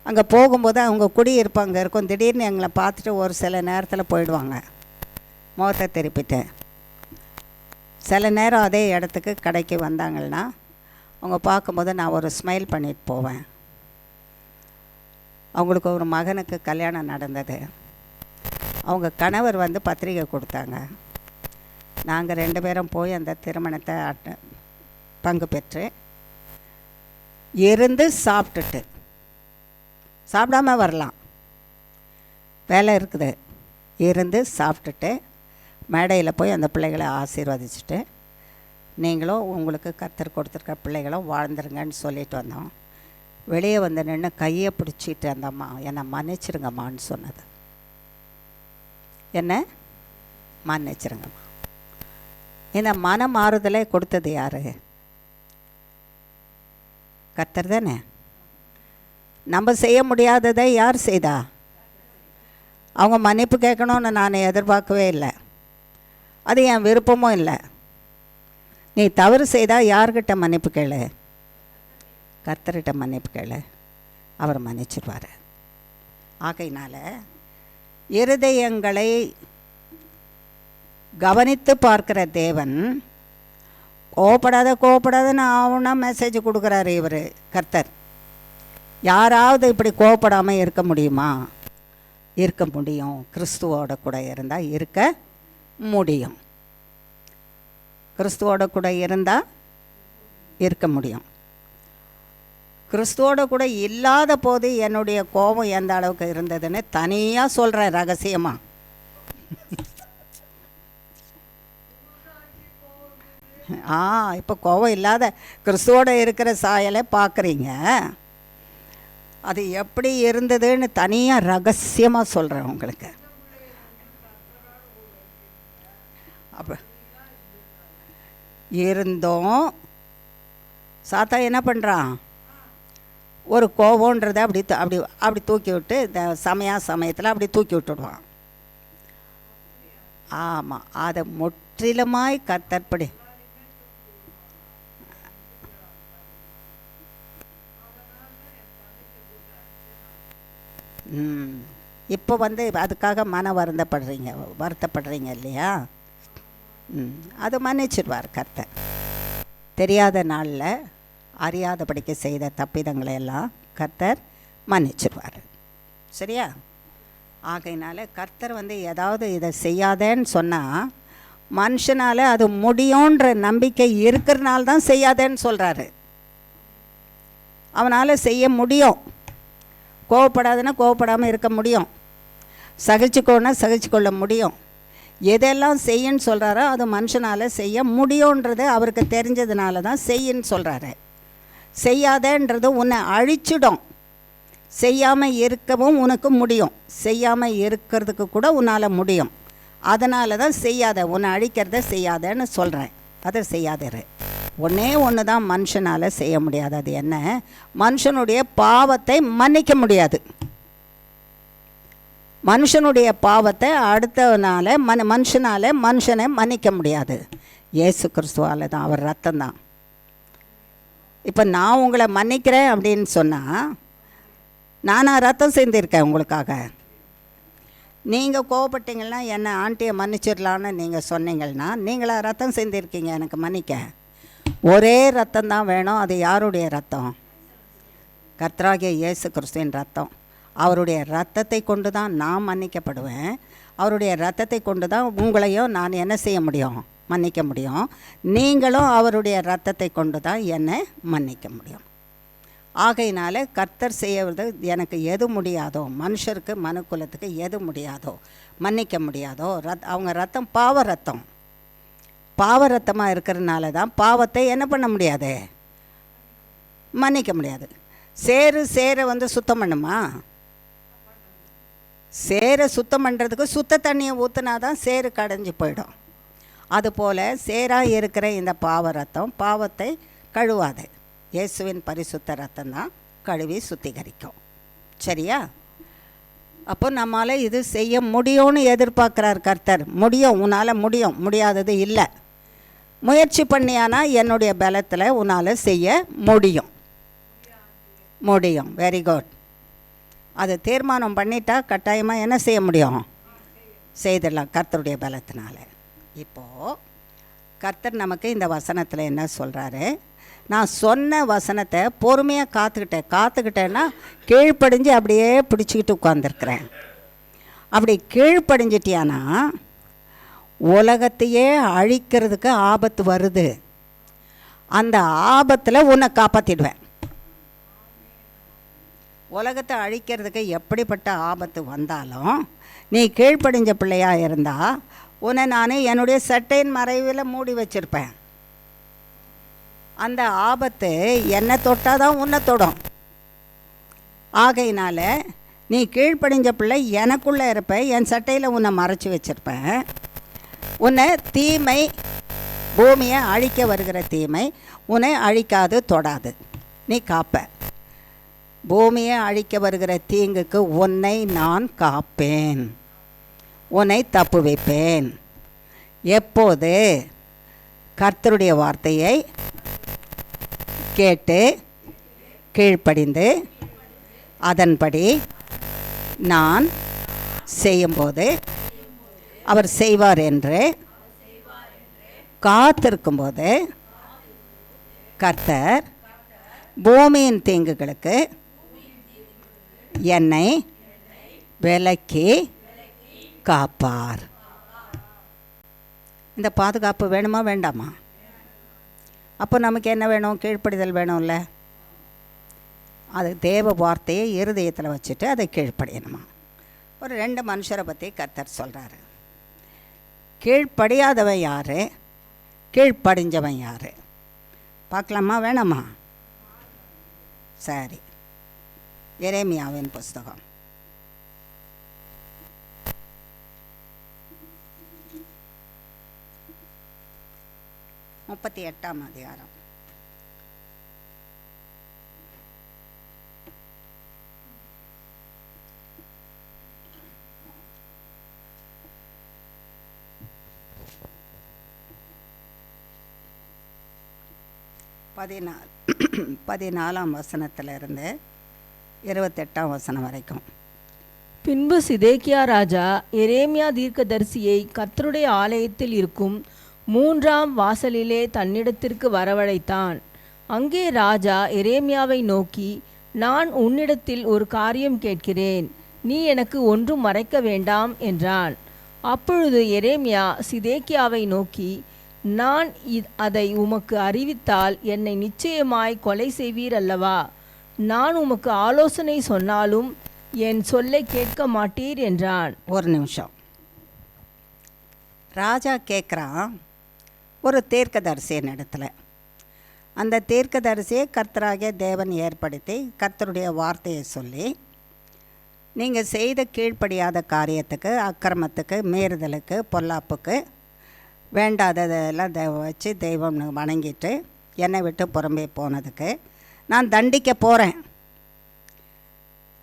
[SPEAKER 1] அங்கே போகும்போது அவங்க குடியிருப்பு அங்கே இருக்கும். திடீர்னு எங்களை பார்த்துட்டு ஒரு சில நேரத்தில் போயிடுவாங்க, முகத்தை திருப்பிட்டு. சில நேரம் அதே இடத்துக்கு கடைக்கு வந்தாங்கன்னா அவங்க பார்க்கும்போது நான் ஒரு ஸ்மைல் பண்ணிட்டு போவேன். அவங்களுக்கு ஒரு மகனுக்கு கல்யாணம் நடந்தது. அவங்க கணவர் வந்து பத்திரிக்கை கொடுத்தாங்க. நாங்கள் 2 பேரும் போய் அந்த திருமணத்தை பங்கு பெற்று இருந்து சாப்பிட்டுட்டு, சாப்பிடாம வரலாம், வேலை இருக்குது, இருந்து சாப்பிட்டுட்டு மேடையில் போய் அந்த பிள்ளைகளை ஆசீர்வதிச்சுட்டு நீங்களும் உங்களுக்கு கர்த்தர் கொடுத்துருக்க பிள்ளைகளும் வாழ்ந்துருங்கன்னு சொல்லிட்டு வந்தோம். வெளியே வந்து நின்று கையை பிடிச்சிட்டு அந்த அம்மா என்னை மன்னிச்சிருங்கம்மான்னு சொன்னது. என்ன மன்னிச்சிருங்கம்மா. இந்த மன மாறுதலே கொடுத்தது யார்? கர்த்தர் தானே. நம்ம செய்ய முடியாததை யார் செய்தா? அவங்க மன்னிப்பு கேட்கணும்னு நான் எதிர்பார்க்கவே இல்லை, அது என் விருப்பமும் இல்லை. நீ தவறு செய்தால் யார்கிட்ட மன்னிப்பு கேளு? கர்த்தர்கிட்ட மன்னிப்பு கேளு, அவர் மன்னிச்சிடுவார். ஆகையினால் இருதயங்களை கவனித்து பார்க்கிற தேவன் கோவப்படாதன்னு ஆகுனா மெசேஜ் கொடுக்குறாரு இவர் கர்த்தர். யாராவது இப்படி கோவப்படாமல் இருக்க முடியுமா? இருக்க முடியும். கிறிஸ்துவோட கூட இருந்தால் இருக்க முடியும். கிறிஸ்துவோட கூட இருந்தால் இருக்க முடியும். கிறிஸ்துவோட கூட இல்லாத போது என்னுடைய கோபம் எந்த அளவுக்கு இருந்ததுன்னு தனியாக சொல்கிறேன் ரகசியமாக. இப்போ கோபம் இல்லாத கிறிஸ்துவோட இருக்கிற சாயலை பார்க்குறீங்க. அது எப்படி இருந்ததுன்னு தனியாக ரகசியமாக சொல்கிறேன் உங்களுக்கு. அப்போ இருந்தோம் சாத்தா என்ன பண்ணுறான்? ஒரு கோபன்றதை அப்படி அப்படி அப்படி தூக்கி விட்டு இந்த சமயத்தில் அப்படி தூக்கி விட்டுடுவான். ஆமாம், அதை முற்றிலுமாய் கர்த்தர்படி இப்போ அதுக்காக வருத்தப்படுறீங்க இல்லையா? அது மன்னிச்சிடுவார் கர்த்தர். தெரியாத நாளில் அறியாதபடிக்கு செய்த தப்பிதங்களை எல்லாம் கர்த்தர் மன்னிச்சிடுவார். சரியா? ஆகையினால கர்த்தர் ஏதாவது இதை செய்யாதேன்னு சொன்னால் மனுஷனால் அது முடியுன்ற நம்பிக்கை இருக்கிறனால தான் செய்யாதேன்னு சொல்கிறாரு. அவனால் செய்ய முடியும். கோவப்படாதுன்னா கோவப்படாமல் இருக்க முடியும். சகிச்சுக்கோன்னா சகிச்சுக்கொள்ள முடியும். எதெல்லாம் செய்யன்னு சொல்கிறாரோ அது மனுஷனால் செய்ய முடியுன்றது அவருக்கு தெரிஞ்சதுனால தான் செய்யன்னு சொல்கிறாரு. செய்யாதன்றது உன்னை அழிச்சிடும். செய்யாமல் இருக்கவும் உனக்கு முடியும். செய்யாமல் இருக்கிறதுக்கு கூட உன்னால் முடியும். அதனால தான் செய்யாத, உன்னை அழிக்கிறத செய்யாதன்னு சொல்கிறேன். அதை செய்யாதரு. ஒன்று தான் மனுஷனால் செய்ய முடியாது. அது என்ன? மனுஷனுடைய பாவத்தை மன்னிக்க முடியாது. மனுஷனுடைய பாவத்தை அடுத்தனால மனுஷனால் மனுஷனை மன்னிக்க முடியாது. இயேசு கிறிஸ்துவால் தான், அவர் ரத்தம் தான். இப்போ நான் உங்களை மன்னிக்கிறேன் அப்படின்னு சொன்னால் நானாக ரத்தம் செஞ்சுருக்கேன் உங்களுக்காக. நீங்கள் கோவப்பட்டீங்கன்னா என்னை ஆண்டியை மன்னிச்சிடலான்னு நீங்கள் சொன்னீங்கன்னா நீங்களா ரத்தம் செஞ்சுருக்கீங்க எனக்கு மன்னிக்க. ஒரே ரத்தம் தான் வேணும். அது யாருடைய ரத்தம்? கர்த்தராகிய இயேசு கிறிஸ்துவின் ரத்தம். அவருடைய ரத்தத்தை கொண்டு தான் நான் மன்னிக்கப்படுவேன். அவருடைய ரத்தத்தை கொண்டு தான் உங்களையும் நான் என்ன செய்ய முடியும்? மன்னிக்க முடியும். நீங்களும் அவருடைய ரத்தத்தை கொண்டு தான் என்னை மன்னிக்க முடியும். ஆகையினால கர்த்தர் செய்வது எனக்கு எது முடியாதோ, மனுஷருக்கு மனுக்குலத்துக்கு எது முடியாதோ, மன்னிக்க முடியாதோ, அவங்க ரத்தம் பாவ ரத்தம். பாவ ரத்தமாக இருக்கிறதுனால தான் பாவத்தை என்ன பண்ண முடியாது? மன்னிக்க முடியாது. சேரை சுத்தம் பண்ணுமா? சேரை சுத்தம் பண்ணுறதுக்கு சுத்த தண்ணியை ஊற்றினா தான் சேரு கடைஞ்சி போயிடும். அதுபோல் சேராக இருக்கிற இந்த பாவ ரத்தம் பாவத்தை கழுவாது. இயேசுவின் பரிசுத்த ரத்தம் தான் கழுவி சுத்திகரிக்கும். சரியா? அப்போ நம்மளால் இது செய்ய முடியும்னு எதிர்பார்க்குறார் கர்த்தர். முடியும், உன்னால் முடியும். முடியாதது இல்லை. முயற்சி பண்ணியானா என்னுடைய பலத்தில் உன்னால் செய்ய முடியும். Very good. அது தீர்மானம் பண்ணிட்டா கட்டாயமாக என்ன செய்ய முடியும்? செய்திடலாம் கர்த்தருடைய பலத்தினால. இப்போது கர்த்தர் நமக்கு இந்த வசனத்தில் என்ன சொல்கிறாரு? நான் சொன்ன வசனத்தை பொறுமையாக காத்துக்கிட்டேன்னா கீழ்ப்படிஞ்சு அப்படியே பிடிச்சிக்கிட்டு உட்காந்துருக்குறேன். அப்படி கீழ்ப்படிஞ்சிட்டியானா உலகத்தையே அழிக்கிறதுக்கு ஆபத்து வருது. அந்த ஆபத்தில் உன்னை காப்பாற்றிடுவேன். உலகத்தை அழிக்கிறதுக்கு எப்படிப்பட்ட ஆபத்து வந்தாலும் நீ கீழ்ப்படிஞ்ச பிள்ளையாக இருந்தால் உன்னை நான் என்னுடைய சட்டையின் மறைவில் மூடி வச்சுருப்பேன். அந்த ஆபத்து என்னை தொட்டால் தான் உன்னை தொடும். ஆகையினால நீ கீழ்ப்படிஞ்ச பிள்ளை எனக்குள்ளே இருப்ப, என் சட்டையில் உன்னை மறைச்சி வச்சுருப்பேன். உன்னை தீமை, பூமியை அழிக்க வருகிற தீமை உன்னை அழிக்காது, தொடாது. நீ காப்ப. பூமியை அழிக்க வருகிற தீங்குக்கு உன்னை நான் காப்பேன், உன்னை தப்பு வைப்பேன். எப்போது? கர்த்தருடைய வார்த்தையை கேட்டு கீழ்ப்படிந்து அதன்படி நான் செய்யும்போது அவர் செய்வார் என்று காத்திருக்கும்போது கர்த்தர் பூமியின் தீங்குகளுக்கு என்னை விலக்கி காப்பார். இந்த பாதுகாப்பு வேணுமா வேண்டாமா? அப்போ நமக்கு என்ன வேணும்? கீழ்ப்படிதல் வேணும்ல. அது தேவ வார்த்தையை இருதயத்தில் வச்சுட்டு அதை கீழ்ப்படியணுமா. ஒரு 2 மனுஷரை பற்றி கர்த்தர் சொல்கிறாரு. கீழ்ப்படியாதவன் யார், கீழ்ப்படிஞ்சவன் யார்? பார்க்கலாமா வேணாமா? சரி, எரேமியாவின் புஸ்தகம் 38ஆம் அதிகாரம். பதினாலாம் வசனத்திலிருந்து 28ஆம் வசனம் வரைக்கும்.
[SPEAKER 2] பின்பு சிதேக்கியா ராஜா எரேமியா தீர்க்கதரிசியை கர்த்தருடைய ஆலயத்தில் இருக்கும் 3ஆம் வாசலிலே தன்னிடத்திற்கு வரவழைத்தான். அங்கே ராஜா எரேமியாவை நோக்கி, நான் உன்னிடத்தில் ஒரு காரியம் கேட்கிறேன், நீ எனக்கு ஒன்றும் மறைக்க வேண்டாம் என்றான். அப்பொழுது எரேமியா சிதேக்கியாவை நோக்கி, நான் அதை உமக்கு அறிவித்தால் என்னை நிச்சயமாய் கொலை செய்வீர் அல்லவா? நான் உமக்கு ஆலோசனை சொன்னாலும் என் சொல்லை கேட்க மாட்டீர் என்றான்.
[SPEAKER 1] ஒரு நிமிஷம். ராஜா கேட்குறான் ஒரு தீர்க்கதரிசியின் இடத்துல. அந்த தீர்க்கதரிசியை கர்த்தராகிய தேவன் ஏற்படுத்தி கர்த்தருடைய வார்த்தையை சொல்லி, நீங்கள் செய்த கீழ்ப்படியாத காரியத்துக்கு, அக்கிரமத்துக்கு, மீறுதலுக்கு, பொல்லாப்புக்கு, வேண்டாததெல்லாம் வச்சு தெய்வம் வணங்கிட்டு என்னை விட்டு புறம்பே போனதுக்கு நான் தண்டிக்க போகிறேன்.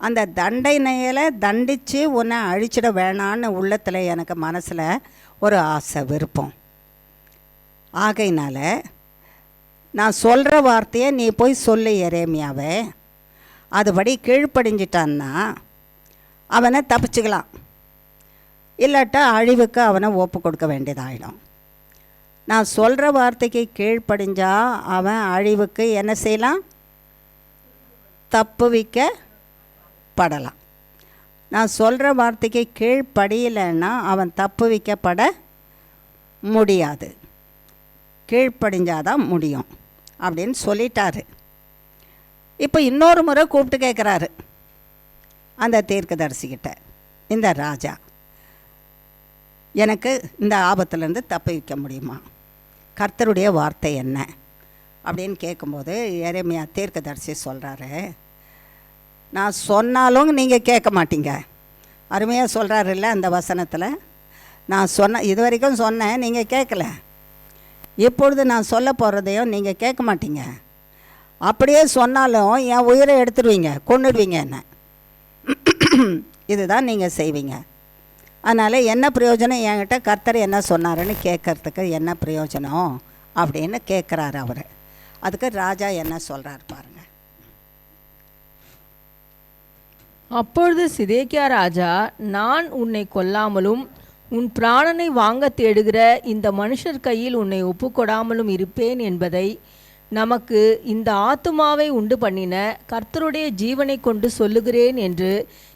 [SPEAKER 1] அந்த தண்டனையில் தண்டித்து உன்னை அழிச்சிட வேணான்னு உள்ளத்தில் எனக்கு மனசில் ஒரு ஆசை, விருப்பம். ஆகையினால நான் சொல்கிற வார்த்தையை நீ போய் சொல்லு எரேமியாவே. அதுபடி கீழ்ப்படிஞ்சிட்டான்னா அவனை தப்பிச்சுக்கலாம், இல்லாட்டா அழிவுக்கு அவனை ஒப்பு கொடுக்க வேண்டியதாகிடும். நான் சொல்கிற வார்த்தைக்கு கீழ்ப்படிஞ்சா அவன் அழிவுக்கு என்ன செய்யலாம்? தப்புவிக்கப்படலாம். நான் சொல்கிற வார்த்தைக்கு கீழ்ப்படியலைன்னா அவன் தப்புவிக்கப்பட முடியாது, கீழ்ப்படிஞ்சாதான் முடியும் அப்படின்னு சொல்லிட்டாரு. இப்போ இன்னொரு முறை கூப்பிட்டு கேட்குறாரு அந்த தீர்க்கதரிசிக்கிட்ட, இந்த ராஜா எனக்கு இந்த ஆபத்துலேருந்து தப்புவிக்க முடியுமா? கர்த்தருடைய வார்த்தை என்ன அப்படின்னு கேட்கும்போது எரேமியா தீர்க்கதரிசி சொல்கிறாரு, நான் சொன்னாலும் நீங்கள் கேட்க மாட்டீங்க. அருமையாக சொல்கிறாருல்ல அந்த வசனத்தில். நான் இது வரைக்கும் சொன்னேன், நீங்கள் கேட்கல. இப்பொழுது நான் சொல்ல போகிறதையும் நீங்கள் கேட்க மாட்டீங்க. அப்படியே சொன்னாலும் என் உயிரை எடுத்துடுவீங்க, கொன்னுடுவீங்க என்ன. இதுதான் நீங்கள் செய்வீங்க. அதனால் என்ன பிரயோஜனம்? என்கிட்ட கர்த்தர் என்ன சொன்னாருன்னு கேட்கறதுக்கு என்ன பிரயோஜனம் அப்படின்னு கேட்குறாரு அவர். அதுக்கு ராஜா என்ன சொல்கிறார் பாருங்க.
[SPEAKER 2] அப்பொழுது சிதேக்கியா ராஜா, நான் உன்னை கொல்லாமலும் உன் பிராணனை வாங்க தேடுகிற இந்த மனுஷர் கையில் உன்னை ஒப்புக்கொடாமலும் இருப்பேன் என்பதை நமக்கு இந்த ஆத்துமாவை உண்டு பண்ணின கர்த்தருடைய ஜீவனை கொண்டு சொல்லுகிறேன் என்று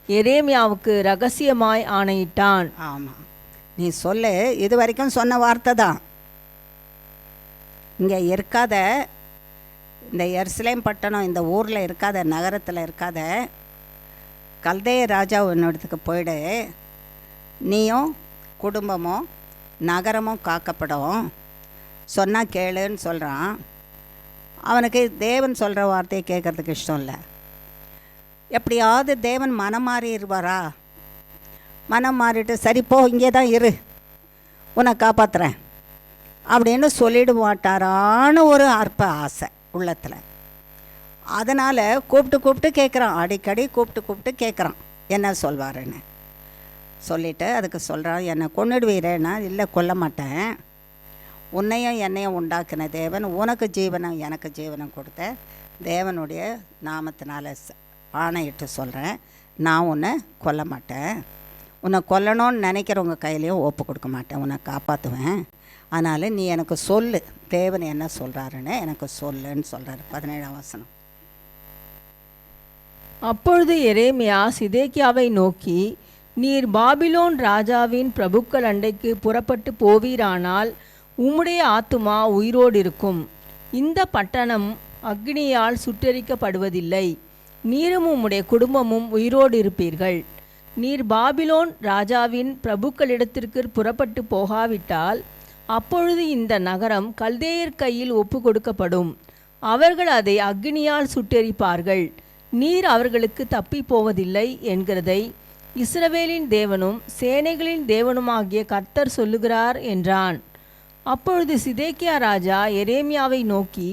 [SPEAKER 2] எரேமியாவுக்கு ரகசியமாய் ஆணையிட்டான்.
[SPEAKER 1] ஆமாம், நீ சொல்லு. இது வரைக்கும் சொன்ன வார்த்தை தான். இங்கே இருக்காத, இந்த எருசலேம் பட்டணம் இந்த ஊரில் இருக்காத, நகரத்தில் இருக்காத கல்தேய ராஜா என்னோடத்துக்கு போயிடு, நீயும் குடும்பமும் நகரமும் காக்கப்படும், சொன்னால் கேளுன்னு சொல்கிறான். அவனுக்கு தேவன் சொல்கிற வார்த்தையை கேட்குறதுக்கு இஷ்டம் இல்லை. எப்படியாவது தேவன் மனம் மாறிடுவாரா? மனம் மாறிட்டு சரி போ, இங்கே தான் இரு, உன்னை காப்பாற்றுறேன் அப்படின்னு சொல்லிட மாட்டாரான்னு ஒரு அற்ப ஆசை உள்ளத்தில். அதனால் கூப்பிட்டு கேட்குறான், அடிக்கடி கூப்பிட்டு கேட்குறான் என்ன சொல்வாருன்னு. சொல்லிவிட்டு அதுக்கு சொல்கிறான், என்னை கொன்னுடுவீரேன்னா, இல்லை கொல்ல மாட்டேன், உன்னையும் என்னையும் உண்டாக்கின தேவன், உனக்கு ஜீவனம் எனக்கு ஜீவனம் கொடுத்த தேவனுடைய நாமத்தினால ஆணையிட்டு சொல்கிறேன், நான் உன்னை கொல்ல மாட்டேன், உன்னை கொல்லணும்னு நினைக்கிறவங்க கையிலையும் ஒப்பு கொடுக்க மாட்டேன், உன்னை காப்பாற்றுவேன், அதனால் நீ எனக்கு சொல்லு, தேவன் என்ன சொல்கிறாருன்னு எனக்கு சொல்லுன்னு சொல்கிறாரு. 17ஆம் வசனம்.
[SPEAKER 2] அப்பொழுது எரேமியா சிதேக்கியாவை நோக்கி, நீர் பாபிலோன் ராஜாவின் பிரபுக்கள் அண்டைக்கு புறப்பட்டு போவீரானால் உம்முடைய ஆத்துமா உயிரோடு இருக்கும், இந்த பட்டணம் அக்னியால் சுட்டெரிக்கப்படுவதில்லை, நீரும் உம்முடைய குடும்பமும் உயிரோடு இருப்பீர்கள். நீர் பாபிலோன் ராஜாவின் பிரபுக்களிடத்திற்கு புறப்பட்டு போகாவிட்டால் அப்பொழுது இந்த நகரம் கல்தேயர் கையில் ஒப்பு கொடுக்கப்படும், அவர்கள் அதை அக்னியால் சுட்டெரிப்பார்கள், நீர் அவர்களுக்கு தப்பி போவதில்லை என்கிறதை இஸ்ரவேலின் தேவனும் சேனைகளின் தேவனுமாகிய கர்த்தர் சொல்லுகிறார் என்றான். அப்பொழுது சிதேக்கியா ராஜா எரேமியாவை நோக்கி,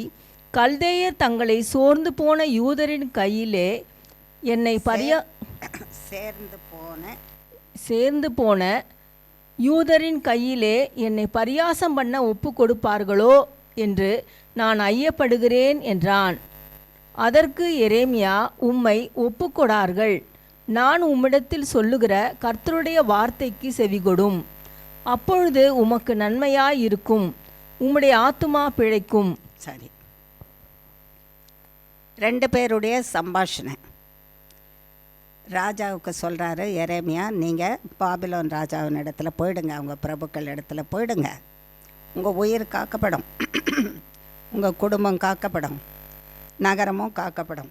[SPEAKER 2] கல்தேயர் தங்களை சோர்ந்து போன யூதரின் கையிலே என்னை சேர்ந்து போன யூதரின் கையிலே என்னை பரியாசம் பண்ண ஒப்பு கொடுப்பார்களோ என்று நான் ஐயப்படுகிறேன் என்றான். அதற்கு எரேமியா, உம்மை ஒப்புக்கொடார்கள், நான் உம்மிடத்தில் சொல்லுகிற கர்த்தருடைய வார்த்தைக்கு செவிகொடும், அப்பொழுது உமக்கு நன்மையாயிருக்கும், உம்முடைய ஆத்துமா பிழைக்கும்.
[SPEAKER 1] சரி, 2 பேருடைய சம்பாஷணை. ராஜாவுக்கு சொல்கிறாரு எரேமியா, நீங்கள் பாபிலோன் ராஜாவின் இடத்துல போயிடுங்க, அவங்க பிரபுக்கள் இடத்துல போயிடுங்க, உங்கள் உயிர் காக்கப்படும், உங்கள் குடும்பம் காக்கப்படும், நகரமும் காக்கப்படும்,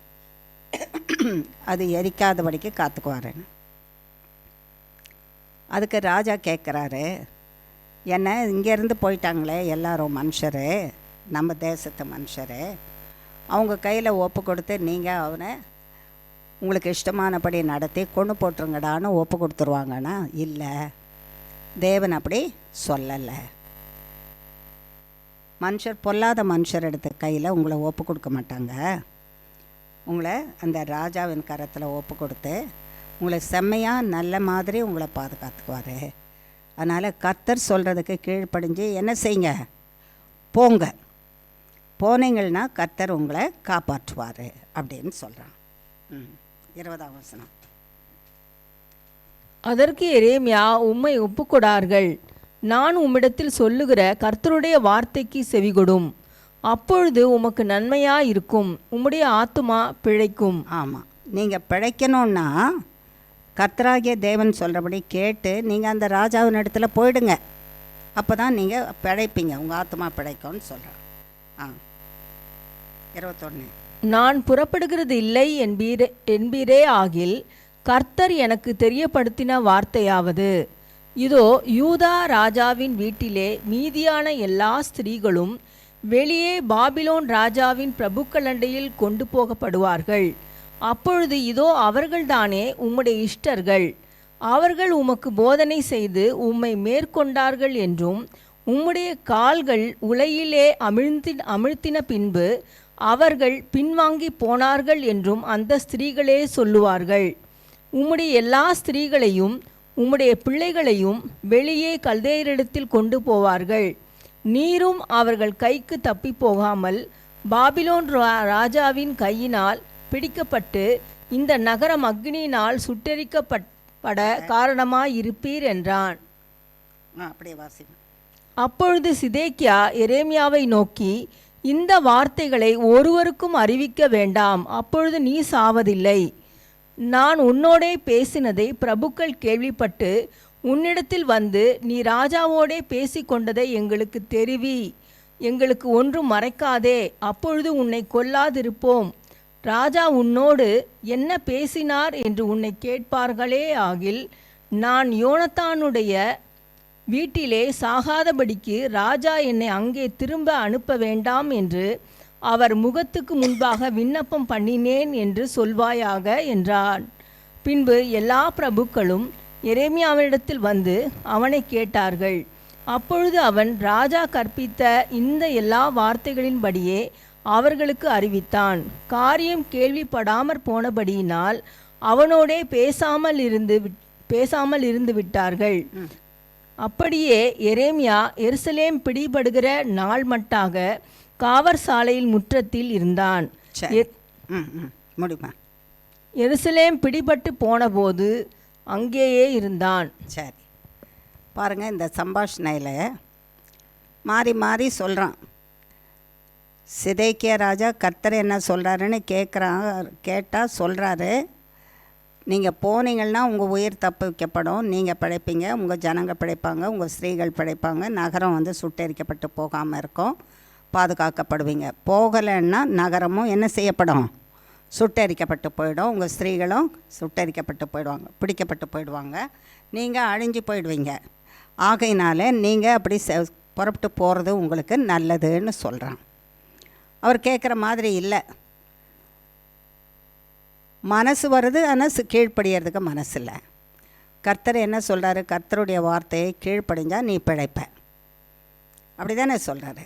[SPEAKER 1] அது எரிக்காதபடிக்கு காத்துக்குவாருன்னு. அதுக்கு ராஜா கேட்குறாரு, என்ன இங்கேருந்து போயிட்டாங்களே எல்லாரும் மனுஷரு, நம்ம தேசத்து மனுஷரு, அவங்க கையில் ஒப்பு கொடுத்து நீங்கள் அவனை உங்களுக்கு இஷ்டமானபடி நடத்தி கொண்டு போட்டுருங்கடான்னு ஒப்பு கொடுத்துருவாங்கன்னா, இல்லை, தேவன் அப்படி சொல்லலை. மனுஷர் பொல்லாத மனுஷர் எடுத்த கையில் உங்களை ஒப்பு கொடுக்க மாட்டாங்க, உங்களை அந்த ராஜாவின் கரத்தில் ஒப்பு கொடுத்து உங்களை செம்மையாக நல்ல மாதிரி உங்களை பாதுகாத்துக்குவார். அதனால் கர்த்தர் சொல்கிறதுக்கு கீழ்ப்படிஞ்சு என்ன செய்யுங்க, போங்க, போனீங்கன்னா கர்த்தர் உங்களை காப்பாற்றுவார் அப்படின்னு சொல்கிறான். 20ஆம் வசனம்.
[SPEAKER 2] அதற்கு எரேமியா, உம்மை ஒப்புக்கொடார்கள், நான் உம்மிடத்தில் சொல்லுகிற கர்த்தருடைய வார்த்தைக்கு செவிகொடும், அப்பொழுது உமக்கு நன்மையாயிருக்கும், உம்முடைய ஆத்துமா பிழைக்கும்.
[SPEAKER 1] ஆமாம், நீங்கள் பிழைக்கணுன்னா கர்த்தராகிய தேவன் சொல்கிறபடி கேட்டு நீங்கள் அந்த ராஜாவின் இடத்துல போயிடுங்க, அப்போ தான் நீங்கள் பிழைப்பீங்க, உங்கள் ஆத்துமா பிழைக்கும்னு சொல்கிறேன். 21.
[SPEAKER 2] நான் புறப்படுகிறது இல்லை என்பீரே ஆகில், கர்த்தர் எனக்கு தெரியப்படுத்தின வார்த்தையாவது, இதோ யூதா ராஜாவின் வீட்டிலே மீதியான எல்லா ஸ்திரீகளும் வெளியே பாபிலோன் ராஜாவின் பிரபுக்களண்டையில் கொண்டு போகப்படுவார்கள், அப்பொழுது இதோ அவர்கள்தானே உம்முடைய இஷ்டர்கள், அவர்கள் உமக்கு போதனை செய்து உம்மை மேற்கொண்டார்கள் என்றும், உம்முடைய கால்கள் உலையிலே அமிழ்த்தின பின்பு அவர்கள் பின்வாங்கி போனார்கள் என்றும் அந்த ஸ்திரீகளே சொல்லுவார்கள். உம்முடைய எல்லா ஸ்திரீகளையும் உம்முடைய பிள்ளைகளையும் வெளியே கல்தேயரிடத்தில் கொண்டு போவார்கள், நீரும் அவர்கள் கைக்கு தப்பி போகாமல் பாபிலோன் ராஜாவின் கையினால் பிடிக்கப்பட்டு இந்த நகரம் அக்னியினால் சுட்டெரிக்கப்பட காரணமாயிருப்பீர் என்றான். அப்பொழுது சிதேக்கியா எரேமியாவை நோக்கி, இந்த வார்த்தைகளை ஒருவருக்கும் அறிவிக்க வேண்டாம், அப்பொழுது நீ சாவதில்லை. நான் உன்னோடே பேசினதை பிரபுக்கள் கேள்விப்பட்டு உன்னிடத்தில் வந்து, நீ ராஜாவோடே பேசிக்கொண்டதை எங்களுக்கு தெரிவி, எங்களுக்கு ஒன்றும் மறைக்காதே, அப்பொழுது உன்னை கொல்லாதிருப்போம். ராஜா உன்னோடு என்ன பேசினார் என்று உன்னை கேட்பார்களே ஆகில், நான் யோனத்தானுடைய வீட்டிலே சாகாதபடிக்கு ராஜா என்னை அங்கே திரும்ப அனுப்ப வேண்டாம் என்று அவர் முகத்துக்கு முன்பாக விண்ணப்பம் பண்ணினேன் என்று சொல்வாயாக என்றான். பின்பு எல்லா பிரபுக்களும் எரேமியாவினிடத்தில் வந்து அவனை கேட்டார்கள். அப்பொழுது அவன் ராஜா கற்பித்த இந்த எல்லா வார்த்தைகளின்படியே அவர்களுக்கு அறிவித்தான். காரியம் கேள்விப்படாமற் போனபடியினால் அவனோடே பேசாமல் இருந்து விட்டார்கள். அப்படியே எரேமியா எருசலேம் பிடிபடுகிற நாள் மட்டாக காவற் சாலையில் முற்றத்தில் இருந்தான். எருசலேம் பிடிபட்டு போனபோது அங்கேயே இருந்தான்.
[SPEAKER 1] சரி, பாருங்கள், இந்த சம்பாஷணையில் மாறி மாறி சொல்கிறான். சிதேக்கியா ராஜா கர்த்தர் என்ன சொல்கிறாருன்னு கேட்டால் சொல்கிறாரு, நீங்கள் போனீங்கன்னா உங்கள் உயிர் தப்பிக்கப்படும், நீங்கள் பிழைப்பீங்க, உங்கள் ஜனங்கள் பிழைப்பாங்க, உங்கள் ஸ்திரீகள் பிழைப்பாங்க, நகரம் வந்து சுட்டெரிக்கப்பட்டு போகாமல் இருக்கும், பாதுகாக்கப்படுவீங்க. போகலைன்னா நகரமும் என்ன செய்யப்படும்? சுட்டெரிக்கப்பட்டு போயிடும், உங்கள் ஸ்திரீகளும் சுட்டெரிக்கப்பட்டு போயிடுவாங்க, பிடிக்கப்பட்டு போயிடுவாங்க, நீங்கள் அழிஞ்சு போயிடுவீங்க. ஆகையினால நீங்கள் அப்படி புறப்பட்டு போகிறது உங்களுக்கு நல்லதுன்னு சொல்கிறான். அவர் கேட்குற மாதிரி இல்லை, மனசு வருது, ஆனால் கீழ்ப்படியறதுக்கு மனசு இல்லை. கர்த்தர் என்ன சொல்கிறாரு? கர்த்தருடைய வார்த்தையை கீழ்ப்படிஞ்சால் நீ பிழைப்ப, அப்படி தானே சொல்கிறாரு.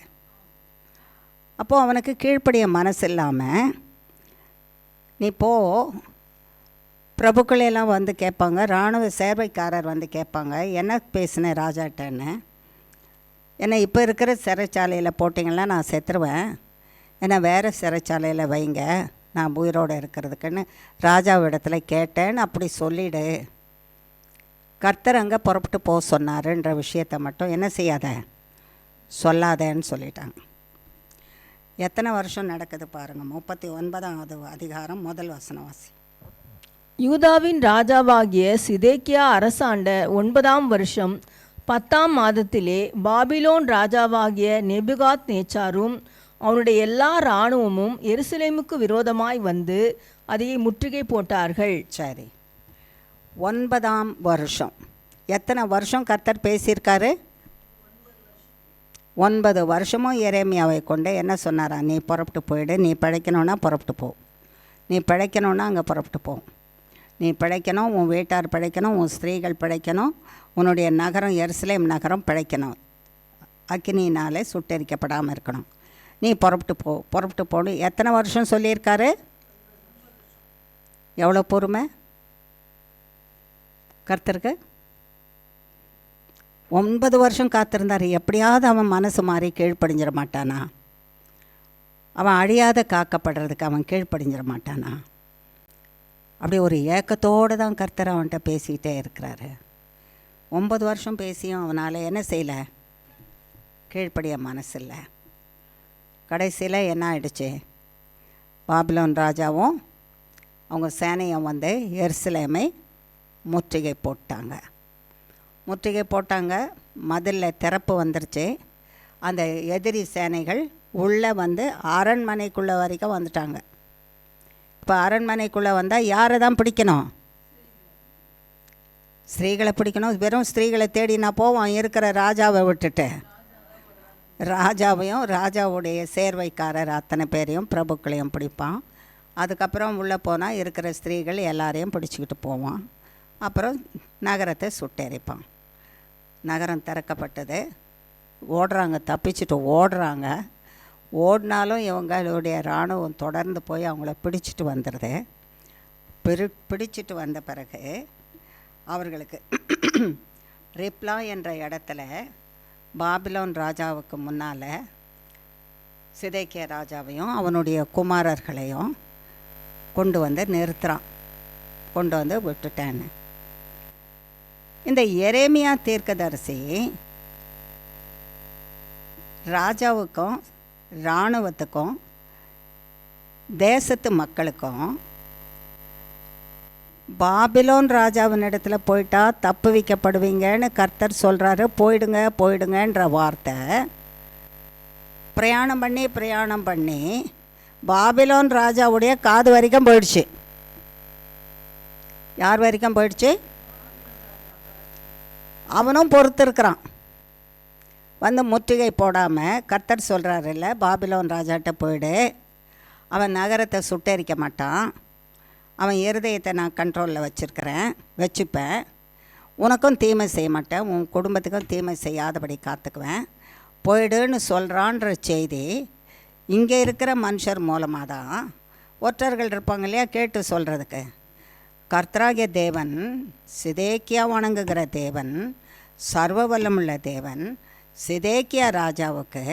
[SPEAKER 1] அப்போது அவனுக்கு கீழ்ப்படிய மனசு இல்லாமல் நீ போ, பிரபுக்களெல்லாம் வந்து கேட்பாங்க, இராணுவ சேவைக்காரர் வந்து கேட்பாங்க, என்ன பேசினேன் ராஜாட்டன்னு, என்னை இப்போ இருக்கிற சிறைச்சாலையில் போட்டிங்கன்னா நான் செத்துருவேன், என்னை வேறு சிறைச்சாலையில் வைங்க நான் உயிரோடு இருக்கிறதுக்குன்னு ராஜாவிடத்தில் கேட்டேன்னு அப்படி சொல்லிவிடு. கர்த்தர் அங்கே புறப்பட்டு போக சொன்னாருன்ற விஷயத்தை மட்டும் என்ன செய்யாத, சொல்லாதேன்னு சொல்லிட்டாங்க. எத்தனை வருஷம் நடக்குது பாருங்கள். 39வது அதிகாரம் முதல் வசனம் வாசி.
[SPEAKER 2] யூதாவின் ராஜாவாகிய சிதேக்கியா அரசாண்ட 9ஆம் வருஷம் 10ஆம் மாதத்திலே பாபிலோன் ராஜாவாகிய நேபுகாத் நேச்சாரும் அவனுடைய எல்லா இராணுவமும் எருசலேமுக்கு விரோதமாய் வந்து அதை முற்றுகை போட்டார்கள்.
[SPEAKER 1] சரி, 9ஆம் வருஷம். எத்தனை வருஷம் கர்த்தர் பேசியிருக்காரு? 9 வருஷமும் எரேமியாவை கொண்டு என்ன சொன்னாரா? நீ புறப்பட்டு போயிடு, நீ பிழைக்கணுன்னா புறப்பட்டு போ, நீ பிழைக்கணுன்னா அங்கே புறப்பட்டு போ, நீ பிழைக்கணும், உன் வீட்டார் பிழைக்கணும், உன் ஸ்திரீகள் பிழைக்கணும், உன்னுடைய நகரம் எருசலேம் நகரம் பிழைக்கணும், அக்கினியினாலே சுட்டெரிக்கப்படாமல் இருக்கணும், நீ புறப்பட்டு போகணும். எத்தனை வருஷம் சொல்லியிருக்காரு? எவ்வளோ பொறுமை கர்த்தருக்கு! 9 வருஷம் காத்திருந்தார். எப்படியாவது அவன் மனசு மாறி கீழ்ப்படிஞ்சிட மாட்டானா? அவன் அழியாத காக்கப்படுறதுக்கு அவன் கீழ்ப்படிஞ்சிட மாட்டானா? அப்படி ஒரு ஏக்கத்தோடு தான் கர்த்தர் அவன்கிட்ட பேசிக்கிட்டே இருக்கிறாரு. 9 வருஷம் பேசியும் அவனால் என்ன செய்யலை? கீழ்ப்படிய மனசு இல்லை. கடைசியில் என்ன ஆயிடுச்சு? பாபிலோன் ராஜாவும் அவங்க சேனையும் வந்து எருசலேமை முற்றுகை போட்டாங்க. மதிலில் திறப்பு வந்துருச்சு. அந்த எதிரி சேனைகள் உள்ளே வந்து அரண்மனைக்குள்ளே வரைக்கும் வந்துட்டாங்க. இப்போ அரண்மனைக்குள்ளே வந்தால் யாரை தான் பிடிக்கணும்? ஸ்திரீகளை பிடிக்கணும். வெறும் ஸ்திரீகளை தேடினா போவோம், இருக்கிற ராஜாவை விட்டுட்டு ராஜாவையும் ராஜாவுடைய சேர்வைக்காரர் அத்தனை பேரையும் பிரபுக்களையும் பிடிப்பான். அதுக்கப்புறம் உள்ளே போனால் இருக்கிற ஸ்திரீகள் எல்லாரையும் பிடிச்சிக்கிட்டு போவான். அப்புறம் நகரத்தை சுட்டெரிப்பான். நகரம் திறக்கப்பட்டது. ஓடுறாங்க, தப்பிச்சுட்டு ஓடுறாங்க. ஓடினாலும் இவங்களுடைய இராணுவம் தொடர்ந்து போய் அவங்கள பிடிச்சிட்டு வந்துடுது. பிடிச்சிட்டு வந்த பிறகு அவர்களுக்கு ரிப்லா என்ற இடத்துல பாபிலோன் ராஜாவுக்கு முன்னால் சிதேக்கியா ராஜாவையும் அவனுடைய குமாரர்களையும் கொண்டு வந்து நிறுத்துகிறான். கொண்டு வந்து விட்டுட்டேன்னு. இந்த எரேமியா தீர்க்கதரிசி ராஜாவுக்கும் இராணுவத்துக்கும் தேசத்து மக்களுக்கும் பாபிலோன் ராஜாவின் இடத்துல போயிட்டா தப்பு வைக்கப்படுவீங்கன்னு கர்த்தர் சொல்கிறாரு. போயிடுங்கன்ற வார்த்தை பிரயாணம் பண்ணி பாபிலோன் ராஜாவுடைய காது வரைக்கும் போயிடுச்சு. யார் வரைக்கும் போயிடுச்சு? அவனும் பொறுத்திருக்கிறான். வந்து முற்றுகை போடாமல் கர்த்தர் சொல்கிறாரு, இல்லை பாபிலோன் ராஜாட்ட போயிடு, அவன் நகரத்தை சுட்டெரிக்க மாட்டான், அவன் இருதயத்தை நான் கண்ட்ரோலில் வச்சுப்பேன், உனக்கும் தீமை செய்ய மாட்டேன், உன் குடும்பத்துக்கும் தீமை செய்யாதபடி காத்துக்குவேன், போயிடுன்னு சொல்கிறான்ற செய்தி இங்கே இருக்கிற மனுஷர் மூலமாக தான் ஒற்றர்கள் இருப்பாங்க இல்லையா, கேட்டு சொல்கிறதுக்கு. கர்த்தராகிய தேவன், சிதேக்கியா வணங்குகிற தேவன், சர்வ வல்லமுள்ள தேவன் சிதேக்கியா ராஜாவுக்கு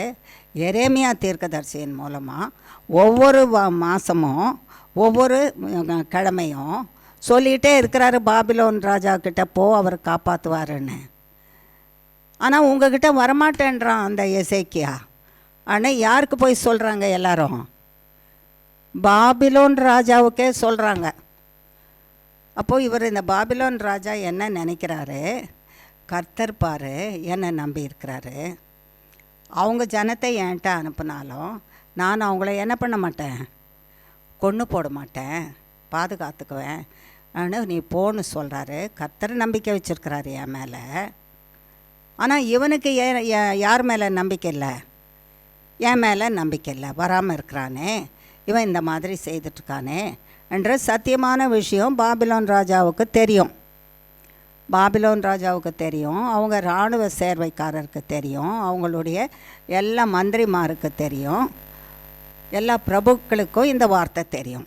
[SPEAKER 1] எரேமியா தீர்க்கதரிசியின் மூலமாக ஒவ்வொரு மாதமும் ஒவ்வொரு கிழமையும் சொல்லிகிட்டே இருக்கிறாரு, பாபிலோன் ராஜா கிட்ட போ, அவர் காப்பாற்றுவாருன்னு. ஆனால் உங்ககிட்ட வரமாட்டேன்றான் அந்த எசேக்கியா. ஆனால் யாருக்கு போய் சொல்கிறாங்க எல்லாரும்? பாபிலோன் ராஜாவுக்கே சொல்கிறாங்க. அப்போது இவர் இந்த பாபிலோன் ராஜா என்ன நினைக்கிறாரு, கர்த்தர் பாரு என்னை நம்பி இருக்கிறாரு, அவங்க ஜனத்தை என்கிட்ட அனுப்புனாலும் நான் அவங்கள என்ன பண்ண மாட்டேன், கொன்று போட மாட்டேன், பாதுகாத்துக்குவேன் ஆனால் நீ போன்னு சொல்கிறாரு. கர்த்தர் நம்பிக்கை வச்சுருக்கிறாரு என் மேலே. ஆனால் இவனுக்கு யார் மேலே நம்பிக்கை இல்லை? என் மேலே நம்பிக்கை இல்லை, வராமல் இருக்கிறானே, இவன் இந்த மாதிரி செய்துட்ருக்கானே என்ற சத்தியமான விஷயம் பாபிலோன் ராஜாவுக்கு தெரியும். பாபிலோன் ராஜாவுக்கு தெரியும், அவங்க இராணுவ சேர்வைக்காரருக்கு தெரியும், அவங்களுடைய எல்லா மந்திரிமாருக்கு தெரியும், எல்லா பிரபுக்களுக்கும் இந்த வார்த்தை தெரியும்.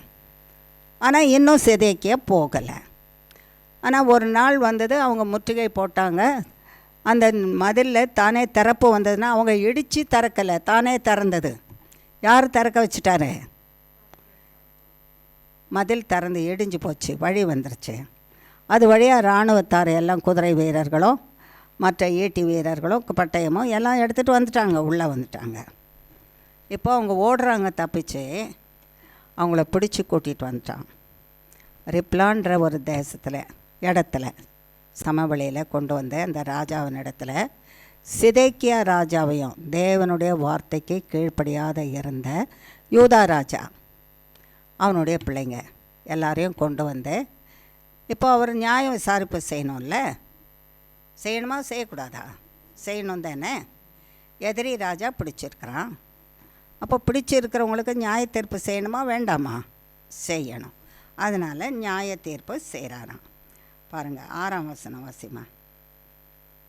[SPEAKER 1] ஆனால் இன்னும் சிதேக்கியா போகலை. ஆனால் ஒரு நாள் வந்தது, அவங்க முற்றுகை போட்டாங்க. அந்த மதிலில் தானே திறப்பு வந்ததுன்னா அவங்க இடித்து திறக்கலை, தானே திறந்தது. யார் திறக்க வச்சுட்டாரு? மதில் திறந்து இடிஞ்சு போச்சு, வழி வந்துருச்சு. அது வழியாக இராணுவத்தார் எல்லாம், குதிரை வீரர்களும் மற்ற ஈட்டி வீரர்களும் பட்டயமும் எல்லாம் எடுத்துகிட்டு வந்துட்டாங்க, உள்ளே வந்துட்டாங்க. இப்போ அவங்க ஓடுறாங்க தப்பிச்சு, அவங்கள பிடிச்சி கூட்டிகிட்டு வந்துட்டான். ரிப்லான்ற ஒரு தேசத்தில் இடத்துல சமவெளியில் கொண்டு வந்து அந்த ராஜாவின் இடத்துல சிதேக்கியா ராஜாவையும் தேவனுடைய வார்த்தைக்கு கீழ்ப்படியாத இருந்த யூதா ராஜா அவனுடைய பிள்ளைங்க எல்லாரையும் கொண்டு வந்து, இப்போ அவர் நியாய விசாரிப்பு செய்யணும்ல, செய்யணுமா செய்யக்கூடாதா? செய்யணும் தானே. எதிரி ராஜா பிடிச்சிருக்கிறான். அப்போ பிடிச்சிருக்கிறவங்களுக்கு நியாய தீர்ப்பு செய்யணுமா வேண்டாமா? செய்யணும். அதனால் நியாய தீர்ப்பு செய்கிறாராம். பாருங்கள், 6ஆம் வசனம் வாசிமா,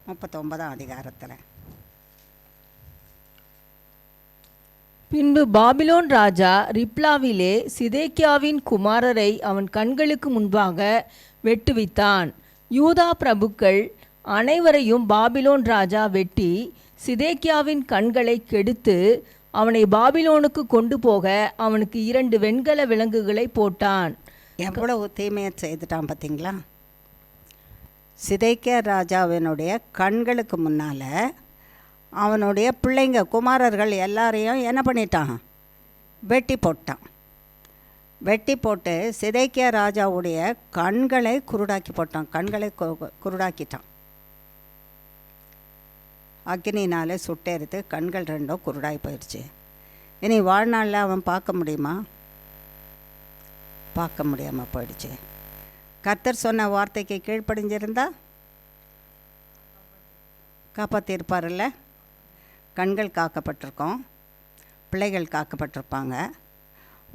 [SPEAKER 1] 39ஆம் அதிகாரத்தில்.
[SPEAKER 2] பின்பு பாபிலோன் ராஜா ரிப்லாவிலே சிதேக்கியாவின் குமாரரை அவன் கண்களுக்கு முன்பாக வெட்டுவித்தான். யூதா பிரபுக்கள் அனைவரையும் பாபிலோன் ராஜா வெட்டி சிதேக்கியாவின் கண்களை கெடுத்து அவனை பாபிலோனுக்கு கொண்டு போக அவனுக்கு 2 வெண்கல விலங்குகளை போட்டான்.
[SPEAKER 1] எவ்வளவு தீமையை செய்துட்டான் பார்த்தீங்களா? சிதேக்கியா ராஜாவினுடைய கண்களுக்கு முன்னால் அவனுடைய பிள்ளைங்க குமாரர்கள் எல்லாரையும் என்ன பண்ணிட்டான்? வெட்டி போட்டான். வெட்டி போட்டு சிதேக்கியா ராஜாவுடைய கண்களை குருடாக்கி போட்டான். கண்களை குருடாக்கிட்டான். அக்னினாலே சுட்டெடுத்து கண்கள் 2 குருடாகி போயிடுச்சு. இனி வாழ்நாளில் அவன் பார்க்க முடியுமா? பார்க்க முடியாமல் போயிடுச்சு. கர்த்தர் சொன்ன வார்த்தைக்கு கீழ்ப்படிஞ்சிருந்தா காப்பாற்றிருப்பார்ல. கண்கள் காக்கப்பட்டிருக்கோம், பிள்ளைகள் காக்கப்பட்டிருப்பாங்க.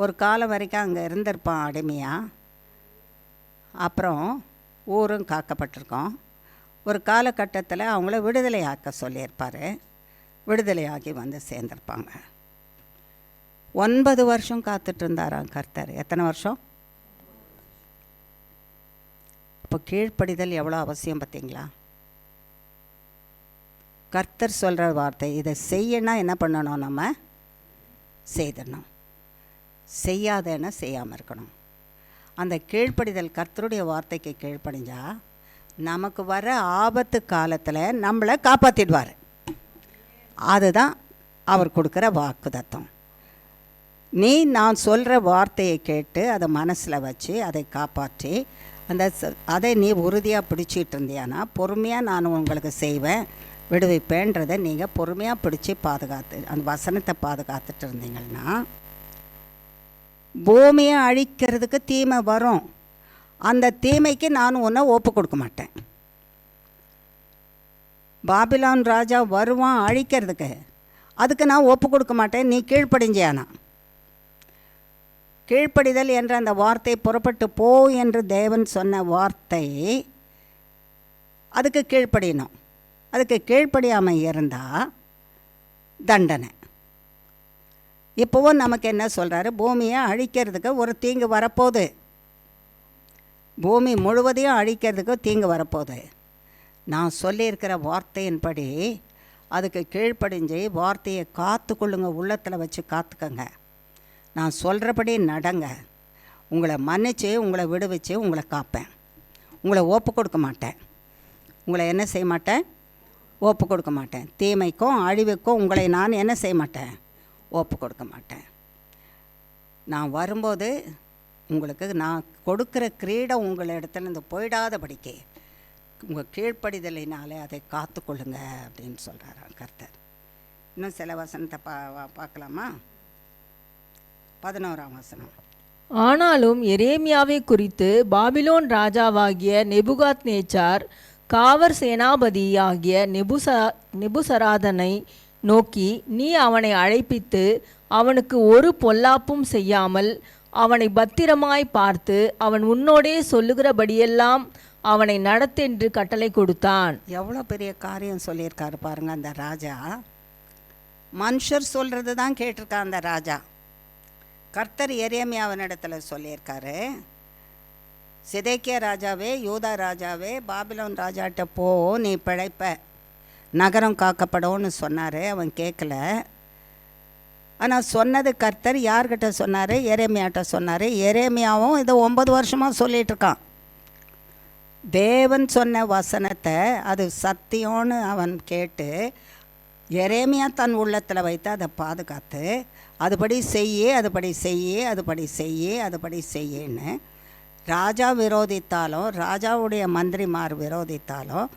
[SPEAKER 1] ஒரு காலம் வரைக்கும் அங்கே இருந்திருப்பான் அடிமையாக. அப்புறம் ஊரும் காக்கப்பட்டிருக்கோம். ஒரு காலகட்டத்தில் அவங்கள விடுதலை ஆக்க சொல்லியிருப்பார். விடுதலையாகி வந்து சேர்ந்துருப்பாங்க. 9 வருஷம் காத்துட்டு இருந்தாராம் கர்த்தர். எத்தனை வருஷம்? இப்போ கீழ்ப்படிதல் எவ்வளோ அவசியம் பார்த்தீங்களா? கர்த்தர் சொல்கிற வார்த்தை, இதை செய்யணும்னா என்ன பண்ணணும்? நம்ம செய்தணும். செய்யாதேன்னா செய்யாமல் இருக்கணும். அந்த கீழ்ப்படிதல், கர்த்தருடைய வார்த்தைக்கு கீழ்ப்படிஞ்சால் நமக்கு வர ஆபத்து காலத்தில் நம்மளை காப்பாற்றிடுவார். அதுதான் அவர் கொடுக்குற வாக்குத்தத்தம். நான் சொல்கிற வார்த்தையை கேட்டு அதை மனசில் வச்சு அதை காப்பாற்றி அதை நீ உறுதியாக பிடிச்சிட்டு இருந்தியானா, பொறுமையாக நான் உங்களுக்கு செய்வேன், விடுவிப்பேன்றதை நீங்கள் பொறுமையாக பிடிச்சி பாதுகாத்து அந்த வசனத்தை பாதுகாத்துட்டு இருந்தீங்கன்னா, பூமியை அழிக்கிறதுக்கு தீமை வரும். அந்த தீமைக்கு நான் உன்னை ஒப்பு கொடுக்க மாட்டேன். பாபிலோன் ராஜா வருவான் அழிக்கிறதுக்கு, அதுக்கு நான் ஒப்பு கொடுக்க மாட்டேன். நீ கீழ்ப்படிஞ்சியானா, கீழ்ப்படிதல் என்ற அந்த வார்த்தை, புறப்பட்டு போ என்று தேவன் சொன்ன வார்த்தை, அதுக்கு கீழ்ப்படியணும். அதுக்கு கீழ்ப்படியாமல் இருந்தால் தண்டனை. இப்போவும் நமக்கு என்ன சொல்கிறாரு, பூமியை அழிக்கிறதுக்கு ஒரு தீங்கு வரப்போகுது, பூமி முழுவதையும் அழிக்கிறதுக்கு தீங்கு வரப்போகுது. நான் சொல்லியிருக்கிற வார்த்தையின்படி அதுக்கு கீழ்ப்படிஞ்சு வார்த்தையை காத்துக்கொள்ளுங்க, உள்ளத்தில் வச்சு காத்துக்கங்க. நான் சொல்கிறபடி நடங்க. உங்களை மன்னிச்சு, உங்களை விடுவிச்சு, உங்களை காப்பேன். உங்களை ஒப்பு கொடுக்க மாட்டேன். உங்களை என்ன செய்ய மாட்டேன்? ஒப்பு கொடுக்க மாட்டேன். தீமைக்கும் அழிவுக்கும் உங்களை நான் என்ன செய்ய மாட்டேன்? ஒப்பு கொடுக்க மாட்டேன். நான் வரும்போது உங்களுக்கு நான் கொடுக்குற கிரீடம் உங்களிடத்துலேருந்து போயிடாதபடிக்கு உங்கள் கீழ்ப்படிதலினாலே அதை காத்துக்கொள்ளுங்க அப்படின்னு சொல்கிறாராம் கர்த்தர். இன்னும் சில வசனத்தை பார்க்கலாமா? 11ஆம் வசனம்.
[SPEAKER 2] ஆனாலும் எரேமியாவை குறித்து பாபிலோன் ராஜாவாகிய நெபுகாத்நேச்சார் காவற் சேனாபதியாகிய நெபுசராதனை நோக்கி, நீ அவனை அழைப்பித்து அவனுக்கு ஒரு பொல்லாப்பும் செய்யாமல் அவனை பத்திரமாய் பார்த்து அவன் உன்னோடே சொல்லுகிறபடியெல்லாம் அவனை நடத்தென்று கட்டளை கொடுத்தான்.
[SPEAKER 1] எவ்வளோ பெரிய காரியம் சொல்லியிருக்காரு பாருங்க அந்த ராஜா. மனுஷர் சொல்கிறது தான் கேட்டிருக்கான் அந்த ராஜா. கர்த்தர் எரேமியாவினிடத்தில் சொல்லியிருக்காரு, சிதேக்கியா ராஜாவே, யூதா ராஜாவே, பாபிலோன் ராஜாட்ட போ, நீ பிழைப்ப, நகரம் காக்கப்படும்னு சொன்னார். அவன் கேட்கல. ஆனால் சொன்னது கர்த்தர் யார்கிட்ட சொன்னார்? எரேமியாட்ட சொன்னார். எரேமியாவும் இதை 9 வருஷமாக சொல்லிகிட்ருக்கான். தேவன் சொன்ன வசனத்தை அது சத்தியம்னு அவன் கேட்டு எரேமியா தன் உள்ளத்தில் வைத்து அதை பாதுகாத்து அதுபடி செய்யே, அதுபடி செய்யே, அதுபடி செய்யே, அதுபடி செய்யேன்னு ராஜா விரோதித்தாலும் ராஜாவுடைய மந்திரிமார் விரோதித்தாலும்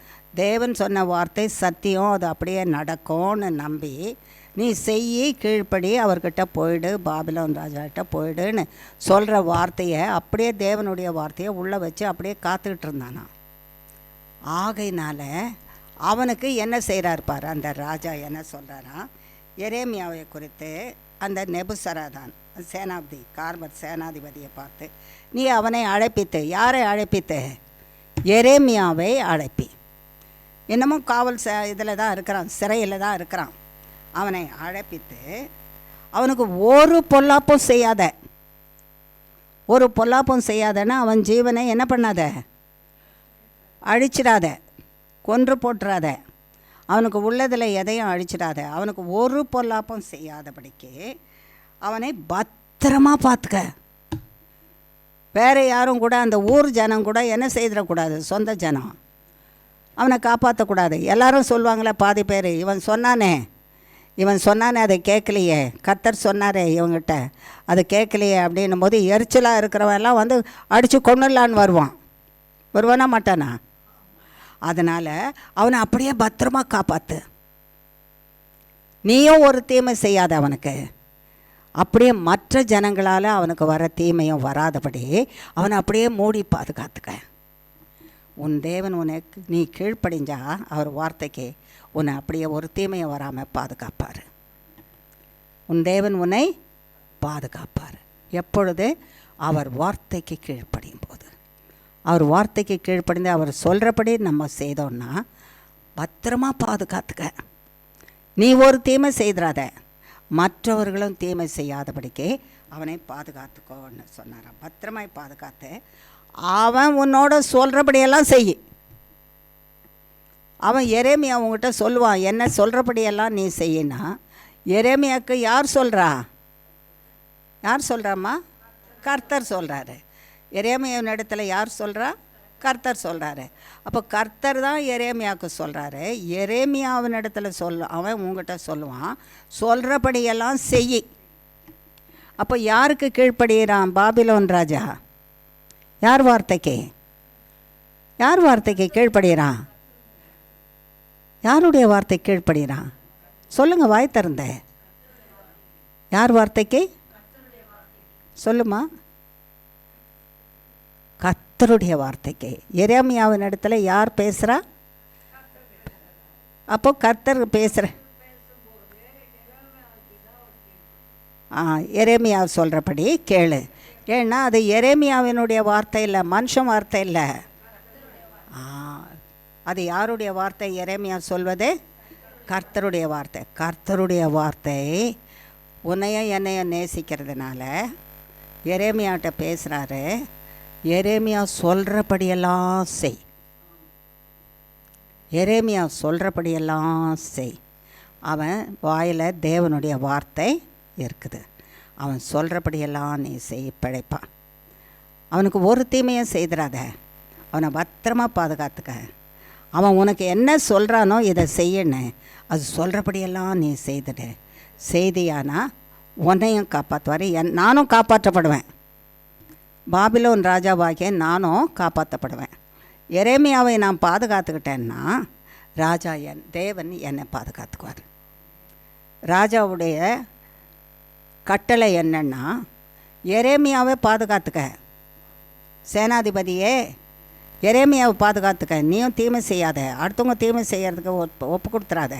[SPEAKER 1] தேவன் சொன்ன வார்த்தை சத்தியம், அது அப்படியே நடக்கும்னு நம்பி நீ செய்யி, கீழ்ப்படி, அவர்கிட்ட போயிடு, பாபிலோன் ராஜாக்கிட்ட போயிடுன்னு சொல்கிற வார்த்தையை அப்படியே தேவனுடைய வார்த்தையை உள்ளே வச்சு அப்படியே காத்துக்கிட்டு இருந்தானா. ஆகையினால அவனுக்கு என்ன செய்கிறார் பாரு அந்த ராஜா, என்ன சொல்கிறாரா, எரேமியாவை குறித்து அந்த நெபுசராதான் சேனாபதி, கார்பர் சேனாதிபதியை பார்த்து, நீ அவனை அழைப்பித்து. யாரை அழைப்பித்து? எரேமியாவை அழைப்பி. இன்னமும் காவல் இதில் தான் இருக்கிறான், சிறையில் தான் இருக்கிறான். அவனை அழைப்பித்து அவனுக்கு ஒரு பொல்லாப்பும் செய்யாத, ஒரு பொல்லாப்பும் செய்யாதன்னா அவன் ஜீவனை என்ன பண்ணாத, அழிச்சிடாத, கொன்று போட்டுறாத, அவனுக்கு உள்ளதில் எதையும் அழிச்சிடாத, அவனுக்கு ஒரு பொல்லாப்பும் செய்யாதபடிக்கு அவனை பத்திரமா பார்த்துக்க. வேறு யாரும் கூட, அந்த ஊர் ஜனம் கூட என்ன செய்திடக்கூடாது, சொந்த ஜனம் அவனை காப்பாற்றக்கூடாது. எல்லாரும் சொல்லுவாங்களே பாதி பேர், இவன் சொன்னானே அதை கேட்கலையே, கர்த்தர் சொன்னாரே இவங்கிட்ட அதை கேட்கலையே அப்படின்னும் போது எரிச்சலாக இருக்கிறவன் எல்லாம் வந்து அடித்து கொண்டுலான்னு வருவானா மாட்டானா? அதனால் அவனை அப்படியே பத்திரமா காப்பாற்று. நீயும் ஒரு தீமை செய்யாத அவனுக்கு, அப்படியே மற்ற ஜனங்களால் அவனுக்கு வர தீமையும் வராதபடி அவனை அப்படியே மூடி பாதுகாத்துக்க. உன் தேவன் உனக்கு நீ கீழ்ப்படிஞ்சா அவர் வார்த்தைக்கு உன்னை அப்படியே ஒரு தீமையை வராமல் பாதுகாப்பார். உன் தேவன் உன்னை பாதுகாப்பார். எப்பொழுது? அவர் வார்த்தைக்கு கீழ்ப்படியும் போது. அவர் வார்த்தைக்கு கீழ்ப்படிந்து அவர் சொல்கிறபடி நம்ம செய்தோன்னா பத்திரமா பாதுகாத்துக்க. நீ ஒரு தீமை செய்திடாத, மற்றவர்களும் தீமை செய்யாதபடிக்கு அவனை பாதுகாத்துக்கோன்னு சொன்னாராம். பத்திரமாய் பாதுகாத்து அவன் உன்னோட சொல்கிறபடியெல்லாம் செய். அவன் எரேமியா அவங்ககிட்ட சொல்லுவான், என்ன சொல்கிறபடியெல்லாம் நீ செய்யினா. எரேமியாவுக்கு யார் சொல்கிறா? யார் சொல்கிறாம்மா? கர்த்தர் சொல்கிறாரு. எரேமியாவின் இடத்துல யார் சொல்கிறா? கர்த்தர் சொல்கிறாரு. அப்போ கர்த்தர் தான் எரேமியாவுக்கு சொல்கிறாரு. எரேமியாவின் இடத்துல அவன் உங்ககிட்ட சொல்லுவான், சொல்கிறபடியெல்லாம் செய். அப்போ யாருக்கு கீழ்ப்படுகிறான் பாபிலோன் ராஜா? யார் வார்த்தைக்கு? யார் வார்த்தைக்கு கீழ்ப்படுகிறான்? யாருடைய வார்த்தை கீழ்ப்படுகிறான்? சொல்லுங்கள், வாய் திறந்த. யார் வார்த்தைக்கு? சொல்லுமா. கர்த்தருடைய வார்த்தைக்கு. எரேமியாவின் இடத்துல யார் பேசுகிறா? அப்போ கர்த்தர் பேசுகிற எரேமியா சொல்கிறபடி கேளு. ஏன்னா அது எரேமியாவினுடைய வார்த்தை இல்லை, மனுஷன் வார்த்தை இல்லை. அது யாருடைய வார்த்தை? எரேமியா சொல்வது கர்த்தருடைய வார்த்தை. கர்த்தருடைய வார்த்தை உன்னையும் என்னையும் நேசிக்கிறதுனால எரேமியாட்ட பேசுகிறாரு, எரேமியா சொல்கிறபடியெல்லாம் செய், எரேமியா சொல்கிறபடியெல்லாம் செய். அவன் வாயில் தேவனுடைய வார்த்தை இருக்குது. அவன் சொல்கிறபடியெல்லாம் நீ செய், பிழைப்பான். அவனுக்கு ஒரு தீமையும் செய்திடாத, அவனை பத்திரமா பாதுகாத்துக்க. அவன் உனக்கு என்ன சொல்கிறானோ இதை செய்யணு, அது சொல்கிறபடியெல்லாம் நீ செய்துடு. செய்தியானா உன்னையும் காப்பாற்றுவார், நானும் காப்பாற்றப்படுவேன். பாபிலோன் ராஜாவாகிய நானும் காப்பாற்றப்படுவேன். எரேமியாவை நான் பாதுகாத்துக்கிட்டேன்னா ராஜா தேவன் என்னை பாதுகாத்துக்குவார். ராஜாவுடைய கட்டளை என்னன்னா, எரேமியாவை பாதுகாத்துக்க, சேனாதிபதியே எரேமியாவை பாதுகாத்துக்க, நீயும் தீமை செய்யாத, அடுத்தவங்க தீமை செய்கிறதுக்கு ஒப்பு கொடுத்துறாத.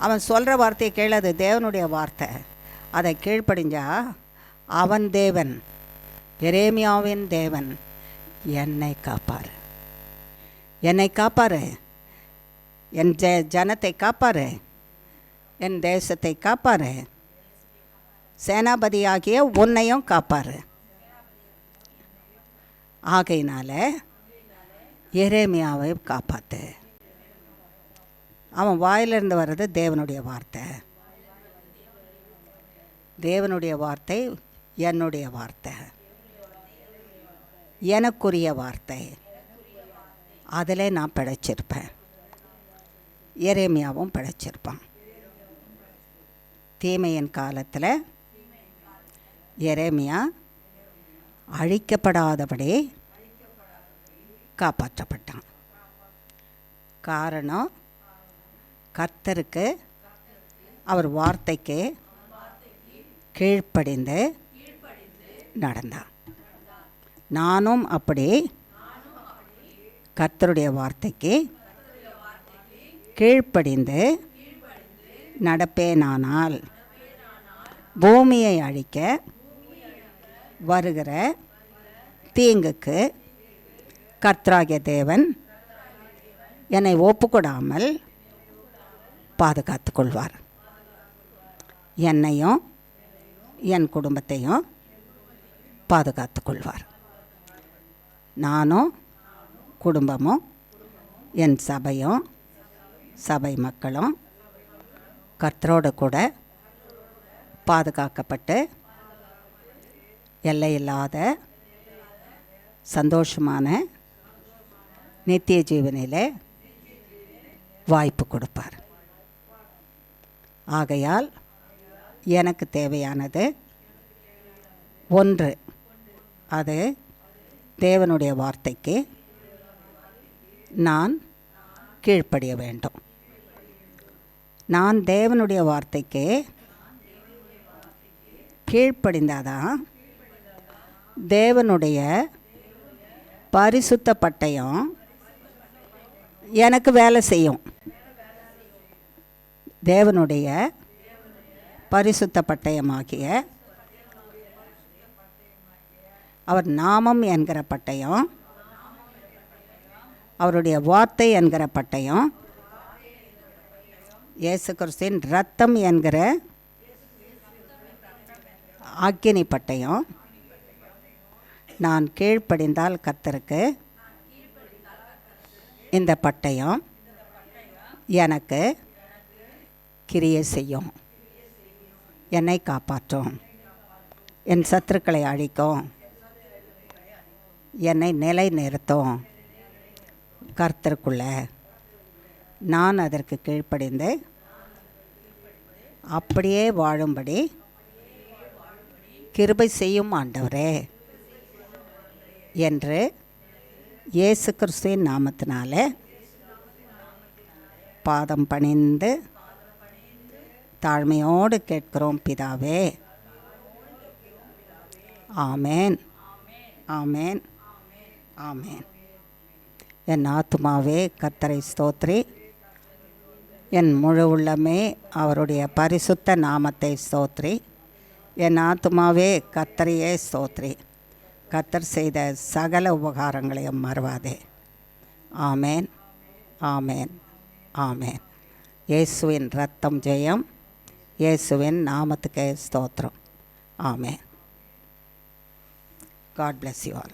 [SPEAKER 1] அவன் சொல்கிற வார்த்தையை கேளது தேவனுடைய வார்த்தை, அதை கீழ்ப்படிஞ்சா அவன் தேவன், எரேமியாவின் தேவன் என்னை காப்பார், என்னை காப்பார், என் ஜனத்தை காப்பார், என் தேசத்தை காப்பார், சேனாபதியாகிய உன்னையும் காப்பார். ஆகையினால எரேமியாவை காப்பாற்று. அவன் வாயிலிருந்து வர்றது தேவனுடைய வார்த்தை. தேவனுடைய வார்த்தை என்னுடைய வார்த்தை, எனக்குரிய வார்த்தை. அதில் நான் பிழைச்சிருப்பேன், எரேமியாவும் பிழைச்சிருப்பான். தீமையின் காலத்தில் எரேமியா அழிக்கப்படாதபடி காப்பாற்றப்பட்டான். காரணம், கர்த்தருக்கு அவர் வார்த்தைக்கு கீழ்ப்படிந்து நடந்தான். நானும் அப்படி கர்த்தருடைய வார்த்தைக்கு கீழ்ப்படிந்து நடப்பேனானால் பூமியை அழிக்க வருகிற தீங்குக்கு கர்த்தராகிய தேவன் என்னை ஒப்புக்கொடாமல் பாதுகாத்து கொள்வார். என்னையும் என் குடும்பத்தையும் பாதுகாத்து கொள்வார். நானும் குடும்பமும் என் சபையும் சபை மக்களும் கர்த்தரோடு கூட பாதுகாக்கப்பட்டு எல்லையில்லாத சந்தோஷமான நித்திய ஜீவனிலே வாய்ப்பு கொடுப்பார். ஆகையால் எனக்கு தேவையானது ஒன்று, அது தேவனுடைய வார்த்தைக்கு நான் கீழ்ப்படிய வேண்டும். நான் தேவனுடைய வார்த்தைக்கு கீழ்ப்படிந்தாதான் தேவனுடைய பரிசுத்த பட்டயம் எனக்கு வேலை செய்யும். தேவனுடைய பரிசுத்த பட்டயமாகிய அவர் நாமம் என்கிற பட்டயம், அவருடைய வார்த்தை என்கிற பட்டயம், இயேசு கிறிஸ்துவின் இரத்தம் என்கிற அக்கினி பட்டயம், நான் கீழ்ப்படிந்தால் கர்த்தருக்கு இந்த பட்டயம் எனக்கு கிரியை செய்யும், என்னை காப்பாற்றும், என் சத்துருக்களை அழிக்கும், என்னை நிலை நிறுத்தும். கர்த்தருக்குள்ள நான் அதற்கு கீழ்ப்படிந்து அப்படியே வாழும்படி கிருபை செய்யும் ஆண்டவரே என்று இயேசு கிறிஸ்துவின் நாமத்தினாலே பாதம் பணிந்து தாழ்மையோடு கேட்கிறோம் பிதாவே. ஆமேன், ஆமேன், ஆமேன். என் ஆத்துமாவே கர்த்தரை ஸ்தோத்ரி, என் முழு உள்ளமே அவருடைய பரிசுத்த நாமத்தை ஸ்தோத்ரி. என் ஆத்துமாவே கர்த்தரையே ஸ்தோத்ரி, கர்த்தர் செய்த சகல உபகாரங்களையும் மறவாதே. ஆமேன், ஆமேன், ஆமேன். இயேசுவின் இரத்தம் ஜெயம், இயேசுவின் நாமத்துக்கே ஸ்தோத்திரம். ஆமென். God bless you all.